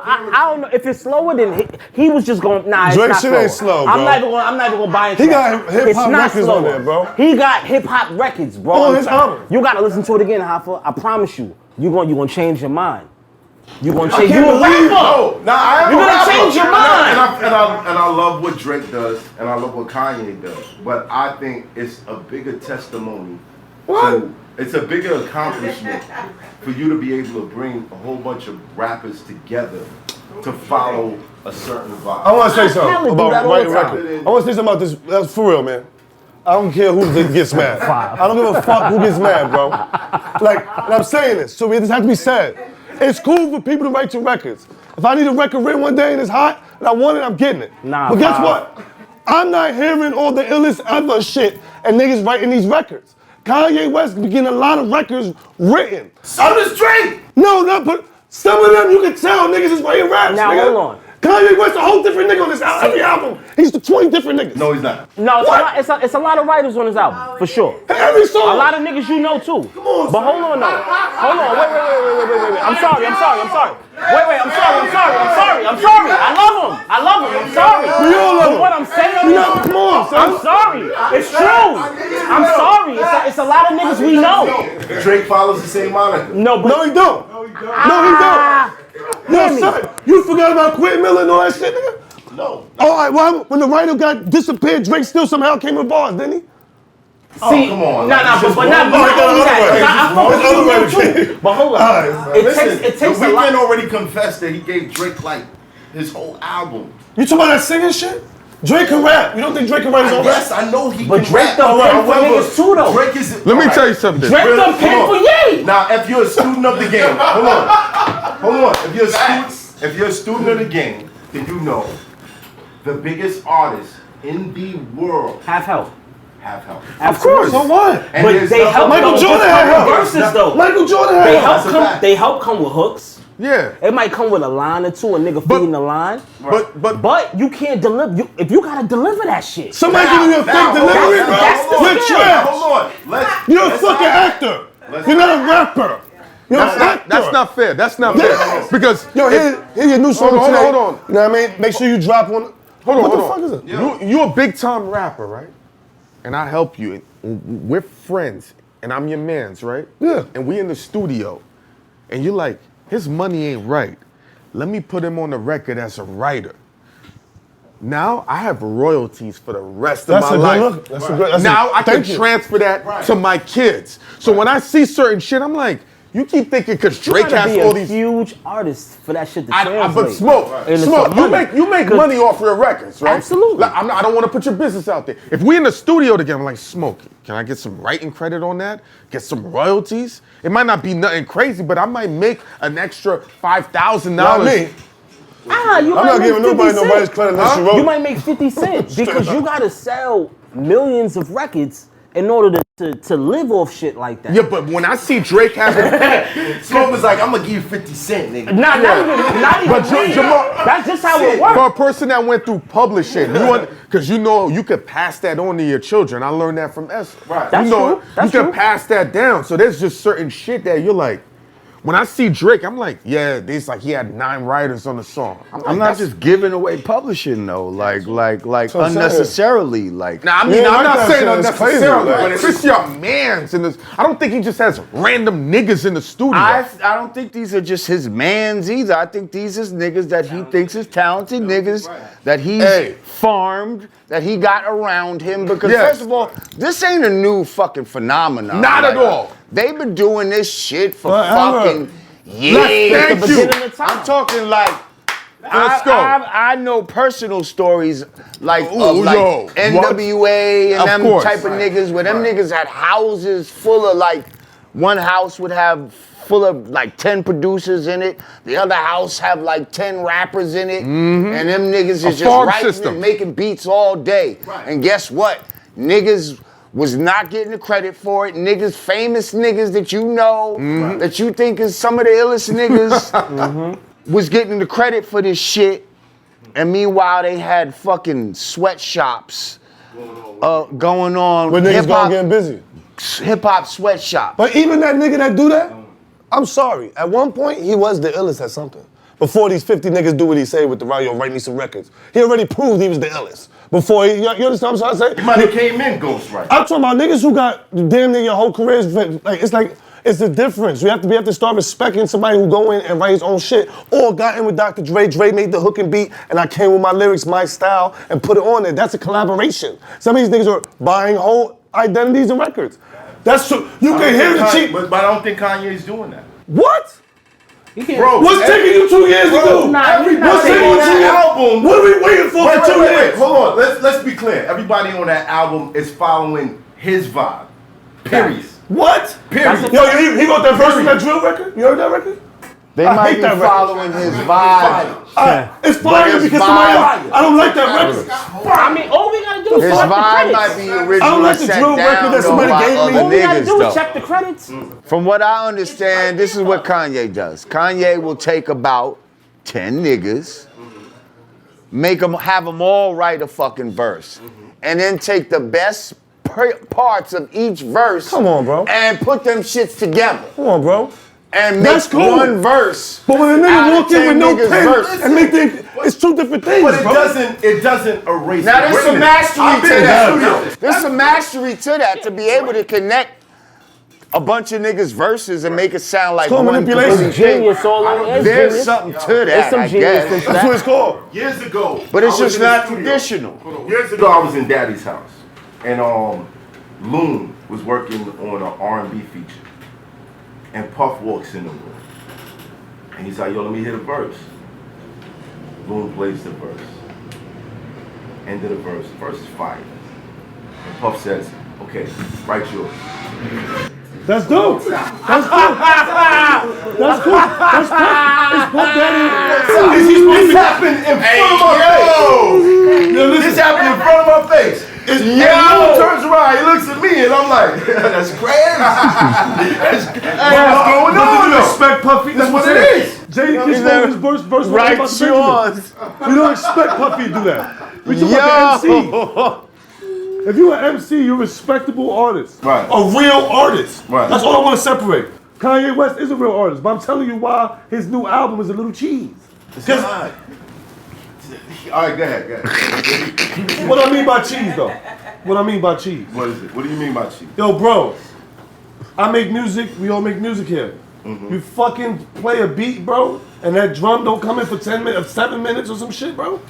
I don't know if it's slower than he was just going. Nah, it's Drake not shit slow. ain't slow, bro. I'm not even gonna buy into He that. got hip-hop It's not records slower. on there, bro. He got hip hop records, bro. On his album. You gotta listen to it again, Hoffa. I promise you. You gonna change your mind. You gonna I change. can't You a believe rapper. I am You're a gonna rapper. change your mind. And I love what Drake does, and I love what Kanye does. But I think it's a bigger testimony. It's a bigger accomplishment for you to be able to bring a whole bunch of rappers together to follow a certain vibe. I want to say something do that about all writing the time. record. I want to say something about this. That's for real, man. I don't care who gets mad. I don't give a fuck who gets mad, bro. Like, and I'm saying this, so it just has to be said. It's cool for people to write your records. If I need a record written one day and it's hot and I want it, I'm getting it. Nah, but guess Pop. what? I'm not hearing all the illest other shit and niggas writing these records. Kanye West be getting a lot of records written. So does Drake! No, but some of them you can tell niggas is writing raps. Now, nigga. hold on. Kanye West a whole different nigga on this album. Every album, he's the 20 different niggas. No, he's not. No, it's a lot of writers on his album, for sure. Every song. A lot of niggas you know too. Come on, but hold on, though. Hold on, wait. I'm sorry. Wait, I'm sorry. I love him. I'm sorry. We all love him. But what I'm saying You know, come on, son. I'm sorry. It's true. I'm sorry. It's a lot of niggas we know. Drake follows the same moniker. No, but No, he don't. No, he don't. No, son. You forgot about Quentin Miller and all that shit, nigga? No. All right, well, when the writer got disappeared, Drake still somehow came with bars, didn't he? See, come on. but not only that. 'cause I fuck with you too. But hold on. It takes The a lot. Weeknd already confessed that he gave Drake like his whole album. You talking about that singing shit? Drake can rap. You don't think Drake can write his own Yes, rap? I know he But can Drake rap. done paid for However, niggas too, though. Drake is. Let me tell you something. Drake done paid for Ye. Now, if you're a student of the game, hold on. If you're a student of the game, then you know the biggest artists in the world Have help. have help. Of course. So what? And But there's they nothing- help Michael come Jordan with had help. verses though. Michael Jordan had They help. help That's a come. fact. They help come with hooks. Yeah. It might come with a line or two, a nigga feeding the line. But You can't deliver. If you gotta deliver that shit. Somebody giving you a fake hold on. delivery, bro. That's the You're skill. trash. Hold on. You're a let's fucking not- actor. You're not a rapper. You're an actor. that's not fair. That's not fair. Because Yo, here's your new song Hold on, today. hold on. You know what I mean? Make sure you drop one. Hold on, What the hold fuck on. is it? You a big time rapper, right? And I help you. We're friends, and I'm your man's, right? Yeah. And we in the studio, and you're like, his money ain't right. Let me put him on the record as a writer. now I have royalties for the rest That's of a my good life. look. That's a good. Now I can thank you. transfer that to my kids. So when I see certain shit, I'm like, you keep thinking because Drake gotta has be all a these. huge artist for that shit to But translate. Smoke, into Smoke, some you money. make money off your records, right? Absolutely. Like, I don't want to put your business out there. If we in the studio together, I'm like, Smoke, can I get some writing credit on that? Get some royalties? It might not be nothing crazy, but I might make an extra $5,000. Not me. You I'm might not make giving 50 nobody cents. nobody's credit unless you wrote You it. might make 50 cents because you gotta sell millions of records in order to live off shit like that. Yeah, but when I see Drake having, Smoke was like, I'm gonna give you 50 cents, nigga. Not even but Jamar, that's just how it works. for a person that went through publishing, because you know you could pass that on to your children. I learned that from Esther. Right. That's you know, true. That's you can true. pass that down. So there's just certain shit that you're like. When I see Drake, I'm like, yeah, this like he had 9 writers on the song. I'm like, not that's- just giving away publishing though, like what I'm saying. unnecessarily, like. Nah, I mean, Yeah, I'm like not that saying shit. It's crazy, unnecessarily, like- but if it's your man's in this, I don't think he just has random niggas in the studio. I don't think these are just his mans either. I think these is niggas that he thinks is talented niggas that he's farmed, that he got around him. Because Yes. first of all, this ain't a new fucking phenomenon. Not at all. They've been doing this shit for Forever. fucking years. Thank the you. beginning of time. I'm talking like. Let's go. I know personal stories like Ooh, of like yo, NWA and Of them course. type of niggas where them niggas had houses full of like, one house would have full of like 10 producers in it, the other house have like 10 rappers in it, and them niggas is just farm writing system. and making beats all day. And guess what? Niggas was not getting the credit for it. Niggas, famous niggas that you know, that you think is some of the illest niggas, was getting the credit for this shit. And meanwhile, they had fucking sweatshops going on. When niggas hip-hop- gonna get busy. Hip-hop sweatshop. But even that nigga that do that, I'm sorry. At one point, he was the illest at something. Before these 50 niggas do what he say with the radio, write me some records. He already proved he was the illest. Before he, you understand what I'm trying to say? He might have came in Ghostwriting. I'm talking about niggas who got damn near your whole careers. Like, it's the difference. We have to start respecting somebody who go in and write his own shit. Or got in with Dr. Dre. Dre made the hook and beat, and I came with my lyrics, my style, and put it on there. That's a collaboration. Some of these niggas are buying whole identities and records. That's true. You can hear the cheap. But I don't think Kanye's doing that. What? Bro, What's taking you 2 years to do? What's taking you 2 years? album. What are we waiting for Wait, for 2 wait, years? hold on. Let's be clear. Everybody on that album is following his vibe. Period. What? Period. Yo, he wrote that verse on that drill record? You heard that record? They I might hate be that record. following his vibe. It's fire his because vibe- I don't like that record. I mean, all we gotta do is His check the vibe credits. might be I don't originally like the set drill record down that though somebody by gave me. other All we gotta niggas do though. is check the credits. From what I understand, this is what Kanye does. Kanye will take about 10 niggas, have them all write a fucking verse, and then take the best parts of each verse. Come on, bro. And put them shits together. Come on, bro. And make That's cool. one verse. But when a out nigga of walk in 10 with no niggas' pen verse. and make things, it's two different things, But bro. it doesn't erase. Now it. there's Wait a some minute. mastery I've to been in the that. studio. There's some mastery to that to be able to connect a bunch of niggas' verses and make it sound like called one manipulation. complete thing. Genius all over. It's There's genius. something to There's that, some I genius guess. into That's that. what it's called. Years ago, But it's I was just in the not studio. traditional. Years ago, I was in Daddy's house, and Loon was working on an R&B feature, and Puff walks in the room, and he's like, "Yo, let me hear the verse." Loon plays the verse. End of the verse. The verse is fire. And Puff says, "Okay, write yours." That's dope. That's cool. That's cool. That's Puff. It's Puff Daddy. This happened in front of my face. Yo, listen. This happened in front of my face. And Loon turns around, he looks at me, and I'm like, "That's crazy." What's going on? You respect Puffy. That's what it is. Jay Kiss his verse Right, about the Benjamin. We don't expect Puffy to do that. We talking about the MC. If you're an MC, you're a respectable artist. Right. A real artist. Right. That's all I want to separate. Kanye West is a real artist, but I'm telling you why his new album is a little cheese. It's not. All right, go ahead. What I mean by cheese, though? What I mean by cheese? What is it? What do you mean by cheap? Yo, bro, I make music. We all make music here. You fucking play a beat, bro, and that drum don't come in for 10 minutes, 7 minutes or some shit, bro.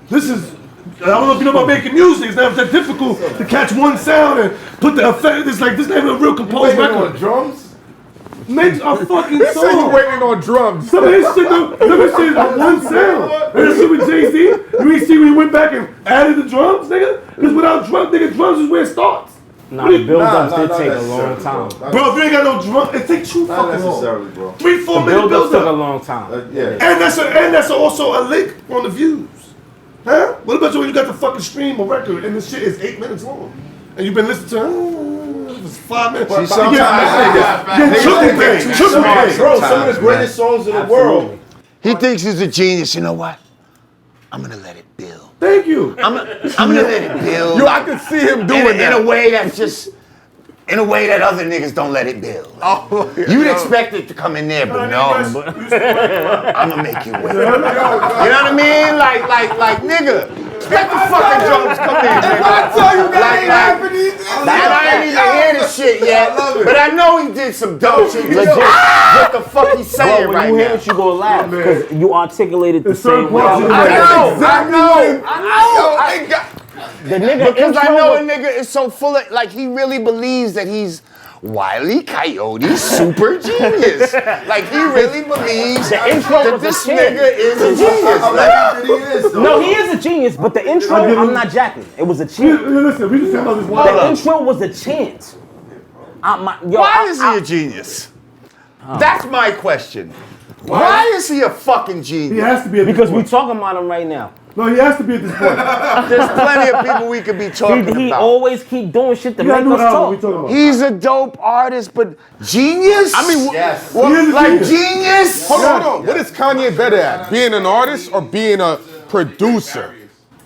This is I don't know if you know about making music. It's not that difficult to catch one sound and put the effect. It's like this ain't a real composed record. Drums? Make a fucking He said you song. waiting on drums. Some of his shit, some of his shit is one sound. And that shit with Jay-Z, you ain't see when he went back and added the drums, nigga? Because without drums, nigga, drums is where it starts. Nah, the build-ups did take a long time. Bro, if you ain't got no drum, it takes too Not fucking necessarily, long. bro. 3-4 The minute build-ups took a build-up. long time. Yeah. And that's also a link on the views. Huh? What about you when you got the fucking stream or record and this shit is 8 minutes long? And you've been listening to it was 5 minutes. See, sometimes Triple pay. Bro, some of the greatest songs in the world. He thinks he's a genius. You know what? I'm gonna let it build. Thank you. I'm gonna let it build. Yo, I can see him doing that. in a way that's just, in a way that other niggas don't let it build. Oh, You'd expect it to come in there, but no. I'm gonna make you wait. You know what I mean? Like, nigga, expect the fucking drums come in. If I tell you that ain't happening, I ain't even hear the shit yet, but I know he did some dope shit. Legit. What the fuck he's saying When right you hear now? it, you gonna laugh because you articulated the certain same way. parts of the I know. The nigga Because I intro know a was- nigga is so full of, like, he really believes that he's Wile E. Coyote super genius. Like, he really believes The intro that was a this shit. nigga is a genius. Like, No, he is a genius, but the intro, I'm not jacking. It was a chant. Listen, we just talking about this The wild. intro was a chant. why is he a genius? That's my question. Why is he a fucking He genius? has to be at this Because we point. talking about him right now. No, he has to be at this point. There's plenty of people we could be talking He about. always keep doing shit to You gotta make do us album we talk. talking about. He's a dope artist, but genius? I mean, Yes. He is a like genius. genius? hold on. What is Kanye better at? Being an artist or being a producer?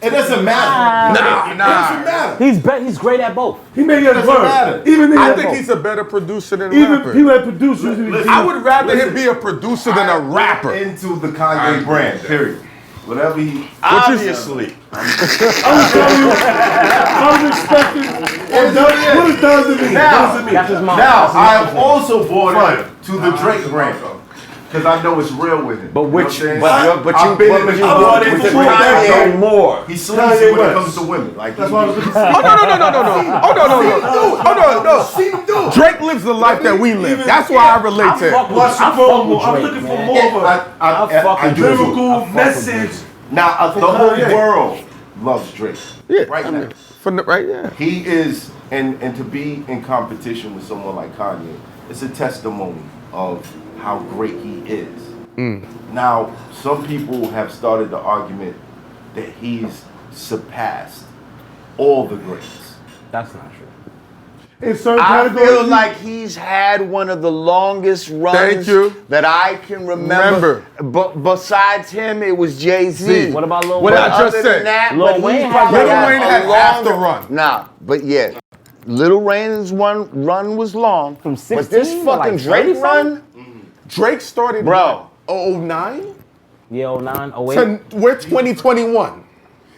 It doesn't matter. Nah. It doesn't matter. He's great at both. He made it Doesn't work. matter. Even I niggas think that- he's a better producer than a even rapper. people that produce usually. I would rather him be a producer than a rapper. Into the Kanye brand, period. Whatever he. Obviously. I'm telling you, I'm respecting what it does to me. That's his mom. Now, I have also bought into the Drake brand. Because I know it's real with him. But which, you know but what I'm you saying? I've been in the bought with into the Drake Kanye brand. more. He's sleazy when it comes to women. Like, That's why I was looking for. Oh no. Drake lives the life that we live. That's why I relate to him. I'm looking for more of a lyrical message. Now, the whole world loves Drake. Yeah, Right now. Yeah. He is, and to be in competition with someone like Kanye, it's a testimony of how great he is. Now, some people have started the argument that he's surpassed all the greats. That's not true. In certain I categories, feel like he's had one of the longest runs that I can remember. But besides him, it was Jay-Z. What about Lil What Wayne? I just Other said. than that, Lil but Wayne he's had- probably Lil had Wayne a had half the longer- run. Nah, but yeah. Lil Wayne's run was long. From but this 16 to fucking like Drake 30 run, Drake started Bro. 09? Yeah, 09, 08. We're 2021.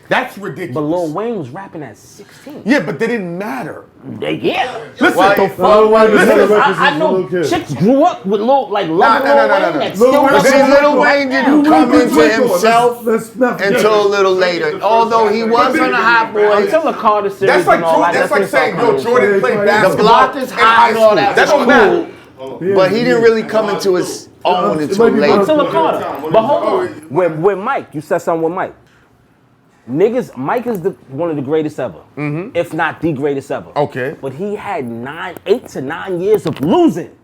That's ridiculous. But Lil Wayne was rapping at 16. Yeah, but they didn't matter. Yeah. Listen, Why- the Lil Wayne was Listen, had a record since I he was a know little kid. chicks grew up with Lil, like loving no, Lil no, Wayne no, no. that Lil still Wayne- but see, rapping Lil right Wayne now. didn't come into Let's himself not forget. until a little later. Although he was on a Hot Boys. Until the Carter series that's like and all that. that's like when saying, Stark yo, Kanye Jordan Yeah, played the basketball block is in high high and school. all that That was don't matter. But he didn't really come into his own It until might be later. Until the Carter. But hold on. With Mike, you said something with Mike. Niggas, Mike is one of the greatest ever. If not the greatest ever. Okay. But he had 8 to 9 years of losing.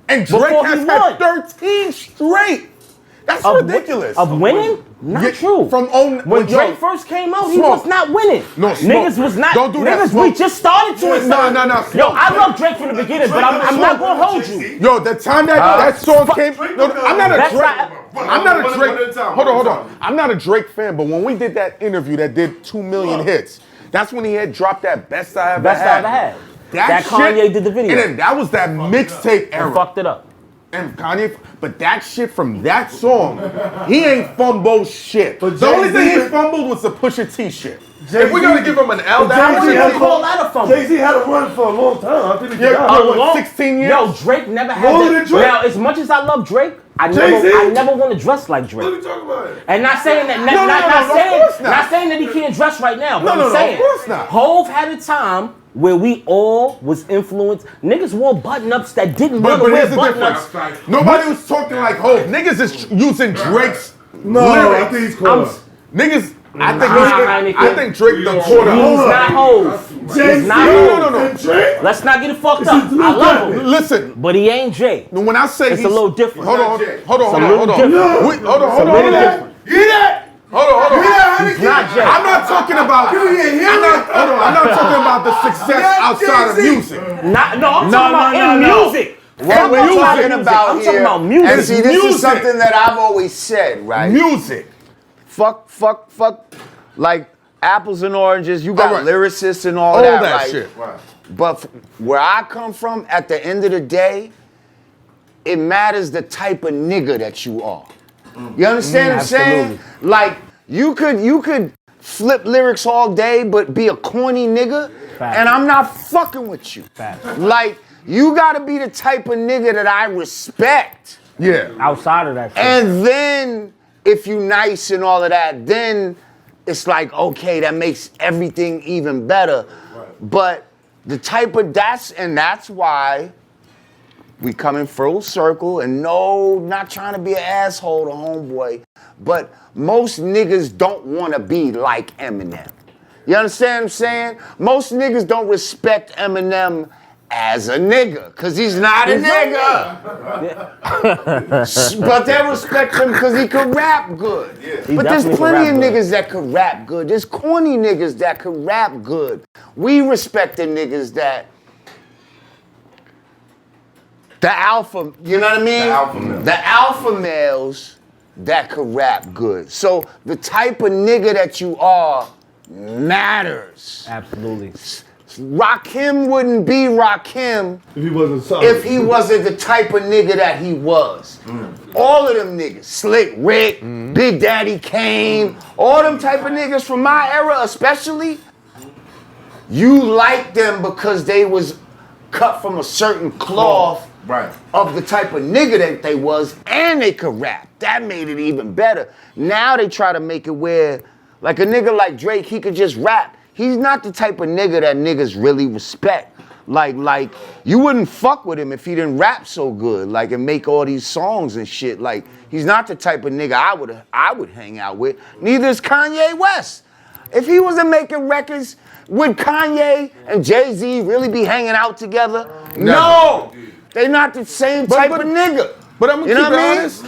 And Drake Before has he had won. 13 straight. That's Of ridiculous. Of winning? Not Yeah, true. from when yo, Drake first came out, he Smoke. was not winning. No, Smoke. Niggas was not. Don't do that, Niggas, we Smoke. just started to it. No, son. no, no, Yo, Smoke. I love Drake from the beginning, but I'm not gonna hold you. Yo, the time that song came, no, I'm not a That's Drake. not- I'm not a One Drake. at a time, Hold on, one hold at a on. I'm not a Drake fan, but when we did that interview that did 2 million hits, that's when he had dropped that Best I Ever Best I Had. Ever Had. That That Kanye shit- did the video. And then that was that mixtape era. And fucked it up. And Kanye, but that shit from that song, he ain't fumbled shit. But The only thing he Jay-Z- fumbled was the Pusha T shit. Jay-Z- If we're gonna give him an L, But that Jay-Z one, had you call that a fumble? Jay-Z had a run for a long time. I think he Yeah, got a it. long- 16 years? Yo, Drake never had Longer that. than Drake? Now, as much as I love Drake, I never want to dress like Drake. What are you talking about? And not saying that, not saying that he can't dress right now. But I'm saying, of course not. Hov had a time where we all was influenced. Niggas wore button-ups that didn't want to But wear here's the button-ups. difference. Nobody was talking like Hov. Niggas is using Drake's No, lyrics. I think he's caught. Niggas, I think Drake done He's caught up. not Hov. He's not Hov. No. Let's not get it fucked up. I love him. Listen, but he ain't Jay. when I say It's a little different. Hold on. It's a little different. Hold on. Hear that? Hold on. He's not Jay. I'm not talking about. I'm not talking about the success outside of music. I'm talking about in music. What we're talking about I'm here, talking about music. and see, this Music. is something that I've always said, right? Music. Fuck, like apples and oranges. You got All right. lyricists and all All that, that right? shit. But where I come from, at the end of the day, it matters the type of nigga that you are. You understand what I'm saying? Like you could flip lyrics all day, but be a corny nigga, and I'm not fucking with you. Like you gotta be the type of nigga that I respect. Yeah. Outside of that shit. And then if you nice and all of that, then it's like, okay, that makes everything even better. But the type of that's why we come in full circle, and no, not trying to be an asshole to homeboy, but most niggas don't want to be like Eminem. You understand what I'm saying? Most niggas don't respect Eminem as a nigga, cause he's not a nigga. But they respect him cause he could rap good. But there's plenty of niggas that could rap good. There's corny niggas that could rap good. We respect the niggas that the alpha, you know what I mean? The alpha males that could rap good. So the type of nigga that you are matters. Absolutely. Rakim wouldn't be Rakim if he wasn't the type of nigga that he was. All of them niggas, Slick Rick, Big Daddy Kane, all them type of niggas from my era especially, you like them because they was cut from a certain cloth of the type of nigga that they was, and they could rap. That made it even better. Now they try to make it where, like a nigga like Drake, he could just rap. He's not the type of nigga that niggas really respect. Like you wouldn't fuck with him if he didn't rap so good, like and make all these songs and shit. Like he's not the type of nigga I would hang out with. Neither is Kanye West. If he wasn't making records, would Kanye and Jay-Z really be hanging out together? No, they not the same type of nigga. But I'm gonna keep it honest.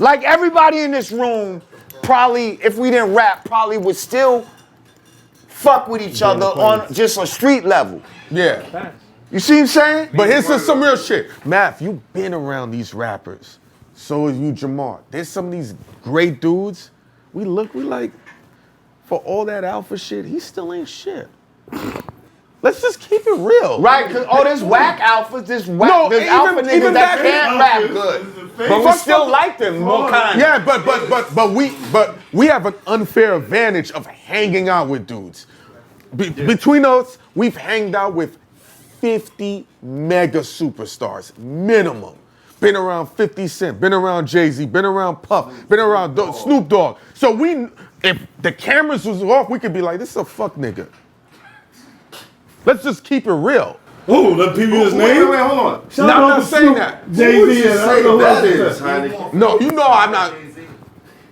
Like everybody in this room, probably if we didn't rap, probably would still fuck with each other on just a street level. Yeah. You see what I'm saying? But here's some real shit. Math, you've been around these rappers. So is you, Jamar. There's some of these great dudes. We like, for all that alpha shit, he still ain't shit. Let's just keep it real. Right, cause there's whack alphas, there's alpha niggas that can't rap good. But we still like them more kind. Yeah, but we have an unfair advantage of hanging out with dudes. Between us, we've hanged out with 50 mega superstars, minimum. Been around 50 Cent, been around Jay-Z, been around Puff, been around Snoop Dogg. So if the cameras was off, we could be like, this is a fuck nigga. Let's just keep it real. Oh, the previous name? Wait, hold on. No, I'm not saying that. Jay-Z and I don't know what is, Hynaken. No, you know I'm not.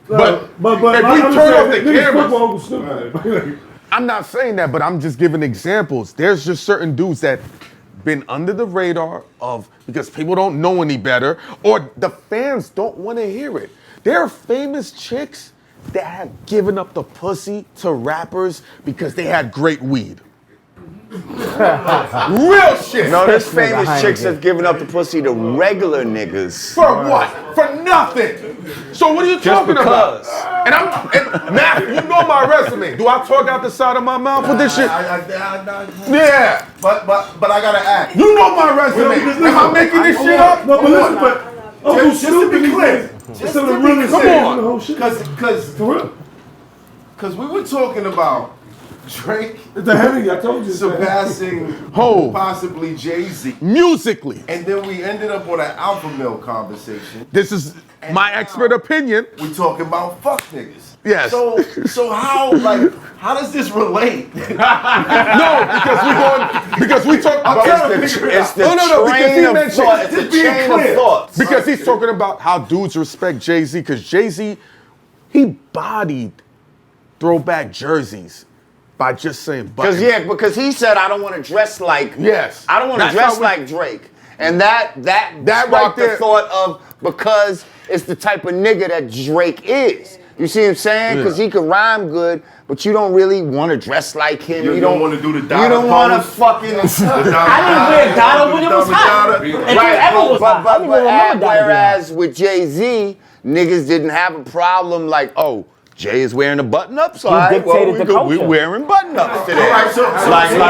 But if we I'm turn off saying, the niggas fuck cameras, with Uncle Snoop. I'm not saying that, but I'm just giving examples. There's just certain dudes that been under the radar of because people don't know any better or the fans don't want to hear it. There are famous chicks that have given up the pussy to rappers because they had great weed. Real shit. No, there's famous chicks that's giving up the pussy to regular niggas. For what? For nothing. So what are you talking about? And Matt, you know my resume. Do I talk out the side of my mouth with this shit? Yeah. But I gotta ask. You know my resume. Am I making this shit up? No, but listen, but Uncle Snoop to be clear. Come on. Because we were talking about Drake It's a heavy. I told you. surpassing Hov. possibly Jay-Z. Musically. And then we ended up on an alpha male conversation. This is my expert opinion. We talking about fuck niggas. Yes. So how does this relate? No, because we talk about It's the because train he of mentioned thought. It's the chain of thoughts. because he's talking about how dudes respect Jay-Z, because Jay-Z, he bodied throwback jerseys by just saying button. Because he said I don't want to dress like. Yes. I don't want to That's dress how we- like Drake. And that right sparked there- the thought of because it's the type of nigga that Drake is. You see what I'm saying? Because he can rhyme good, but you don't really want to dress like him. You don't want to do the You Dada don't want to pose? fucking. I didn't wear Dada when it was hot. If it ever was hot. I don't even remember Dada. Whereas with Jay-Z, niggas didn't have a problem like, oh, Jay is wearing a button-up, so dictated the we're culture. wearing button-ups today. All right, so dictated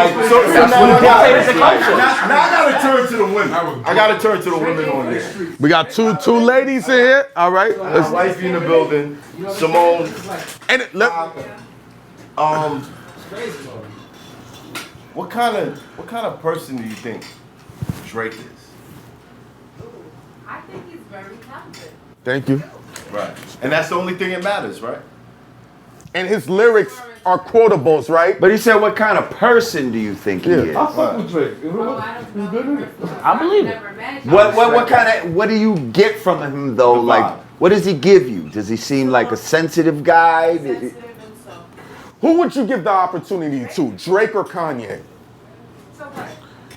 the culture. now I gotta turn to the women. I gotta turn to the women on this. We got two ladies in here. All right. My wife in the building, Simone. And What kind of person do you think Drake is? I think he's very talented. thank you. Right. And that's the only thing that matters, right? And his lyrics are quotables, right? But he said, what kind of person do you think he is? I fuck with Drake. Oh, I don't know. I believe it. Never met him. What do you get from him though? The Like, vibe. what does he give you? Does he seem like a sensitive guy? Sensitive and so. Who would you give the opportunity to, Drake or Kanye? So what?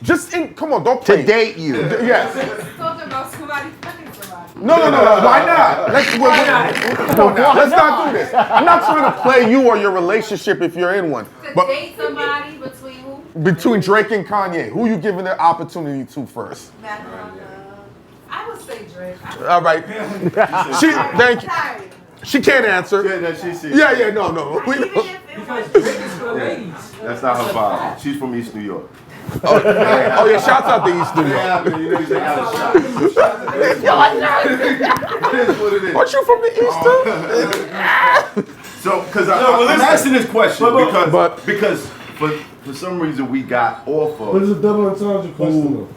Just come on, don't play. To date you? Yes. Talking about somebody fucking somebody. No. Why not? Come on now. Let's not do this. I'm not trying to play you or your relationship if you're in one. To But date somebody between who? between Drake and Kanye, who you giving the opportunity to first? I would say Drake. All right. Thank you. Sorry. She can't answer. Yeah, no. Even if it was That's not her vibe. She's from East New York. Oh yeah, shouts out to East New York. Yeah, you know, they got a shot. It is what it is. Aren't you from the East too? So, because I'm asking this question But- because for some reason we got off But it's of a double entendre question though.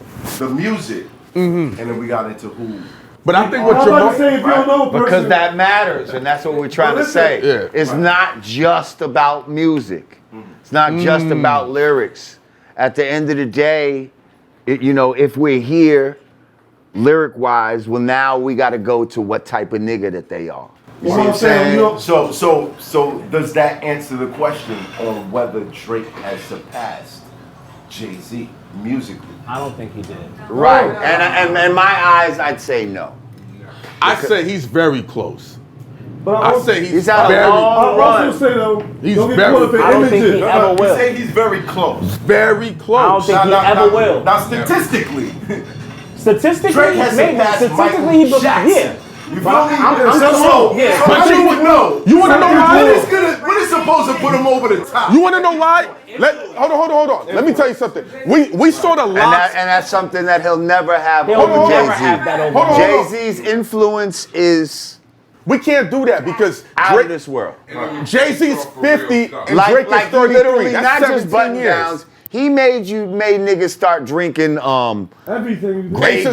the music, and then we got into who. But I think what I'm you're about to say, if you don't know a person, Because that matters, and that's what we're trying to say. Yeah. It's not just about music. It's not just about lyrics. At the end of the day, if we're here, lyric-wise, well, now we got to go to what type of nigga that they are. You see what I'm saying? So does that answer the question on whether Drake has surpassed Jay-Z musically? I don't think he did. Right. And in my eyes, I'd say no. I say he's very close. but I say He's had a very, long I also say though, He's don't get very- caught up in I don't think images. he ever You will. say he's very close. very I don't close. think he ever will. Now, statistically, Statistically, Drake has maybe. surpassed Statistically, he Michael Jackson. yeah. You feel me? so, yeah. So But you would know. You want to know why? What is supposed to put him over the top? You want to know why? Hold on. Let me tell you something. We saw the And locks. that's something that he'll never have He'll over never have that Jay-Z. over Hold on. Jay-Z's influence is We can't do that because out of this world. Jay-Z's 50 and Drake Like is 33. literally, That's not just 17 button years. downs. He made niggas start drinking Everything. Grey Grey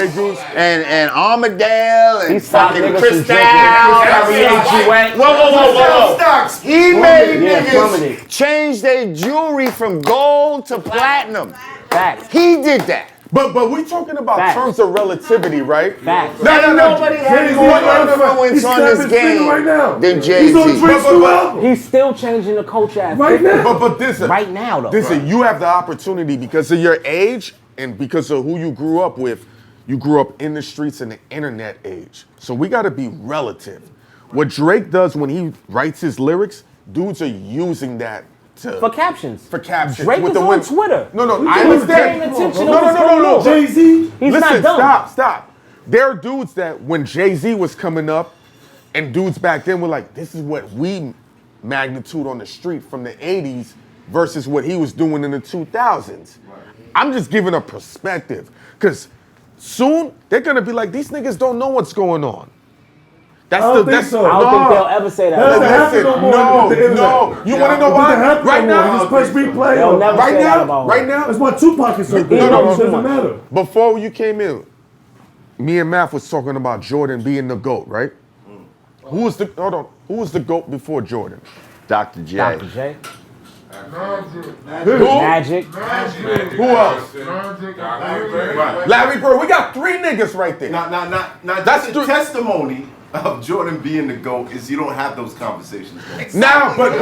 Goose Goose. and Armadale and He stopped fucking niggas Cristal. from drinking. Carrie went. Whoa. He made Yeah, niggas plummeted. change their jewelry from gold to platinum. Facts. He did that. But we talking about Facts. terms of relativity, right? Facts. Nobody has Jay-Z more right influence on snapping this his finger game right now. than He's on Jay-Z. Drake's new album. He's still changing the culture at Right 50. now. But this Right now, though. Listen, you have the opportunity because of your age and because of who you grew up with. You grew up in the streets in the internet age. So we got to be relative. What Drake does when he writes his lyrics, dudes are using that For captions. for captions. Drake with is the on women. Twitter. No, He's I paying understand. attention No, to what's going on. Jay-Z. He's Listen, not dumb. stop. There are dudes that when Jay-Z was coming up, and dudes back then were like, this is what we magnitude on the street from the 80s versus what he was doing in the 2000s. I'm just giving a perspective. Because soon, they're going to be like, these niggas don't know what's going on. That's I don't think so. I don't think they'll ever say that. That doesn't happen no more with the internet. No. You want to know It why? doesn't happen Right no more. now, You just press replay. They'll never right say that now, about right now. That's why Tupac is so good. No, It doesn't matter. Before you came in, me and Math was talking about Jordan being the GOAT, right? Who was the GOAT before Jordan? Dr. J. Dr. J. Who? Magic. Who else? Larry Bird. We got 3 niggas right there. That's the testimony of Jordan being the GOAT is you don't have those conversations. Now, but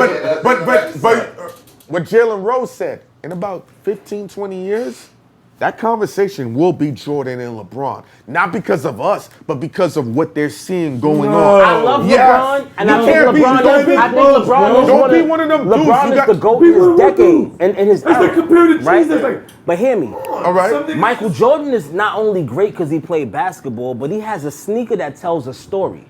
what Jalen Rose said, in about 15, 20 years, that conversation will be Jordan and LeBron. Not because of us, but because of what they're seeing going on. I love LeBron, and I think LeBron is one of them dudes. LeBron is the GOAT in his decade and in his era, right? But hear me. All right. Michael Jordan is not only great because he played basketball, but he has a sneaker that tells a story.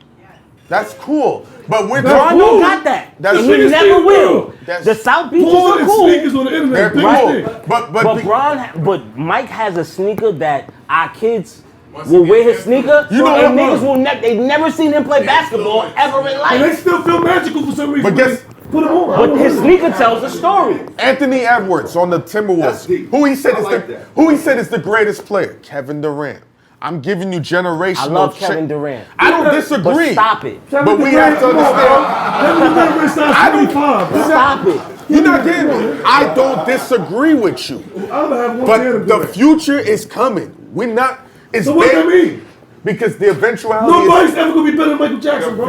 That's cool. But we're LeBron don't got that. That's and he never will. The South Beaches are cool. Sneakers on the internet. Right? But Mike has a sneaker that our kids will wear his sneaker, and niggas will they've never seen him play basketball ever in life. And they still feel magical for some reason. But guess, put them on. But his sneaker tells a story. Anthony Edwards on the Timberwolves. Who he said is the greatest player? Kevin Durant. I'm giving you generational. I love Kevin Durant. I don't disagree. But stop it. But we have to understand. Stop it. You're not getting me. I don't disagree with you. But the future is coming. We're not. It's so what does that mean? Because the eventuality. Nobody's ever gonna be better than Michael Jackson, bro.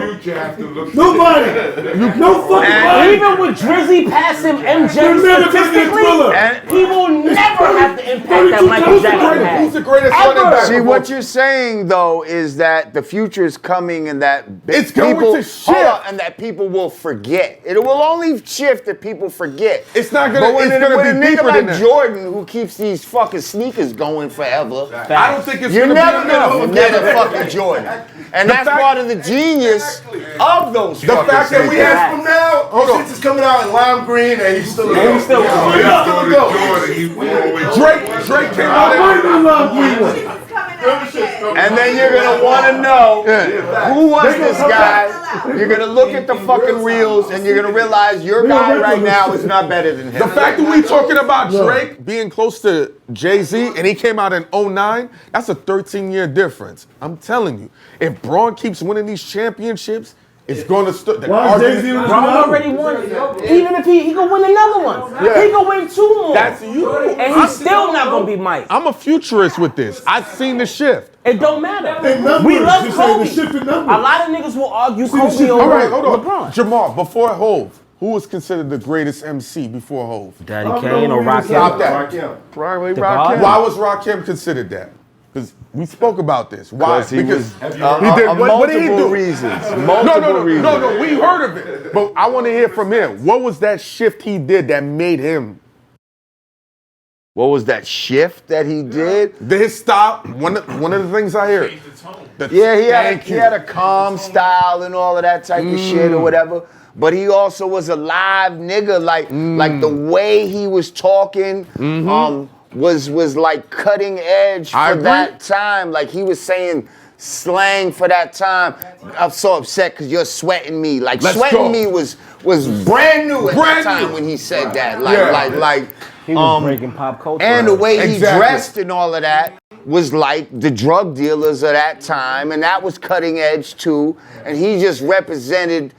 Nobody. No fucking body. Even with Drizzy passing MJ statistically, he will never have the impact that Michael Jackson had. Who's the greatest running back? See, what you're saying though is that the future is coming and that it's going to shift, and that people will forget. It will only shift if people forget. It's not gonna. But when it's gonna a be nigga deeper like than that. Jordan who keeps these fucking sneakers going forever, I don't think it's you're gonna never be gonna forget fucking Jordan. And that's part of the genius of those The fucking fact that we sneakers. have From now, shit is coming out in lime green, and he's still a And he's still Drake came out. And then you're gonna want to know who was this guy. You're gonna look at the fucking reels, and you're gonna realize your guy right now is not better than him. The fact that we talking about Drake being close to Jay-Z and he came out in 2009, that's a 13-year difference. I'm telling you, if Braun keeps winning these championships, it's going to Why is Jay-Z Braun already won. Even if he can win another one. Yeah. He can win 2 more. That's you. And he's still not going to be Mike. I'm a futurist with this. I've seen the shift. It don't matter. numbers, We love you're saying the Kobe. shift in numbers. A lot of niggas will argue the Kobe shift- over All right, hold on. LeBron. Jamar, before Hov, who was considered the greatest MC before Hov? Daddy I Kane don't or know Rakim? Stop that. Probably The Rakim. God? Why was Rakim considered that? Because we spoke about this. Why? Because he was he did. What did he multiple do? reasons. No. We heard of it, but I want to hear from him. What was that shift he did that made him? What was that shift that he did? His style. One of the things I hear. Yeah, he had a calm style and all of that type of shit or whatever. But he also was a live nigga. Like the way he was talking was like cutting edge for that time. Like he was saying slang for that time. I'm so upset because you're sweating me. Like sweating me was brand new at that time when he said that. Like He was breaking pop culture. and the way he dressed and all of that was like the drug dealers of that time, and that was cutting edge too. And he just represented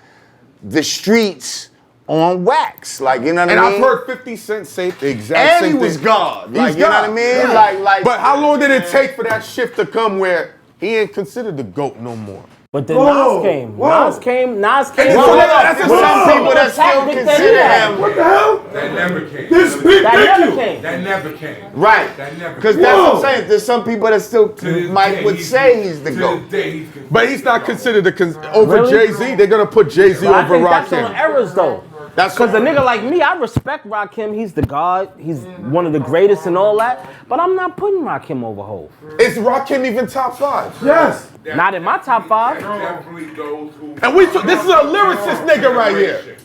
the streets on wax, like, you know what I mean? And I've heard 50 Cent say the exact and same he was thing. God, like, He's you know God. what I mean? Yeah. Like. But how long did it take for that shift to come where he ain't considered the GOAT no more? But then Nas came. Nas came. That's some people that still consider him. What the hell? That never came. This big That never came. Right. That never Because came. that's what I'm saying. There's some people that still, Mike would say he's the To GOAT. this day, he's considered. But he's not considered over Really? Jay-Z. They're gonna put Jay-Z But I over think that's on Rakim. errors though. Because a nigga like me, I respect Rakim. He's the God. He's one of the greatest and all that. But I'm not putting Rakim over Hov. Is Rakim even top 5? Yes. Not in my top 5. Definitely those who. And this is a lyricist nigga right here.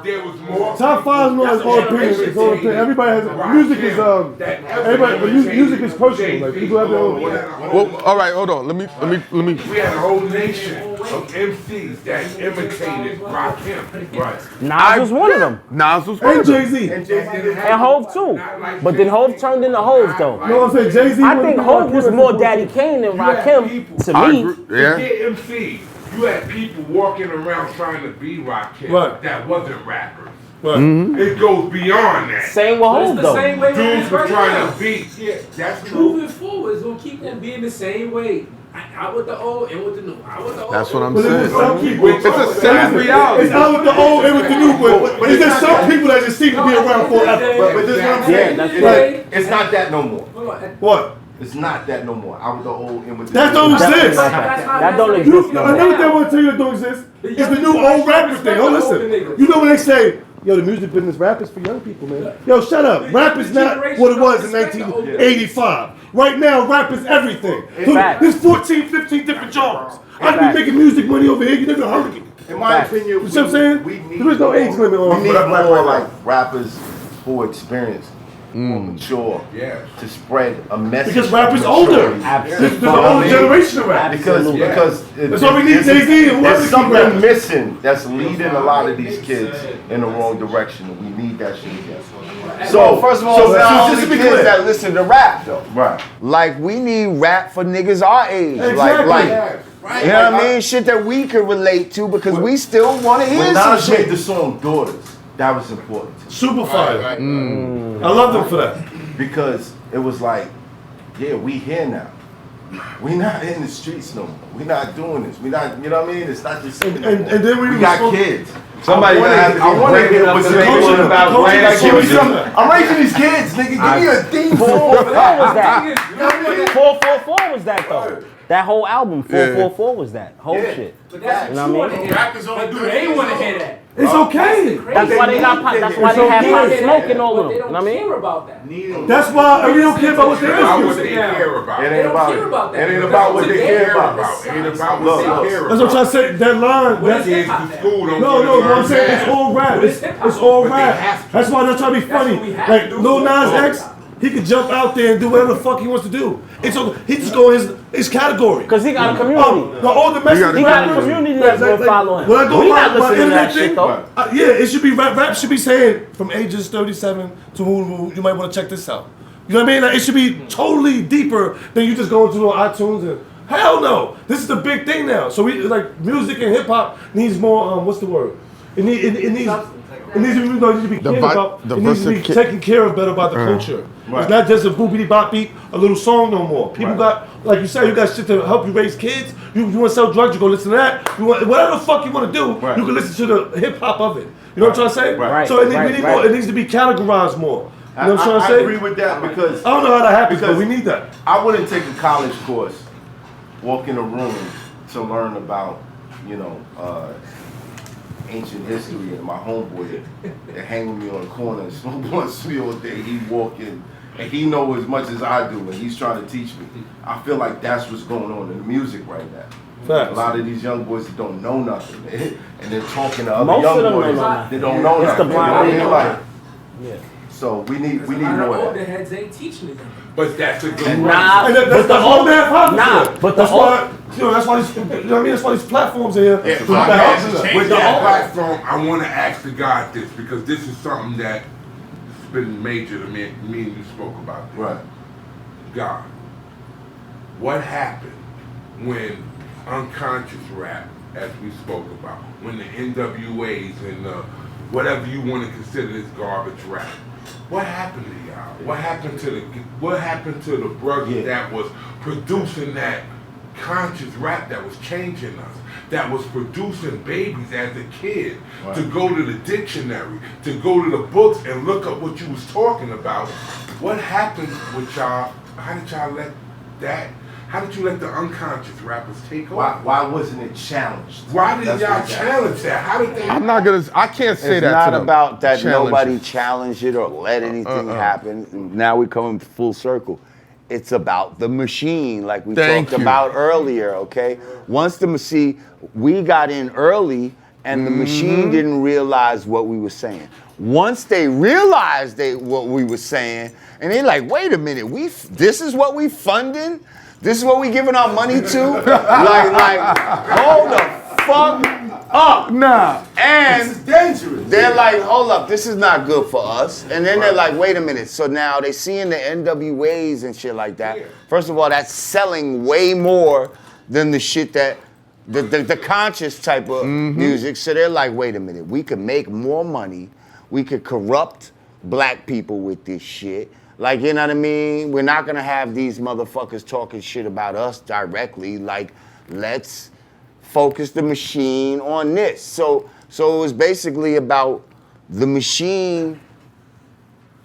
there was more. Top 5 is all opinion. It's all opinion. Everybody has music is music is personal. Like people have their own. Well, all right, hold on. Let me. We had a whole nation of MCs that imitated Rakim. Right. Nas was one of them. Nas was one And of them. Jay-Z. And Hov too. But then Hov turned into Hov though. You know what I'm saying? Jay-Z. I think Hov was more Daddy Kane than Rakim to me. Yeah. Forget MCs. You had people walking around trying to be Rakim Right. that wasn't rappers. Right. It goes beyond that. Same with Hov though. Same way Dudes were trying to beat. Yeah, that's moving forward, it's gonna keep on being the same way. Out with the old and with the new. Out with the old. That's what I'm But there's saying. some people. It's a sad reality. It's out with the old and with the new. But there's just some people that just seem to be around forever. But this is what I'm saying. that's right. It's not that no more. What? It's not that no more. Out with the old and with the That new. don't exist. That don't exist no more. Another thing I want to tell you that don't exist is the new old rapper thing. Oh, listen. You know when they say, yo, the music business rap is for young people, man. Yo, shut up. Rap is not what it was in 1985. Right now, rap is everything. There's 14, 15 different genres. I can be making music money over here. You never heard of it. In my opinion, You see what I'm saying? we need There is no age limit on we need rap. more like rappers who are experienced, who are mature, Yeah. to spread a message. Because rap is of older. maturity. There's an older generation of rap. Because That's why we need Jay-Z and whoever there's keep something rapping. missing that's leading a lot of these kids in the wrong direction, and we need that shit again. So First of all, so it's not just only to be kids clear. that listen to rap though. right. Like we need rap for niggas our age. Exactly. Like Right. you know what I mean? Shit that we can relate to because we still want to hear When some Nas made shit. the song "Daughters," that was important to me. Super fire. I love them for that. Because it was like, yeah, we here now. We not in the streets no more. We not doing this. We not, you know what I mean? It's not just And then we got spoke- kids. Somebody gonna have to I be want to brave get enough with to some make culture one about culture. brand Like, give me Culture. some. I'm raising these kids, nigga. Give me a theme song. 444 was that. 444 was that though. That whole album, 444 was that whole shit. But that's You know what I mean? Rappers only do They want to hear that. It's okay. That's why they got pop. That's why they have Pop Smoke and all of them. They You don't know what I care mean? about that. That's why we don't care about what they About what is. they care about. It It ain't don't about care about it. that. It ain't about what they care about. It ain't about Look, what they look. care That's what I'm about. trying to say. That line. That's, Kids to school don't no, wanna what I'm learn saying that. it's all rap. It's all But they rap. have to. That's why they're trying to be funny. what we have Like to do Lil for Nas it. X, he could jump out there and do whatever the fuck he wants to do. It's okay. He just go in his category. Cause he got a community. The older message. He got a community that's gonna follow him. When I go We my not listening to internet that shit thing, though. yeah, it should be rap should be saying from ages 37 to who you might want to check this out. You know what I mean? Like, it should be totally deeper than you just going to iTunes and hell no. This is the big thing now. So we like music and hip hop needs more what's the word? It needs to be cared about. It needs to be taken care of better about the culture. It's not just a boopity bop beat, a little song no more. People got, like you said, you got shit to help you raise kids. You want to sell drugs, you go listen to that. You want whatever the fuck you want to do, you can listen to the hip hop of it. You know what I'm trying to say? Right. So we need more. It needs to be categorized more. You know what I'm trying to say? I agree with that because I don't know how that happens, but we need that. I wouldn't take a college course, walk in a room to learn about, ancient history, and my homeboy that hang with me on the corner and smoke blunts with me all day. He walk in and he know as much as I do, and he's trying to teach me. I feel like that's what's going on in the music right now. Facts. A lot of these young boys that don't know nothing, and they're talking to other Most young of them boys don't know nothing. that don't know It's the nothing. blind You know what I mean? leading. Like, so we need A lot more of of older that. heads ain't teaching it. But that's a good Nah, And that's but the whole damn problem. Nah, but the that's whole why that's why these, you know what I mean? That's why these platforms are here. Yeah, to so help us. with that platform, I want to ask the God this because this is something that's been major to me and you spoke about this. Right. God, what happened when unconscious rap, as we spoke about, when the NWAs and whatever you want to consider this garbage rap? What happened to y'all? What happened to the brother that was producing that conscious rap that was changing us, that was producing babies as a kid, to go to the dictionary, to go to the books and look up what you was talking about? What happened with y'all? How did y'all let that? How did you let the unconscious rappers take over? Why wasn't it challenged? Why did y'all challenge that? How did they? I can't say It's that. not to them. about that Challenge nobody it. challenged it or let anything happen. Now we come in full circle. It's about the machine, like we Thank talked you. about earlier, okay? Once the machine, we got in early and the machine didn't realize what we were saying. Once they realized what we were saying, and they're like, wait a minute, this is what we funding? This is what we giving our money to? like, hold the fuck up. Nah. And this is dangerous. They're like, hold up, this is not good for us. And then they're like, wait a minute. So now they seeing the NWAs and shit like that. First of all, that's selling way more than the shit that the conscious type of music. So they're like, wait a minute, we could make more money. We could corrupt black people with this shit. Like, you know what I mean? We're not gonna have these motherfuckers talking shit about us directly. Like, let's focus the machine on this. So it was basically about the machine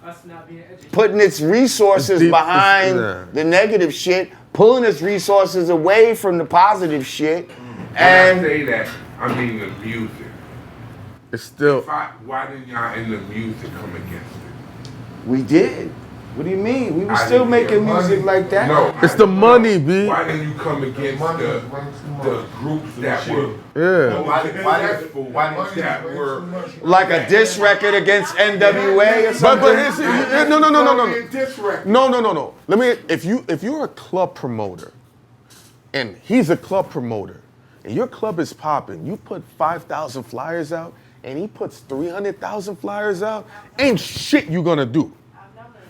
Us not being educated. putting its resources behind the negative shit, pulling its resources away from the positive shit. And I say that, I mean the music. It's still. Why didn't y'all in the music come against it? We did. What do you mean? We were I still didn't making get music money. like that. No, It's the money, B. Why didn't you come against the groups that were Yeah. that were Like a diss record against NWA or But something? no. Let me. If you're a club promoter, and he's a club promoter, and your club is popping, you put 5,000 flyers out, and he puts 300,000 flyers out. Ain't shit you gonna do.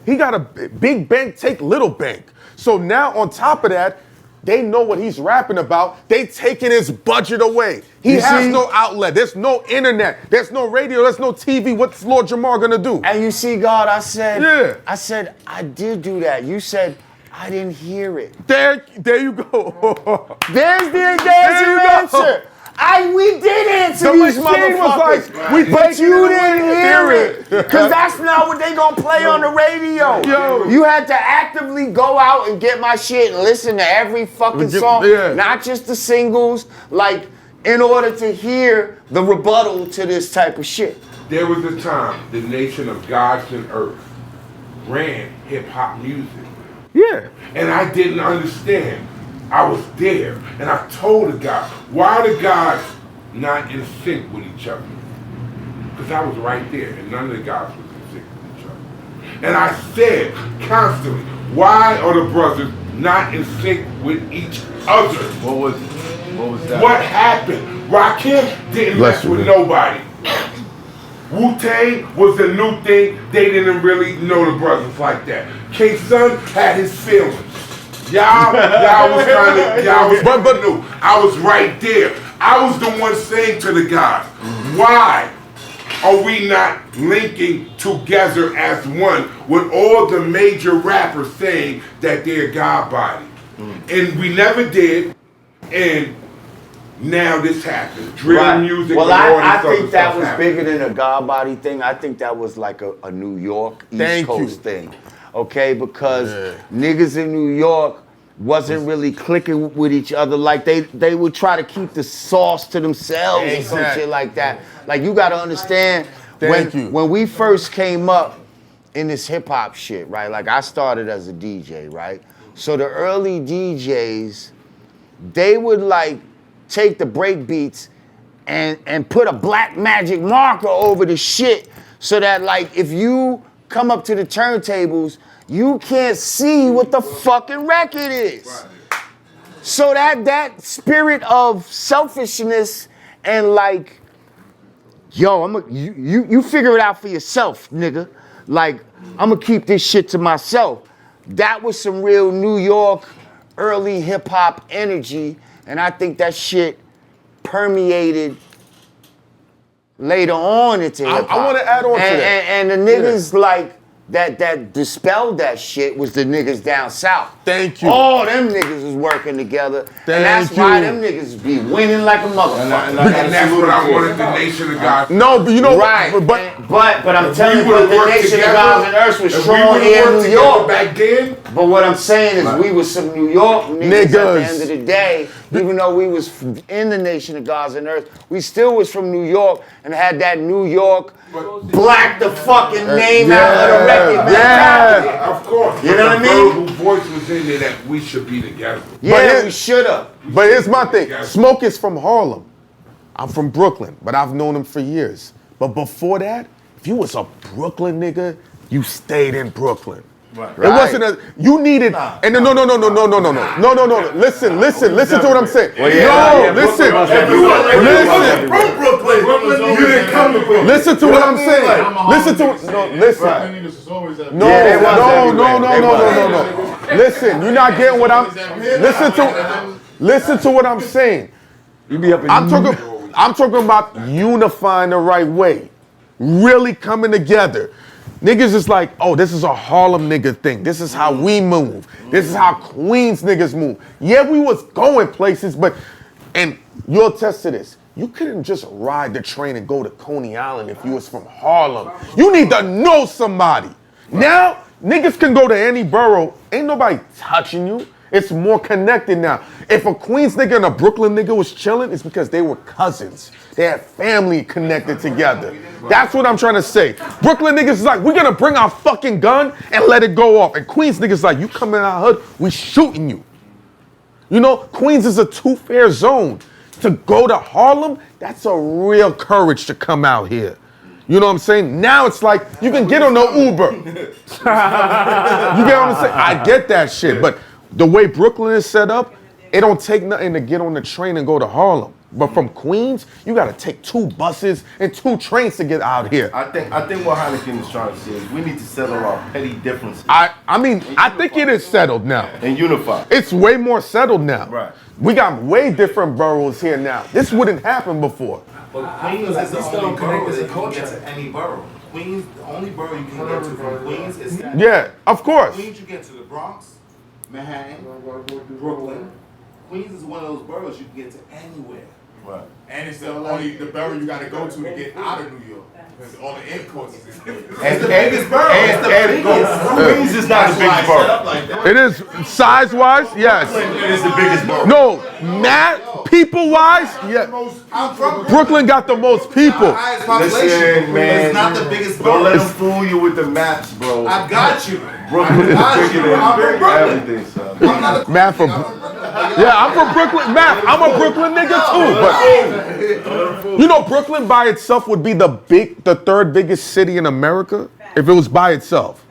He got a big bank, take little bank. So now on top of that, they know what he's rapping about. They taking his budget away. He has no outlet. There's no internet. There's no radio. There's no TV. What's Lord Jamar gonna do? And you see, God, I said, I did do that. You said, I didn't hear it. There you go. There's the answer. We did answer these motherfuckers, but you didn't hear it. Because that's not what they gonna play on the radio. You had to actively go out and get my shit and listen to every fucking song, not just the singles, like, in order to hear the rebuttal to this type of shit. There was a time the nation of gods and earth ran hip-hop music. Yeah. And I didn't understand. I was there, and I told the guy, why are the gods not in sync with each other? Because I was right there, and none of the gods was in sync with each other. And I said constantly, why are the brothers not in sync with each other? What was that? What happened? Rakim didn't mess with nobody. Wu-Tang was a new thing. They didn't really know the brothers like that. K-Sun had his feelings. Y'all was new. I was right there. I was the one saying to the guys, why are we not linking together as one with all the major rappers saying that they're God body? And we never did, and now this happened. Drill music. Well, I think that was bigger than a God body thing. I think that was like a New York, East Coast thing. Okay, because niggas in New York wasn't really clicking with each other. Like they would try to keep the sauce to themselves or some shit like that. Like, you gotta understand, when we first came up in this hip hop shit, right? Like, I started as a DJ, right? So the early DJs, they would like take the break beats and put a black magic marker over the shit so that, like, if you come up to the turntables, you can't see what the fucking record is. So that spirit of selfishness and like, yo, you figure it out for yourself, nigga. Like, I'm gonna keep this shit to myself. That was some real New York early hip hop energy, and I think that shit permeated later on into hip hop. I want to add on to that. And the niggas like that dispelled that shit was the niggas down south. Thank you. All them niggas was working together. And that's why them niggas be winning like a motherfucker. And that's what I wanted the nation of God. No, but you know, right. But I'm telling you, the nation of gods and earth was if strong here in New York back then. But what I'm saying is we was some New York niggas at the end of the day. Even though we was in the nation of gods and earth, we still was from New York and had that New York black the fucking name out of the record mentality. Of course. You know what I mean? The voice was in there that we should be together. Yeah, we should have. But here's my thing. Smoke is from Harlem. I'm from Brooklyn, but I've known him for years. But before that, if you was a Brooklyn nigga, you stayed in Brooklyn. Right. It wasn't you needed, and no. Listen to what I'm saying. Listen. From Brooklyn, you didn't come to Brooklyn. Listen to what I'm saying. No. Listen, you're not getting what I'm. Listen to what I'm saying. I'm talking about unifying the right way, really coming together. Niggas is like, oh, this is a Harlem nigga thing. This is how we move. This is how Queens niggas move. Yeah, we was going places, but, and you'll attest to this, you couldn't just ride the train and go to Coney Island if you was from Harlem. You need to know somebody. Now, niggas can go to any borough. Ain't nobody touching you. It's more connected now. If a Queens nigga and a Brooklyn nigga was chilling, it's because they were cousins. They had family connected together. That's what I'm trying to say. Brooklyn niggas is like, we're gonna bring our fucking gun and let it go off. And Queens niggas is like, you come in our hood, we shooting you. You know, Queens is a two-fare zone. To go to Harlem, that's a real courage to come out here. You know what I'm saying? Now it's like, you can get on the Uber. You get what I'm saying? I get that shit, but the way Brooklyn is set up, it don't take nothing to get on the train and go to Harlem. But from Queens, you gotta take 2 buses and 2 trains to get out here. I think what Hynaken is trying to say is we need to settle our petty differences. I think it is settled now. And unify. It's way more settled now. Right. We got way different boroughs here now. This wouldn't happen before. But Queens is the only borough that you can get to any borough. Queens, the only borough you can get to from Queens is that. Yeah, of course. Queens, you get to the Bronx, Manhattan, Brooklyn. Queens is one of those boroughs you can get to anywhere. Right. And it's the only the borough you got to go to get out of New York. Because all the imports is in Queens. It's the biggest borough. Queens is not the biggest borough. It is size-wise, yes. It is the biggest borough. No, people-wise, yeah. Brooklyn got the most people. Highest population. Listen, man. It's not the biggest Don't borough. let them fool you with the maps, bro. I got you. Brooklyn is bigger than I'm from Brooklyn. everything, son. I'm not a Man from, yeah, I'm from Brooklyn. Man, I'm a Brooklyn nigga too. But you know, Brooklyn by itself would be the third biggest city in America if it was by itself,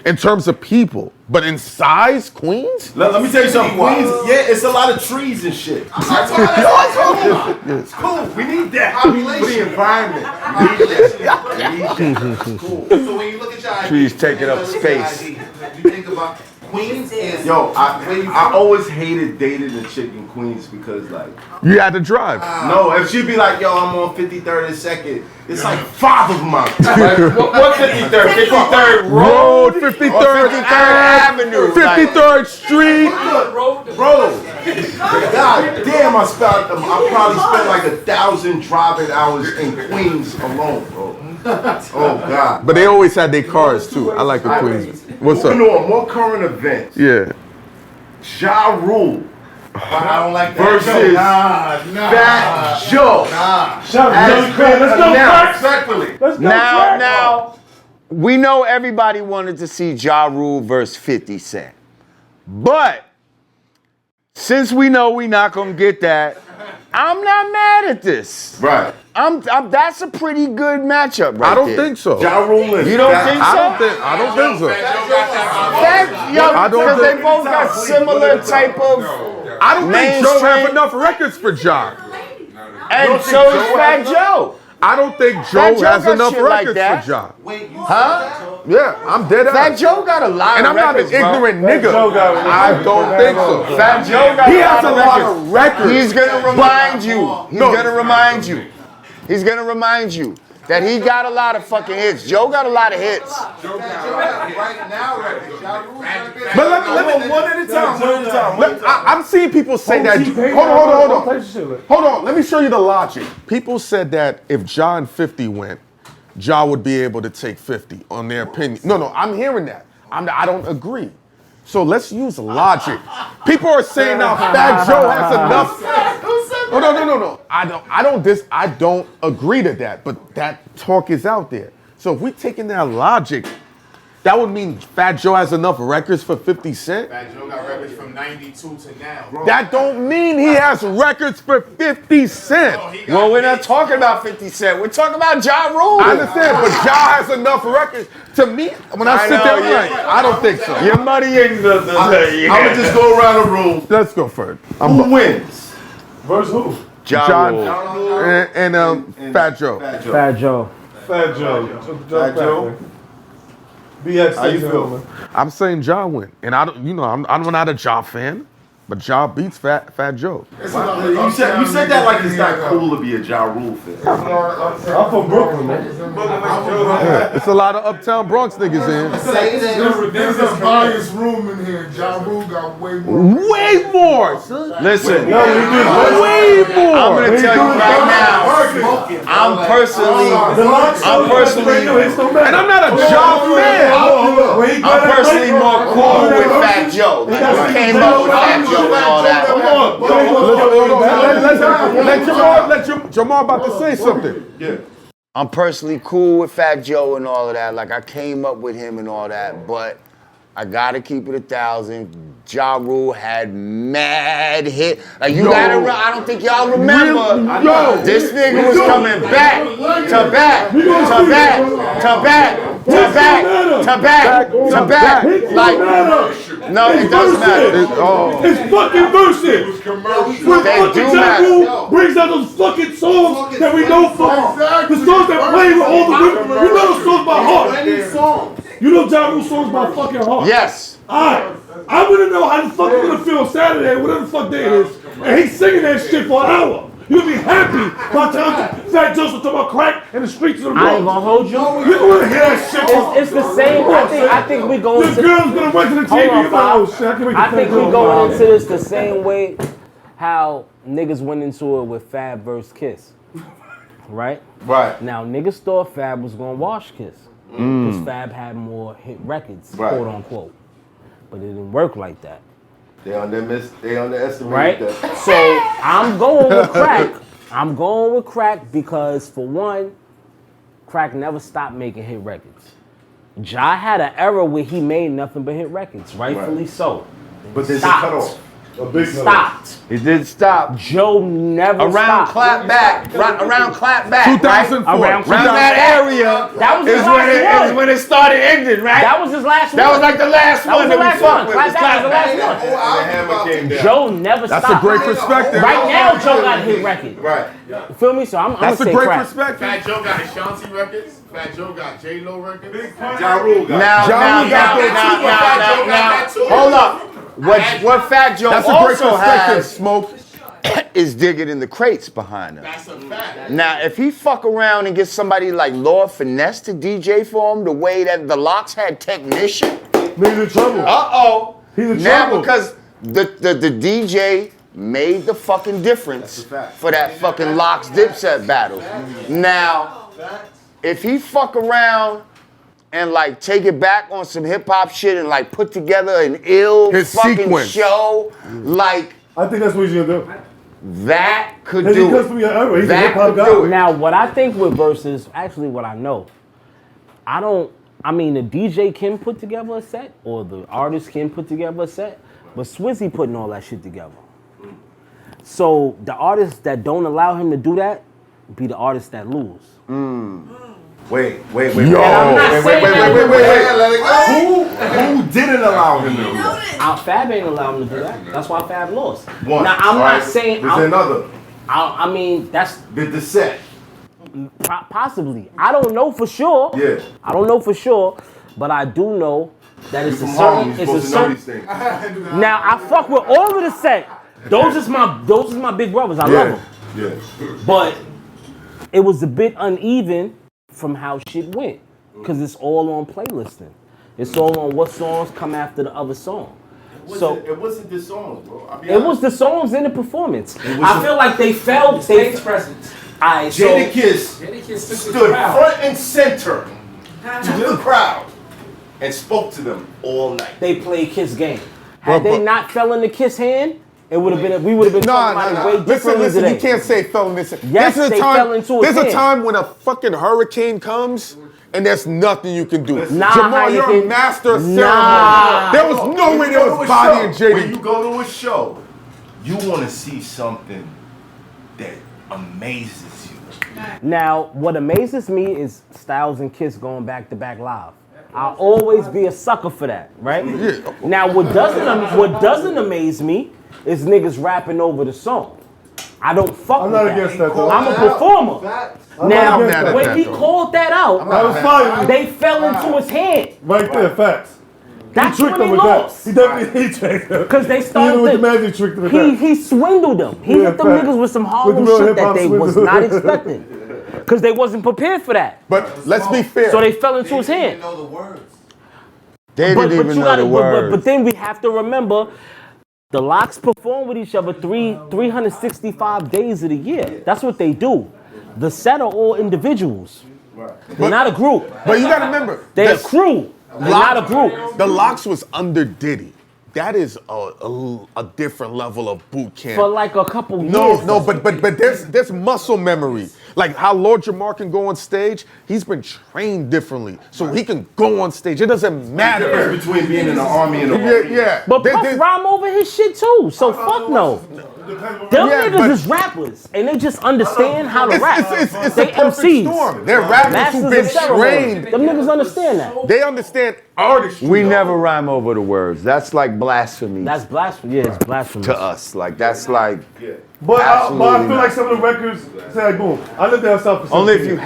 in terms of people. But in size, Queens. Let me tell you something. Queens, yeah, it's a lot of trees and shit. It's cool. We need that. Population. For the environment. Cool. So when you look at your ID, Trees taking up when you look space. at your ID, you think about Queens is. Yo, I always hated dating a chick in Queens because, like, You had to drive. no, if she'd be like, yo, I'm on 53rd and 2nd, it's like 5 of them out there. What 53rd? 53rd Road, 53rd Avenue. 53rd Street. Bro, god damn, I probably spent like 1,000 driving hours in Queens alone, bro. Oh god. But they always had their cars too. I like the Queens. What's up? Moving on, more current events. Yeah. Ja Rule I don't like that. versus Fat Joe. Has been announced. Respectfully. Now, we know everybody wanted to see Ja Rule versus 50 Cent. But since we know we're not gonna get that, I'm not mad at this. Right. That's a pretty good matchup right I don't there. think so. Ja Rule is. You don't think so? I don't think so. Because they both got similar type of I don't think Joe mainstream. have enough records for Ja. And so is Fat Joe. I don't think Fat Joe Joe has got enough shit like records that. for Ja. Wait, you Huh? Yeah, I'm dead Fat ass. Joe got a lot And of I'm not an records, bro. ignorant nigga. I don't think so. Fat Joe got He a has lot a of lot records. of records. He's gonna remind you. He's No. gonna remind you. He's gonna remind you that he got a lot of fucking hits. Joe got a lot of hits. right now, Ja Rule's not good. But let me One at a time. I'm seeing people say that. Hold on. Let me show you the logic. People said that if Ja and 50 went, Ja would be able to take 50 on their opinion. No, I'm hearing that. I don't agree. So let's use logic. People are saying now Fat Joe has enough. No. I don't agree to that, but that talk is out there. So if we're taking that logic, That would mean Fat Joe has enough records for 50 Cent? Fat Joe got records from 92 to now. Bro. That don't mean he has records for 50 Cent. Well, we're not talking about 50 Cent. We're talking about Ja Rule. I understand, but Ja has enough records. To me, when I sit there, I'm like, I don't think so. You're muddying the I'm gonna just go around the room. Let's go first. Who wins? Versus who? Ja and Fat Joe. Fat Joe. Fat Joe. Fat Joe. BX. How you feel? I'm saying Ja win, and I don't. You know, I'm not a Ja fan, but Ja beats Fat Joe. You said that like it's not cool to be a Ja Rule fan. I'm from Brooklyn, man. Yeah, it's a lot of Uptown Bronx niggas in. There's a biased room in here. Ja Rule got way more. Way more, son. Listen, way more. I'm gonna tell you right now. I'm personally, and I'm not a Ja fan. I'm personally more cool with Fat Joe. Like, we came up with Fat Joe and all that. Let Jamar about to say something. Yeah. I'm personally cool with Fat Joe and all of that. Like, I came up with him and all that, but I gotta keep it 1,000. Ja Rule had mad hit. Like, you gotta, I don't think y'all remember. This nigga was coming back to back to back to back to back to back to back. Like, no, it doesn't matter. It's fucking verses. When fucking Ja Rule brings out those fucking songs that we know from. The songs that play with all the women. You know the songs by heart. You know Ja Rule songs by fucking heart. Yes. Alright. I wanna know how the fuck you gonna feel Saturday, whatever the fuck day it is, and he's singing that shit for an hour. You'll be happy by the time Fat Joseph talking about crack in the streets of the Bronx. I ain't gonna hold you. You wanna hear that shit? It's the same. I think we going This to. girl's gonna run to the TV and like, oh shit, I can make I think we going into this the same way how niggas went into it with Fab versus Kiss. Right? Right. Now niggas thought Fab was gonna wash Kiss. Because Fab had more hit records, quote unquote. But it didn't work like that. They underestimated Right? that. So I'm going with crack. I'm going with crack because for one, crack never stopped making hit records. Ja had an era where he made nothing but hit records, rightfully so. But there's a cutoff. Stopped. It did stop. Joe never around stopped. clap back. Around clap back. 2004. Right? Around that area. That was his is last one. when it started ending, right? That was his last one. That was like the last one that we fucked with. Clap back was the last one. Joe never stopped. That's a great perspective. Right now, Joe got a hit record. Right. You feel me? So I'm gonna That's a say great crack. perspective. Fat Joe got Ashanti records. Fat Joe got J-Lo records. Ja Rule got Now, hold up. What Fat Joe That's a great also perspective, has Smoke. is digging in the crates behind him. That's a fact. Now, if he fuck around and get somebody like Lord Finesse to DJ for him, the way that the Locks had Technician, He's in trouble. He's in now trouble. because the DJ made the fucking difference for that fucking Locks Dipset battle. Now, if he fuck around and like take it back on some hip hop shit and like put together an ill His fucking sequence. show, like I think that's what he's gonna do. that could He do comes it. from your era. He's a That hip hop could do guy. it. Now, what I think with verses, actually what I know, I mean, the DJ can put together a set, or the artist can put together a set, but Swizzy putting all that shit together. So the artists that don't allow him to do that be the artists that lose. Wait. Yo. Wait. I'm not saying that. Let it go. Who didn't allow him to do that? Fab ain't allowed him to do that. That's why Fab lost. One. Now, I'm All not right. saying... There's another. I mean, that's Did the set. possibly. I don't know for sure. Yeah. I don't know for sure, but I do know that it's a From home, certain... you're It's a supposed to know certain... these things. Now, I fuck with all of the set. Those is my big brothers. I love them. Yeah. But it was a bit uneven from how shit went. Because it's all on playlisting. It's all on what songs come after the other song. It wasn't the songs, bro. It was the songs in the performance. I feel like they felt... Stage presence. Jadakiss stood front and center to the crowd and spoke to them all night. They played Kiss game. Had they not fell in the Kiss hand, it would have been. We would have been talking about it way differently Listen, today. you can't say fell in this. Yes, There's a they time, fell into his There's a hand. time when a fucking hurricane comes and there's nothing you can do. Nah, Jamar, you're a Hynaken. master of Nah. ceremony. There was no way there was body and When Jada. you go to a show, you want to see something that amazes you. Now, what amazes me is Styles and Kiss going back to back live. I'll always be a sucker for that, right? Yeah. Now, what doesn't amaze me is niggas rapping over the song. I don't fuck I'm with not that. against that, though. I'm a performer. I'm Now, not against that. when he called that out, That was fire. they fell into his hand. Right there, facts. That's He tricked when them he with lost. that. He definitely tricked them. Because they Even started with the magic trick them with he, that. he swindled them. He Yeah, hit them facts. niggas with some With Harlem the real shit that hip-hop they was swindle. not expecting. Because they wasn't prepared for that. But let's be fair. So they fell into his hand. They didn't know the words. They didn't even know the words. But then we have to remember, the Locks perform with each other 365 days of the year. That's what they do. The set are all individuals. They're not a group. But you gotta remember, They're a this- crew. They're not a group. The Locks was under Diddy. That is a different level of boot camp. For like a couple years. No, but there's muscle memory. Like how Lord Jamar can go on stage, he's been trained differently, so he can go on stage. It doesn't matter. The difference between being in the army and the Yeah. But Puff rhyme over his shit too, so fuck no. Them Yeah, niggas but- is rappers, and they just understand how to rap. It's They a perfect MCs. storm. They're rappers Masters who've been of ceremony. trained. Them niggas understand that. They understand artistry. We never rhyme over the words. That's like blasphemy That's blasphemy. Yeah, it's blasphemy. to us. Like that's like But I Absolutely feel not. like some of the records say like, boom. I lived down south for only if 17 you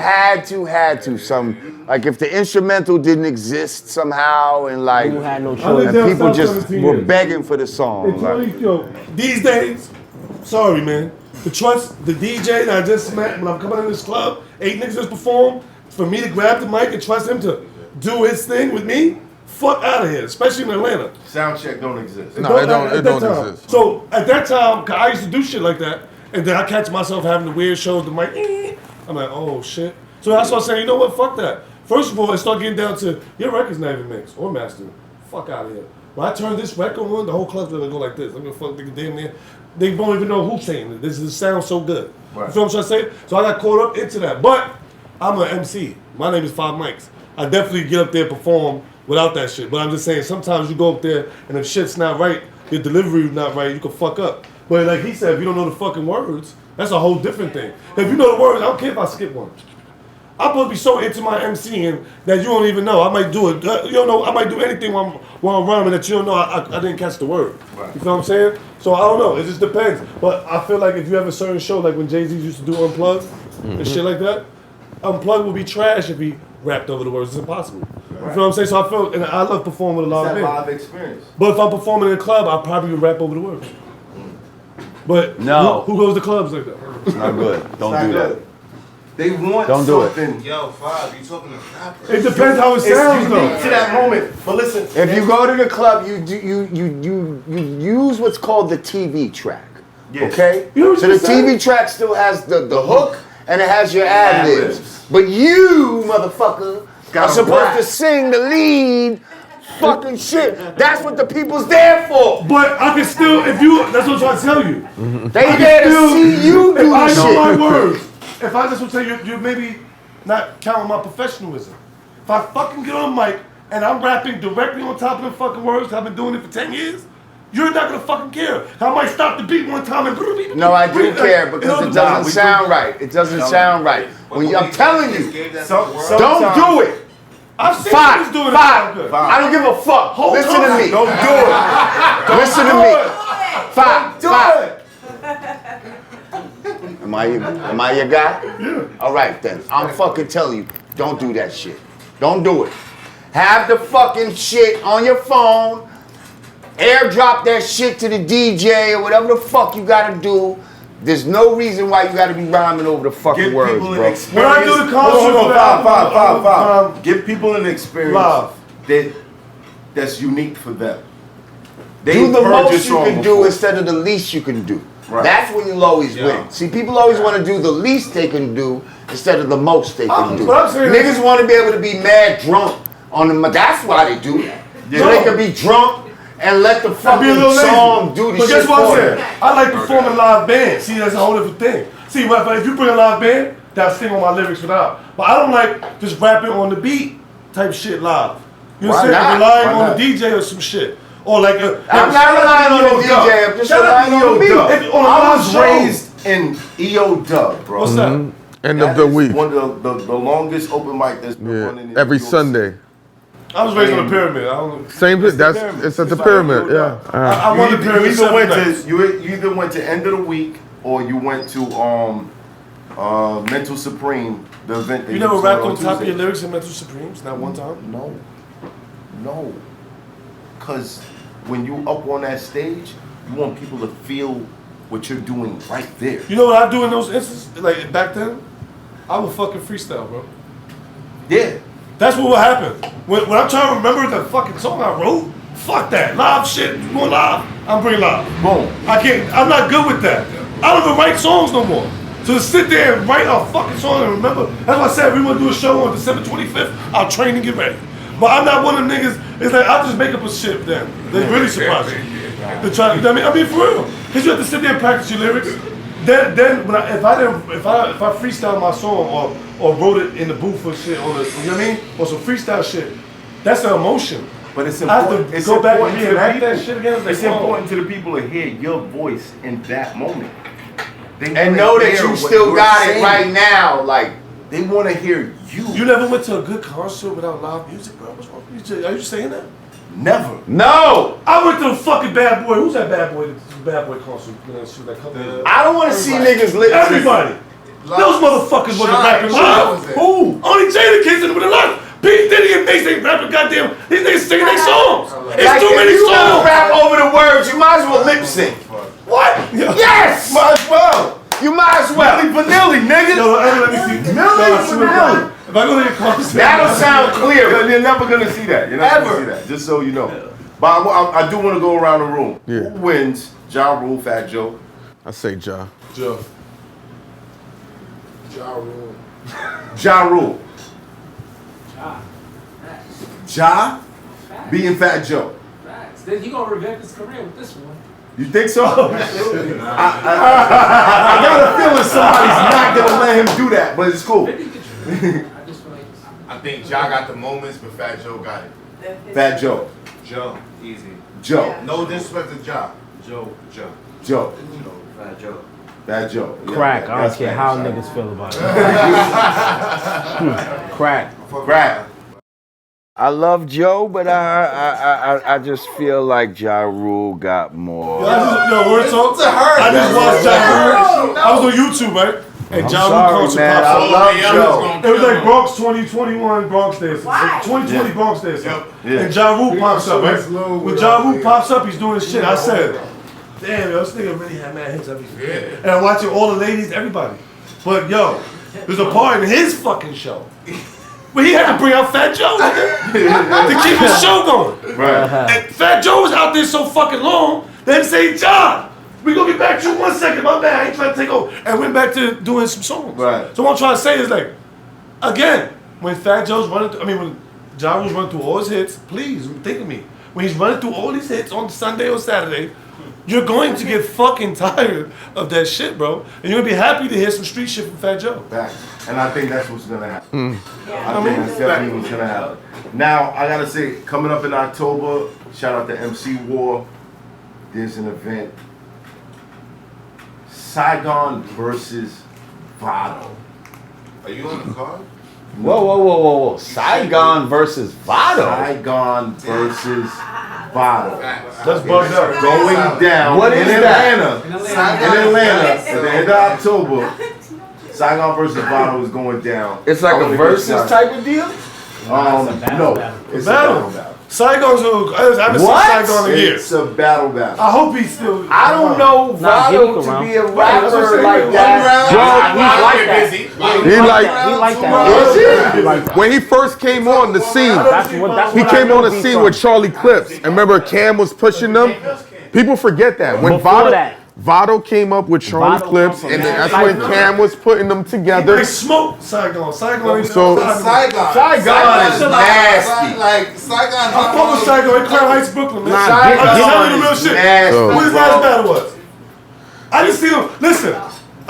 years. had to. Some like if the instrumental didn't exist somehow, and like You had no I lived choice. and down people south just 17 were years. begging for the song. It's Like, really, yo, these days, sorry, man. To trust the DJ that I just met when I'm coming in this club, 8 niggas just perform, for me to grab the mic and trust him to do his thing with me, fuck out of here, especially in Atlanta. sound check don't exist. No, it don't At that time. exist. So at that time, 'cause I used to do shit like that, and then I catch myself having the weird shows, the mic, I'm like, oh shit. So that's why I'm saying, you know what, fuck that. First of all, it start getting down to, your record's not even mixed or mastered. Fuck out of here. When I turn this record on, the whole club's gonna go like this. I'm gonna fuck nigga damn near. They don't even know who's saying it. This sounds so good. Right. You feel what I'm trying to say? So I got caught up into that. But I'm an MC. My name is Five Mics. I definitely get up there and perform without that shit. But I'm just saying, sometimes you go up there and if shit's not right, your delivery is not right, you can fuck up. But like he said, if you don't know the fucking words, that's a whole different thing. If you know the words, I don't care if I skip one. I'm supposed to be so into my MCing that you don't even know. I might do it. You don't know. I might do anything while I'm rhyming that you don't know. I didn't catch the word. Right. You feel what I'm saying? So I don't know. It just depends. But I feel like if you have a certain show, like when Jay-Z used to do Unplugged and shit like that, Unplugged would be trash if he rapped over the words. It's impossible. You feel what I'm saying? So I feel, and I love performing with a lot It's of that men. live experience. But if I'm performing in a club, I probably would rap over the words. But No. who goes to clubs like that? it's not good. Don't It's do not that. good. They want Don't do it. something. Yo, Five, you talking to rappers? It depends how it It's sounds, unique though. to that moment. But listen, If you go to the club, you use what's called the TV track. Yes. Okay? You know what So you're the saying? TV track still has the hook and it has your ad libs. Ad-libs. But you, motherfucker, are Gotta supposed rap. to sing the lead fucking shit. That's what the people's there for. But I can still, if you, that's what I'm trying to tell you. They I there to can still- see you do If I the know my shit. words, if I just would say you're maybe not counting my professionalism. If I fucking get on mic and I'm rapping directly on top of the fucking words, I've been doing it for 10 years, you're not gonna fucking care. I might stop the beat one time and No, I do care because it doesn't sound right. It doesn't sound right. When you, I'm telling you, don't do it. I've seen Five, niggas doing it. five. Good. I don't give a fuck. Hold Listen on. to me. don't do it. Listen to do me. it. Five. Do Five. it. Am I your guy? Yeah. All right then. I'm fucking telling you, don't do that shit. Don't do it. Have the fucking shit on your phone. Airdrop that shit to the DJ or whatever the fuck you gotta do. There's no reason why you gotta be rhyming over the fucking Give words, people an bro. experience. When I do the concert, Hold on, five. um, Give people an experience live. that's unique for them. Do They've the heard your most you song can do before. instead of the least you can do. Right. That's when you'll always win. See, people always want to do the least they can do instead of the most they can do. what I'm saying is- Niggas want to be able to be mad drunk on the. That's why they do that. So they can be drunk and let the Be a fucking little lazy. song do the But shit guess what for I'm them. saying? I like performing live band. See, that's a whole different thing. See, if you bring a live band, that sing on my lyrics without. But I don't like just rapping on the beat type shit live. You know what I'm saying? Relying on the DJ or some shit. Or like I'm not relying on the DJ, I'm just relying on me. I was raised in EO Dub, bro. What's that? End of the week. One of the longest open mic that's been running in Every New York Sunday. I was raised on the pyramid. I don't know. Same. It's at the pyramid. Yeah. I won the pyramid. You either went to End of the Week or you went to Mental Supreme, the event. You never rapped on top of your lyrics in Mental Supremes? Not one time? No. Because when you up on that stage, you want people to feel what you're doing right there. You know what I do in those instances? Like back then? I would fucking freestyle, bro. Yeah. That's what would happen. When I'm trying to remember the fucking song I wrote, fuck that. Live shit. You want live? I'm bringing live. Boom. I'm not good with that. I don't even write songs no more. So to sit there and write a fucking song and remember, that's why I said we want to do a show on December 25th. I'll train and get ready. But I'm not one of them niggas, it's like I'll just make up a shit then. They really surprise you. To try, you know what I mean for real. Because you have to sit there and practice your lyrics. Then when if I freestyle my song or wrote it in the booth or shit, or you know what I mean? Or some freestyle shit, that's an emotion. But it's I have important. to go back and reenact that shit again. It's important to the people to hear your voice in that moment. And know that you still got it right now. Like, they want to hear you. You never went to a good concert without live music, bro? What's wrong with you? Are you saying that? Never. No! I went to the fucking Bad Boy. Who's that Bad Boy? Bad Boy concert. I don't want to see niggas lip sync. Everybody. Those motherfuckers wasn't rapping live. Who? Only Jada Kids in with a lot. P. Diddy and Mace ain't rapping goddamn. These niggas singing their songs. It's Like, too if many you gonna songs. rap over the words, you might as well lip sync. What? Yes! Might as well. You might as well. Milli Vanilli, nigga. Yo, let me see. Vanilli. If I go to your concert, That'll sound clear. You're never gonna see that. You're not gonna see that. Just so you know. But I do want to go around the room. Yeah. Who wins? Ja Rule, Fat Joe? I say Ja. Ja Rule. Ja Rule. Ja beating Fat Joe. Then he gonna revamp his career with this one. You think so? I got a feeling somebody's not gonna let him do that, but it's cool. I think Ja got the moments, but Fat Joe got it. Fat Joe. Joe, easy. Joe. No disrespect to Ja. Joe. Fat Joe. Yeah, Crack. I that's don't care Fat how Joe. niggas feel about it. Crack. Crack. I love Joe, but I just feel like Ja Rule got more. Word talk. I just watched Ja Rule. I was on YouTube, right? And Ja Rule concert man. pops I up. love Joe. It was like Bronx 2021 Bronx Dance. 2020 Bronx Dance. And Ja Rule pops up, right? When Ja Rule pops up, he's doing his shit. I said, damn, yo, this nigga really had mad hits everything. And I'm watching all the ladies, everybody. But yo, there's a part in his fucking show. But he had to bring out Fat Joe to keep his show going. Right. And Fat Joe was out there so fucking long, they had to say, John, we gonna get back to you 1 second, my man, I ain't trying to take over. And went back to doing some songs. Right. So what I'm trying to say is like, again, when Fat Joe's running through, when Ja Rule's running through all his hits, please think of me. When he's running through all these hits on Sunday or Saturday, you're going to get fucking tired of that shit, bro. And you're gonna be happy to hear some street shit from Fat Joe. Back. And I think that's what's gonna happen. I think that's definitely what's gonna happen. Now, I gotta say, coming up in October, shout out to MC War. There's an event. Saigon versus Vado. Are you on the card? Whoa. Saigon versus Vado. Saigon versus Vado. That's bugged up. Going down What in is Atlanta. that? In Atlanta at the end of October. Saigon versus Vado is going down. It's like a versus type of deal? No. It's a battle. Saigon's I haven't seen Saigon in years. It's a battle. I hope he's still. I don't know Vado to be a rapper like that. He like when he first came on the scene. He came on the scene with Charlie Clips. And remember Cam was pushing them? People forget that. When Vado came up with Charlie Clips, and that's when Cam was putting them together. They smoked Saigon. Saigon is Saigon nasty. Like Saigon. I fuck with Saigon in Crown Heights, Brooklyn, man. Saigon I'm telling you the real is shit. nasty. What his last battle was? I just see him. Listen,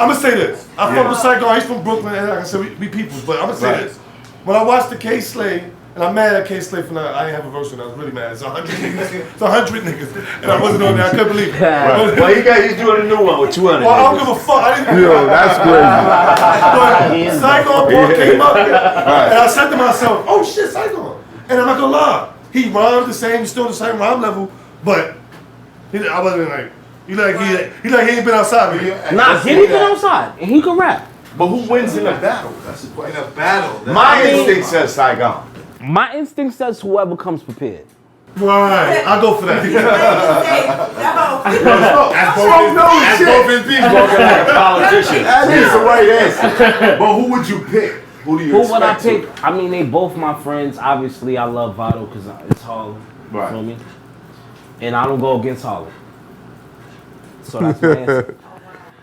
I'ma say this. I fuck with Saigon. He's from Brooklyn, and like I said, we peoples. But I'ma say this. When I watched the K-Slay, and I'm mad at K-Slay for not, I didn't have a verse when I was really mad. It's 100 niggas. It's 100 niggas. And I wasn't on there. I couldn't believe it. Well, he's doing a new one with 200. Well, I don't give a fuck. I didn't. Yo, that's crazy. But Saigon Park came up, and I said to myself, "Oh shit, Saigon!" And I'm not gonna lie, he rhymed the same, still the same rhyme level, but I wasn't like, he ain't been outside with you. Nah, Giddy been outside, and he can rap. But who wins in a battle? That's the question. In a battle. My instinct says Saigon. My instinct says whoever comes prepared. Right, I'll go for that. That's both his people. Politician. That is the right answer. But who would you pick? Who do you Who would I expect pick? I mean, they both my friends. Obviously, I love Vado because it's Harlem. Right. You feel me? And I don't go against Harlem. So that's my answer.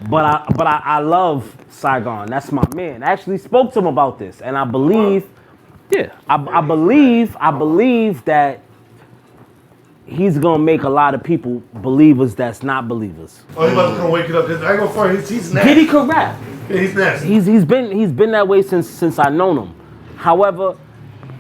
But I love Saigon. That's my man. I actually spoke to him about this, and I believe, I believe that he's gonna make a lot of people believers that's not believers. Oh, he about to come wake it up. I ain't gonna front. He's nasty. Giddy can rap. Yeah, he's nasty. He's been that way since I known him. However,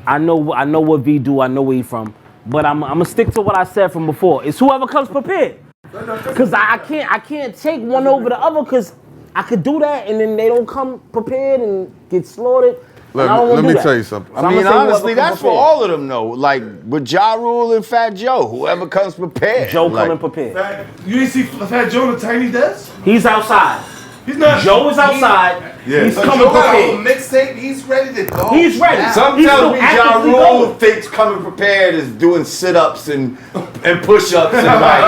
I know what V do. I know where he from. But I'm gonna stick to what I said from before. It's whoever comes prepared. Cause I can't take one over the other. Cause I could do that and then they don't come prepared and get slaughtered. Let me tell you something. I mean, honestly, that's for all of them, though. Like, with Ja Rule and Fat Joe, whoever comes prepared. Joe coming prepared. You didn't see Fat Joe on the Tiny Desk? He's outside. He's not. Joe is outside. Yeah. He's So coming Joe got a whole prepared. mixtape. He's ready to go. He's ready. Now. Some He's tell still me Ja actively Rule going. thinks coming prepared is doing sit-ups and push-ups and like,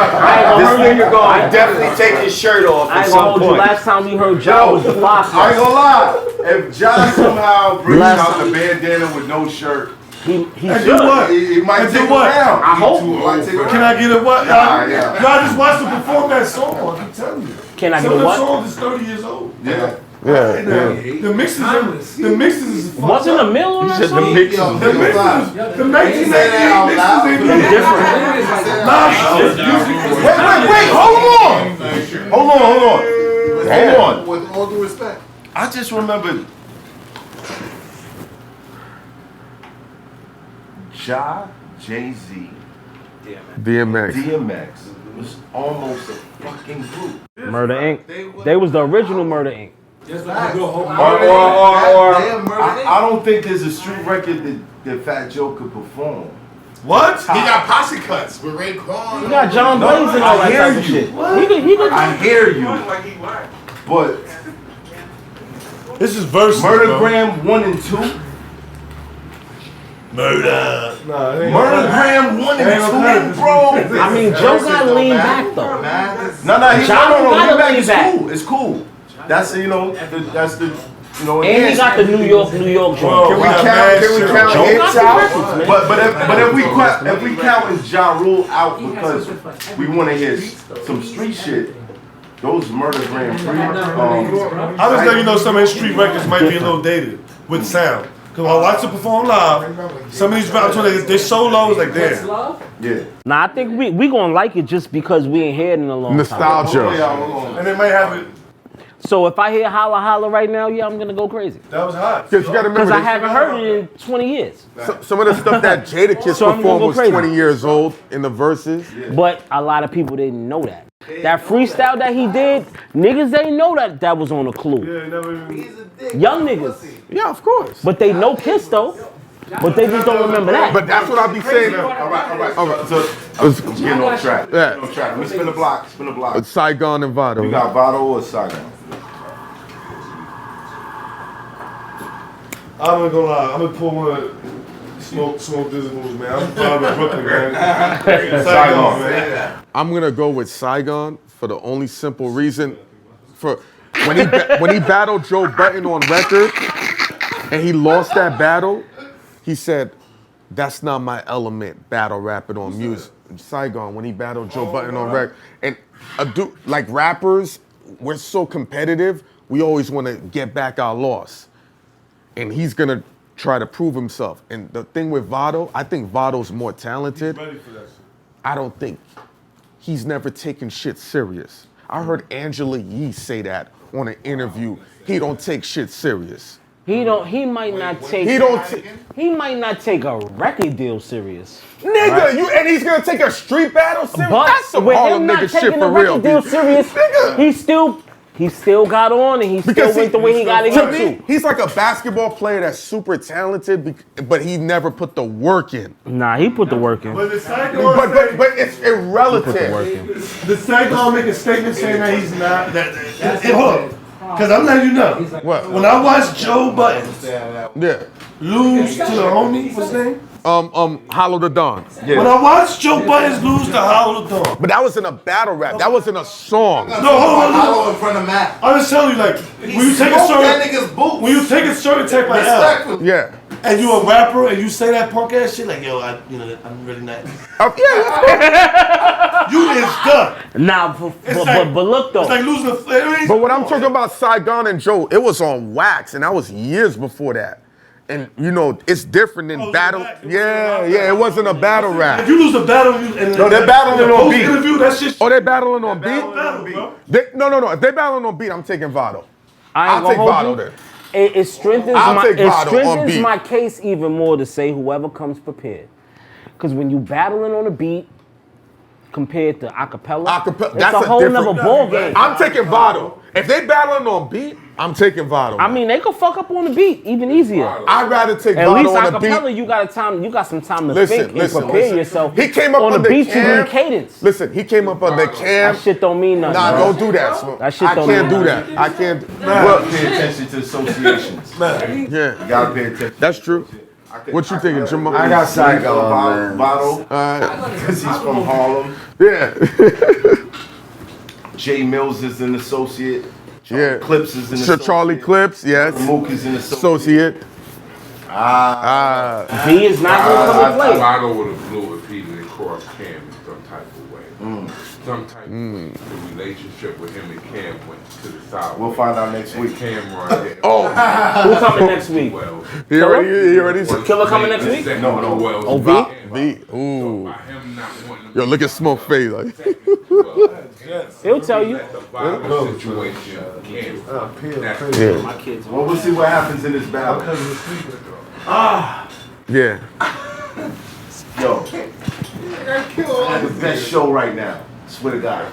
this gonna nigga gonna definitely take his shirt off I at ain't some gonna hold you. point. Last time we heard Ja was the fly I ain't gonna lie. If John somehow brings Last out the time- bandana with no shirt, He And should. do what? he might And take do it what? down. I hope. Can I get a what? Nah, yeah. Y'all just watched him perform that song. I keep telling you. Can I Some get of a the what? songs is 30 years old. Yeah. And, the mixes is fucked Wasn't up. a mill on that said the song? mix. The 1998 mixes They're different. Nah, shit. Wait, hold on. With all due respect. I just remembered Ja, Jay-Z, DMX. DMX was almost a fucking group. Murder Inc. They was the original Murder Inc. Just like you go home. I don't think there's a street record that Fat Joe could perform. What? He got posse cuts with Ray Kwan. You got John Blaze and all that type of shit. He could I hear you, but This is verses, Murdergram 1 and 2. Murder. Nah, it ain't Murdergram 1 and 2, bro. I mean, Joe got lean back though. No, he gotta lean back. It's cool. That's the And he got the New York joint. Can we count Joe hits got out? some records, man. But if we count Ja Rule out because we want to hear some street shit, those Murdergram 3. I just let you know some of his street records might be a little dated with sound. Cause when I watch them perform live, some of these rappers, they so low, it's like damn. Yeah. Nah, I think we gonna like it just because we ain't heard it in a long time. Nostalgia. And they might have it. So if I hear Holla Holla right now, yeah, I'm gonna go crazy. That was hot. Because you gotta Because remember, I haven't heard it in 20 years. some of the stuff that Jadakiss So I'm gonna performed go was crazy. 20 years old in the verses. But a lot of people didn't know that. That freestyle that he did, niggas ain't know that was on a clue. Yeah, never. Young niggas. Yeah, of course. But they know Kiss though. But they just don't remember that. But that's what I be saying. All right. So getting off track. Yeah. Let me spin the block. Saigon and Vado. You got Vado or Saigon? I'm not gonna lie. I'm gonna pull one. Smoke this moves, man. I'm proud of Brooklyn, man. Saigon, man. I'm gonna go with Saigon for the only simple reason, for when he battled Joe Budden on record, and he lost that battle, he said, "That's not my element, battle rapping on music." Saigon, when he battled Joe Budden on record, and like rappers, we're so competitive, we always want to get back our loss, and he's gonna try to prove himself. And the thing with Vado, I think Vado's more talented. Ready for that shit. I don't think. He's never taken shit serious. I heard Angela Yee say that on an interview. He don't take shit serious. He might not take a record deal serious. Nigga, right? and he's gonna take a street battle serious? But That's some with Harlem him not nigga shit taking for the real. record deal dude. serious, Nigga. he still got on and he still went the way he got to get to. He's like a basketball player that's super talented, but he never put the work in. Nah, he put the work in. But the But it's irrelative. The Saigon make a statement saying that he's not. Hold up. Because I'm letting you know. What? When I watched Joe Budden Yeah. lose to the homie, what's his name? Hollow the Dawn. Yeah. When I watched Joe Budden lose to Hollow the Dawn. But that was in a battle rap. That wasn't a song. No, hold on. Hollow in front of Matt. I'm just telling you, like, when you take a certain type of L, Yeah. and you a rapper and you say that punk ass shit, like, yo, I'm really not. You is done. Nah, but look though. It's like losing a. But when I'm talking about Saigon and Joe, it was on wax, and that was years before that. And you know, it's different than battle. Yeah, it wasn't a battle rap. If you lose a battle, no, they're battling on beat. Interview, that shit. Oh, they're battling on beat. No. If they're battling on beat, I'm taking Vado. I'll take Vado then. It strengthens my case even more to say whoever comes prepared. Because when you battling on a beat compared to acapella, it's a whole nother ball game. I'm taking Vado. If they battling on beat, I'm taking Vado. I mean, they could fuck up on the beat even easier. I'd rather take At Vado least on the beat. acapella, you got some time to think and prepare yourself. He came up on the beat. Cam. You need cadence. Listen, he came up on the Cam. That shit don't mean nothing. Nah, bro. don't do that. Smoke. That shit I don't can't mean do nothing. that. I can't. Well, pay attention to associations. Yeah, You gotta pay attention. that's true. What you thinking, Jamar? I got Saigon, man. Bottle, because he's from Harlem. Yeah. Jay Mills is an associate. Yeah. Clips is an associate. Charlie Clips, yes. Mook is an associate. He is not going to come and play. Vado would have blew if he didn't cross Cam in some type of way. Some type of way. The relationship with him and Cam went to the side. We'll find out next week. Cam right there. Who coming next week? Well, He already said. Killer coming next week? No. Oh, V. Ooh. Yo, look at Smoke face. Like. He'll tell you. Situation. My kids. Well, we'll see what happens in this battle. Yeah. Yo, I got the best show right now. Swear to God.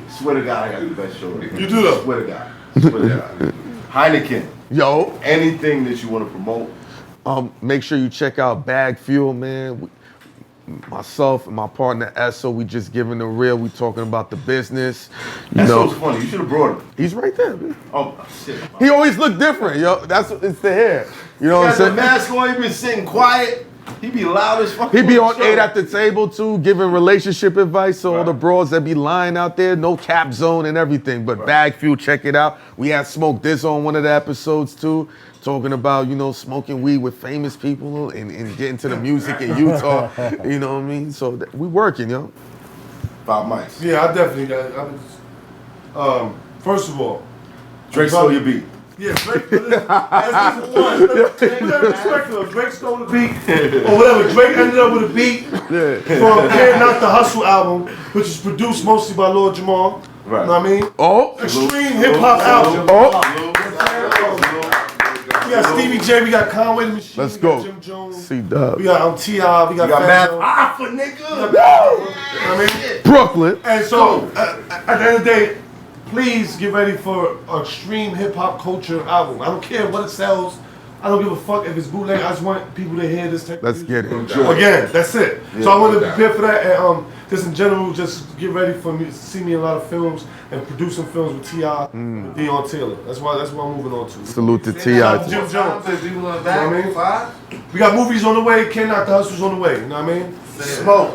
Swear to God, I got the best show right now. You do though. Swear to God. Swear to God. Hynaken. Yo. Anything that you want to promote. Make sure you check out Bag Fuel, man. Myself and my partner Esso, we just giving the real. We talking about the business. You know, Esso's funny. You should have brought him. he's right there, man. Oh shit. He always look different, yo. It's the hair. You know what I'm He got the saying? mask on. He been sitting quiet. He be loud as fuck. He be on the show. 8 at the table too, giving relationship advice to all the bros that be lying out there. No cap zone and everything. But Bag Fuel, check it out. We had Smoke This on one of the episodes too, talking about, you know, smoking weed with famous people and getting to the music in Utah. You know what I mean? So we working, yo. 5 mics. Yeah, I definitely got. First of all, Drake stole your beat. Yeah, Drake. As this one, respect to him. Drake stole the beat, or whatever. Drake ended up with a beat from Can't Not the Hustle album, which is produced mostly by Lord Jamar. Right. You know what I mean? Oh. Extreme hip hop album. We got Stevie J, we got Conway the Machine, Let's we go. got Jim Jones, C-Dub. we got T.I., we got Matt Fat Alpha, nigga. You know what I mean? Brooklyn. And so, at the end of the day, please get ready for an extreme hip hop culture album. I don't care what it sells. I don't give a fuck if it's bootleg. I just want people to hear this type Let's of get it. Again, that's it. So I want to prepare for that. And just in general, just get ready for me to see me in a lot of films and producing films with T.I. and Deion Taylor. That's what I'm moving on to. Salute to Jim T.I. Jones. You know what I mean? We got movies on the way. Can't Knock the Hustle's on the way. You know what I mean? Smoke.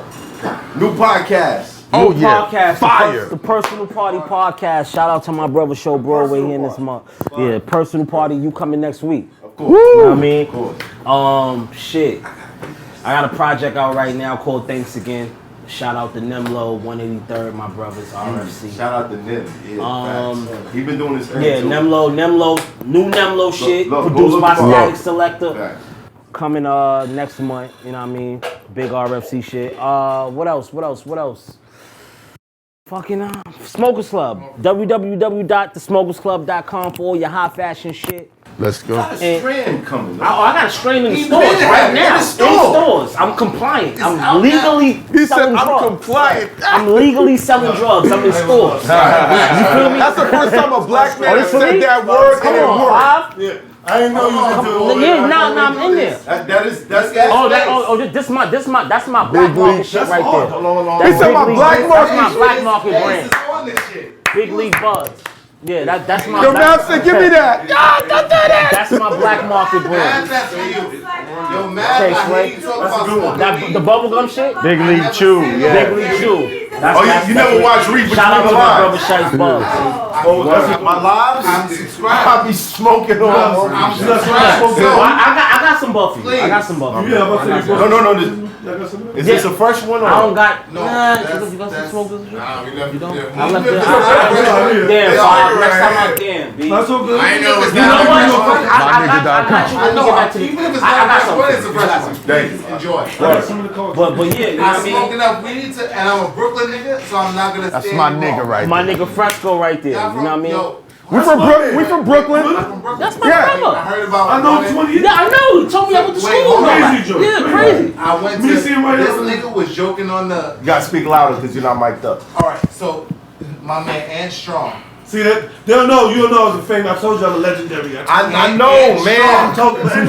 New podcast. Oh New yeah, podcast, fire. The Personal Party Podcast. Shout out to my brother Show Broadway here in this month. Yeah, Personal Party, you coming next week. Of course. You know what I mean? Shit. I got a project out right now called Thanks Again. Shout out to Nemlo, 183rd, my brothers, RFC. Shout out to Nim. Yeah, he been doing this thing Yeah, too. Nemlo, new Nemlo shit, look, produced by go look Static up. Selector. Facts. Coming next month, you know what I mean? Big RFC shit. What else? Fucking Smokers Club. www.thesmokersclub.com for all your high fashion shit. Let's go. Strand coming. I got a strain in the He's stores been right in now. the stores. I'm compliant. It's I'm out legally He said, selling I'm drugs. compliant. I'm legally selling drugs. I'm in stores. You feel me? That's the first time a black man this for said me? that word Come and it on, worked. Five. Yeah. I didn't know you was into all Yeah, that. nah, I'm in there. That's That's my black market shit right there. He said my black That's market my shit. black market Ace brand. is on this shit. Big League Buzz. Yeah, that's my. Yo, Master, give me that. Don't do that. That's my black market Mad, brand. that's for you. Yo, Mad, Okay, I Sway. hear you talk about smoking That, weed. the bubblegum shit. Big League Chew, yeah. Big League Chew. That's, Oh, you never watch Read Between Shout out the to my Lines. brother Shice Buzz. Oh, that's My lives, I'm subscribed. I be smoking on. I'm subscribed. So I got some Buffy. I got some Buffy. Yeah, I'm about to say No. Is this a fresh one or? I don't got. No, Nah, that's- you got some that's- smoke this shit? Nah, we left it there. I left Even it. if it's Yeah. Damn, It's Bob. alright. Next time I damn, B. That's so good. I ain't know it's You know not what? a fresh one. I got you. Let me get back to the. Even if it's I not got fresh one, it's a fresh one. something. Thank you. Enjoy. But yeah, you know what I I mean? smoke enough weed to, and I'm a Brooklyn nigga, so I'm not gonna That's stand my you nigga wrong. right My there. nigga Fresco right there. You know what I mean? Yo, We from Brooklyn. I'm from Brooklyn. That's my I brother. heard about. I know running- 20 years. Yeah, I know. He told me I went to Wait, school. hold on. Crazy joke. Yeah, crazy. I went Me to. see him right This here. nigga was joking on the. You gotta speak louder because you're not mic'd up. All right, so my man Ant Strong. See that? They don't know. You don't know I was a fame. I told you I'm a legendary. I know, And man. I'm talking about And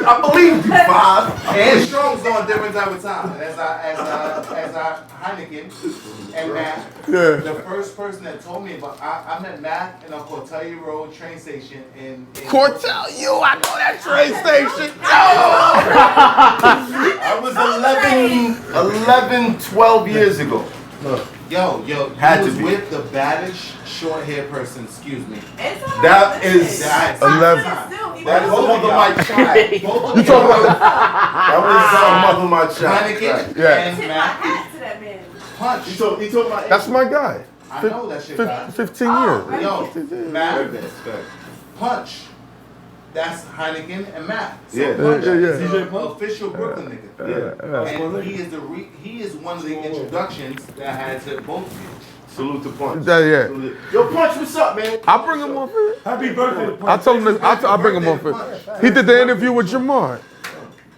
I believe you, Bob. And Strong's on a different type of time. As I Hynaken and Matt. Yeah. The first person that told me about I met Matt in a Cortellia Road train station in Cortell, I know that train station. I was 11, 12 years ago. Yo, Had he to was be. with the baddest short hair person, excuse me. That is That 11. That is Mother My Child. You talking about that was Mother My Child. Hynaken Yeah. and Matt. Punch. He told my That's my guy. I know that shit. guy. 15 years. Yo, Matt. Punch. That's Hynaken and Matt. So Yeah. Punch Yeah. is an official Brooklyn nigga. And he is one of the introductions that I had to both of you. Salute to Punch. Yeah. Yo, Punch, what's up, man? I'll bring him on for it. happy birthday to I told him I'll bring him on for it. He did the interview with Jamar.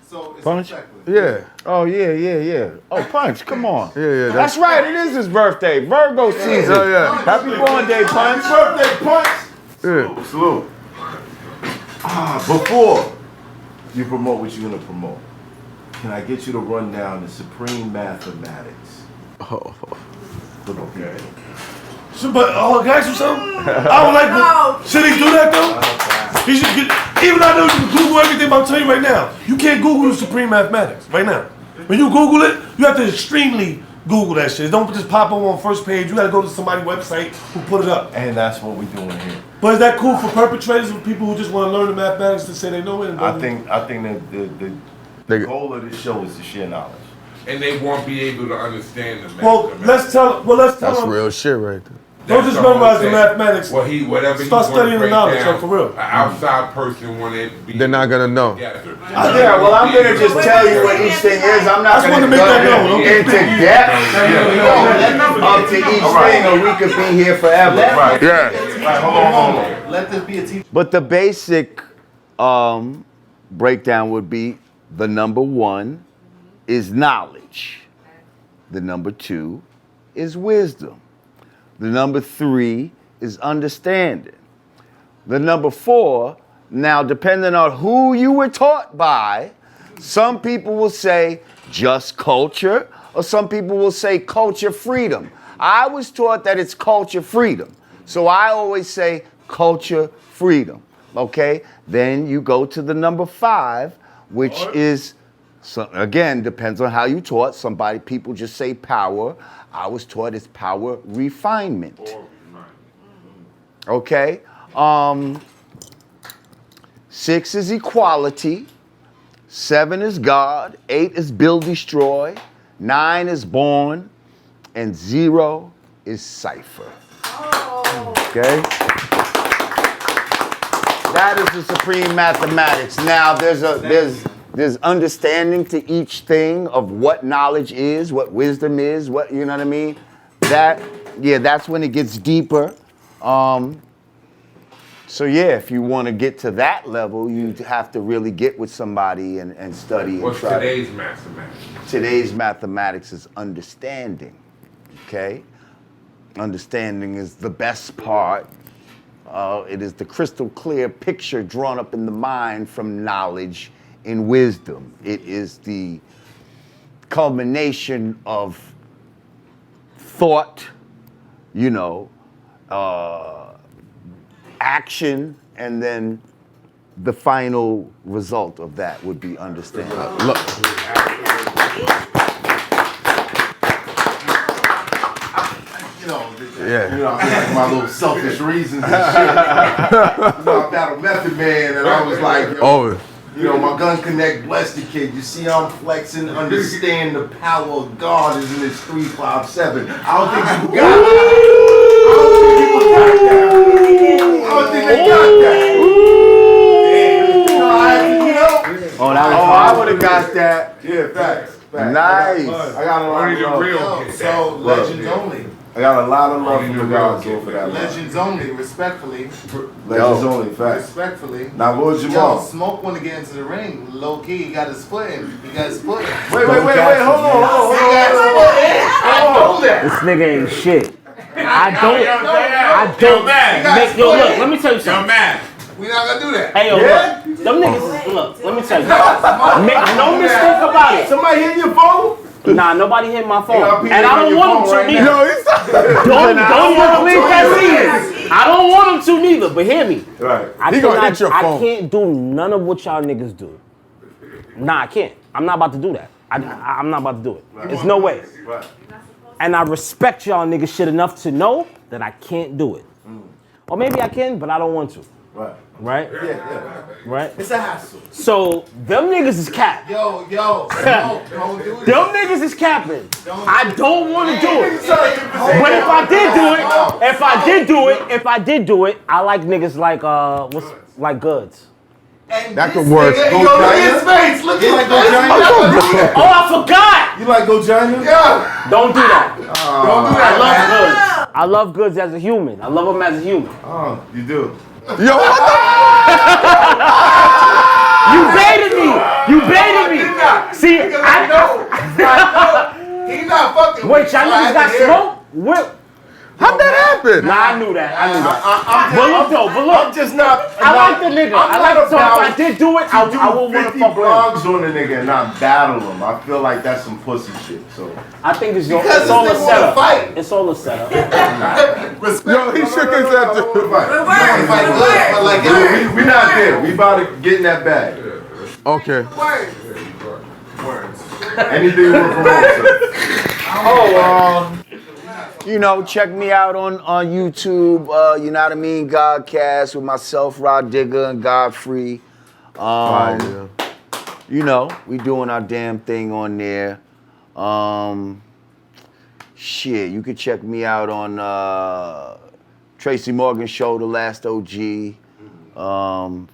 So it's Punch? respectful. Yeah. Oh, yeah. Oh, Punch, come on. Yeah. That's right, it is his birthday. Virgo season. Yeah. Happy born day, Punch. Birthday, Punch. Yeah. Salute. Before you promote what you're gonna promote, can I get you to run down the supreme mathematics? Oh. Okay. So, but can I ask you something? I would like. Should he do that though? He should get. Even though I know you can Google everything, but I'm telling you right now, you can't Google the supreme mathematics right now. When you Google it, you have to extremely Google that shit. Don't just pop up on first page. You got to go to somebody's website who put it up. And that's what we're doing here. But is that cool for perpetrators and people who just want to learn the mathematics to say they know it? I think that the goal of this show is to share knowledge. And they won't be able to understand the math. Well, let's tell That's them. real shit right there. Don't just memorize the mathematics. Well, whatever Start he wanna studying the break knowledge, down, like, for real. An outside person want to be. They're not gonna know. Yeah, Well, I'm gonna just tell you what each thing is. I'm not I just gonna wanna make that known. go Don't get into big. depth up to each thing, or we could be here forever. Right. Yeah. Right, hold on. Let this be a teacher. But the basic breakdown would be the number 1 is knowledge. The number 2 is wisdom. The number 3 is understanding. The number 4, now depending on who you were taught by, some people will say just culture, or some people will say culture freedom. I was taught that it's culture freedom. So I always say culture freedom, okay? Then you go to the number 5, which is, so again, depends on how you taught. People just say power. I was taught it's power refinement. Okay? 6 is equality. 7 is God. 8 is build, destroy. 9 is born. And 0 is cipher. Okay? That is the supreme mathematics. Now, there's understanding to each thing of what knowledge is, what wisdom is, what, you know what I mean? That yeah, that's when it gets deeper. So yeah, if you want to get to that level, you have to really get with somebody and study. What's and try today's mathematics? Today's mathematics is understanding, okay? Understanding is the best part. It is the crystal clear picture drawn up in the mind from knowledge and wisdom. It is the culmination of thought, action, and then the final result of that would be understanding. Look. Like my little selfish reasons and shit. I battle Method Man, and I was like, my gun connect, bless the kid. You see, I'm flexing, understand the power of God is in this 357. I don't think people got that. I don't think they got that. Oh, that was I would have got that. Yeah, facts. Nice. I got a lot of love. So, legends only. I got a lot of love from the guys for that. Legends only, respectfully. Legends only, facts. Respectfully. Now, what was Jamar? Yo, Smoke want to get into the ring. Low key, he got his foot in. He got his foot in. Wait, hold on. I know that. This nigga ain't shit. I don't make yo look, let me tell you something. We not gonna do that. Hey yo, look. Them niggas look, let me tell you. Make no mistake about it. Somebody hit your phone? Nah, nobody hit my phone. And I don't want them to neither. Yo, he's Don't even believe that I don't want them to neither, but hear me. Right. I can't do none of what y'all niggas do. Nah, I can't. I'm not about to do that. I'm not about to do it. There's no way. Right. And I respect y'all niggas shit enough to know that I can't do it. Or maybe I can, but I don't want to. Right. Right? Yeah. Right? It's a hassle. So, them niggas is cap. Yo, don't do this. Them niggas is capping. I don't want to do it. But if I did do it, I like niggas like Goods. That could work. Look at his face. Look at his face. Oh, I forgot. You like Go China? Yeah. Don't do that. Don't do that. I love Goods as a human. I love him as a human. Oh, you do. Yo, what the? You baited me. See, I know. He not fucking. Wait, y'all niggas got smoke? How'd that happen? Nah, I knew that. But look, I'm just not. I like the nigga. So if I did do it, I would want to fuck with him. blogs on the nigga and not battle him. I feel like that's some pussy shit. So I think it's all a setup. It's all a setup. Yo, he shook his head too. We not there. We about to get in that bag. Okay. Anything you want to promote, check me out on YouTube, Godcast with myself, Rod Digger, and Godfrey. We doing our damn thing on there. You could check me out on Tracy Morgan Show, The Last OG.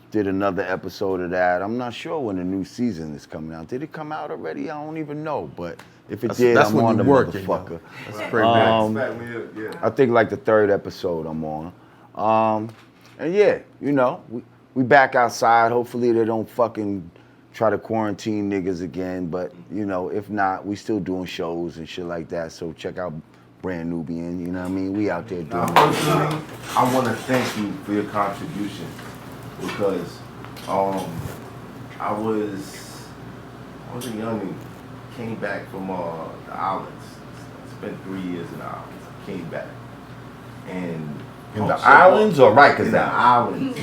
Did another episode of that. I'm not sure when the new season is coming out. Did it come out already? I don't even know, but if it did, I'm on the motherfucker. That's pretty bad. I think like the third episode I'm on. We back outside. Hopefully they don't fucking try to quarantine niggas again. But, if not, we still doing shows and shit like that. So check out Brand Nubian, you know what I mean? We out there doing it. personally, I want to thank you for your contribution because I was a youngin', came back from the islands, spent 3 years in the islands, came back, and in the islands or Rikers in the Island?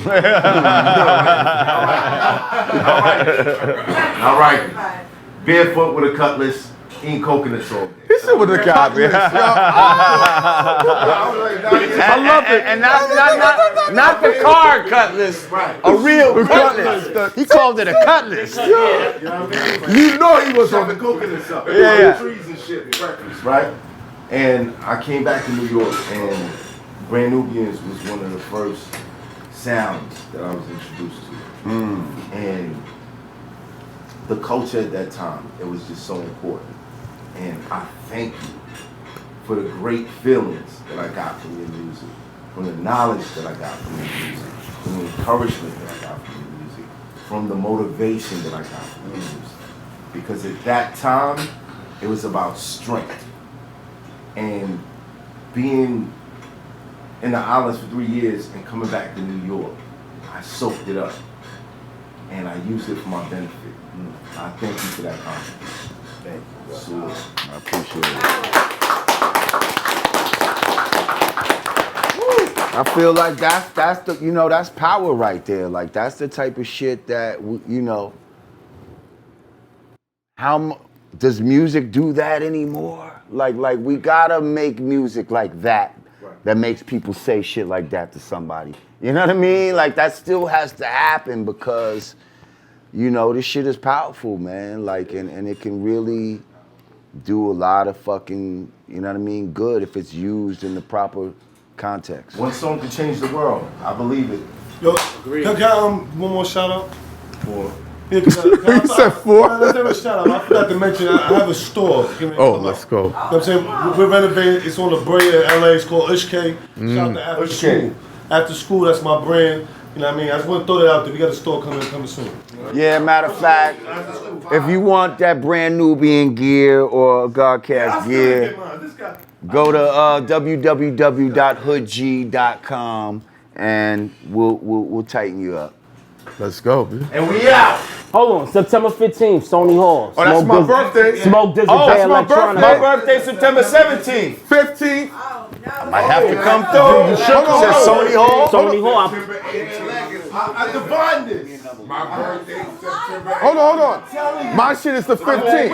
All right. Barefoot with a cutlass, eating coconut salt. He said with a cutlass. I love it. And not the car cutlass, a real cutlass. He called it a cutlass. You know he was on the coconut stuff. Yeah. Trees and shit, breakfast, right? And I came back to New York, and Brand Nubians was one of the first sounds that I was introduced to. And the culture at that time, it was just so important. And I thank you for the great feelings that I got from your music, from the knowledge that I got from your music, from the encouragement that I got from your music, from the motivation that I got from your music. Because at that time, it was about strength. And being in the islands for 3 years and coming back to New York, I soaked it up. And I used it for my benefit. I thank you for that compliment. Thank you. Absolutely. I appreciate it. I feel like that's the, you know, that's power right there. Like that's the type of shit that, you know, does music do that anymore? Like we gotta make music like that, that makes people say shit like that to somebody. You know what I mean? Like that still has to happen because, you know, this shit is powerful, man. Like, and it can really do a lot of fucking, you know what I mean, good if it's used in the proper context. One song can change the world. I believe it. Yo, can I one more shout out? For Yeah, You said 4? Let's have a shout out. I forgot to mention, I have a store. Oh, let's go. You know what I'm saying? We're renovating. It's on La Brea, LA. It's called Ushk. Shout out to After School. After School, that's my brand. You know what I mean? I just want to throw that out there. We got a store coming soon. Yeah, matter of fact, if you want that brand Nubian gear or Godcast gear, go to www.hoodg.com and we'll tighten you up. Let's go, man. And we out. Hold on, September 15th, Sony Hall. Oh, that's my birthday. Smoke Dizzle Oh, Day that's my Electronica. birthday. My birthday, September 17th. 15th. I might have to come through. You shook Hold on, said hold on. Sony Hall. Sony Hall. I divined this. My birthday, September 18th. Hold on. My shit is the 15th.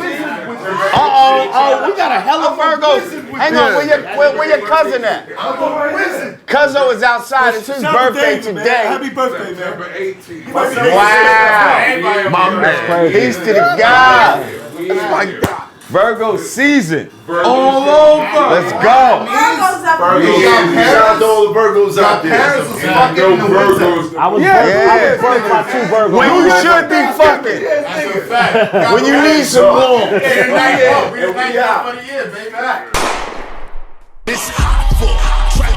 Oh, we got a hella Virgos. Hang on, where your cousin at? Cuzzo is outside. It's his birthday today. Happy birthday, man. September 18th. Wow. My man. Peace to the God. Virgo season. All over. Let's go. Shout out to all the Virgos out there. Parents was fucking in the winter. I was birthed by 2 Virgos. When you should be fucking. That's a fact. When you need some more. We out for the year, baby. It's hot for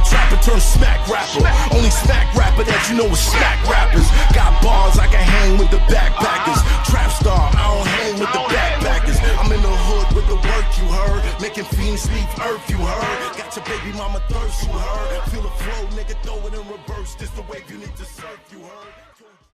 trapper turn smack rapper. Only smack rapper that you know is smack rappers. Got bars I can hang with the backpackers. Trap star, I don't hang with the backpackers. I'm in the hood with the work you heard. Making fiends leave earth you heard. Got your baby mama thirst you heard. Feel the flow, nigga, throw it in reverse. This the wave you need to surf you heard.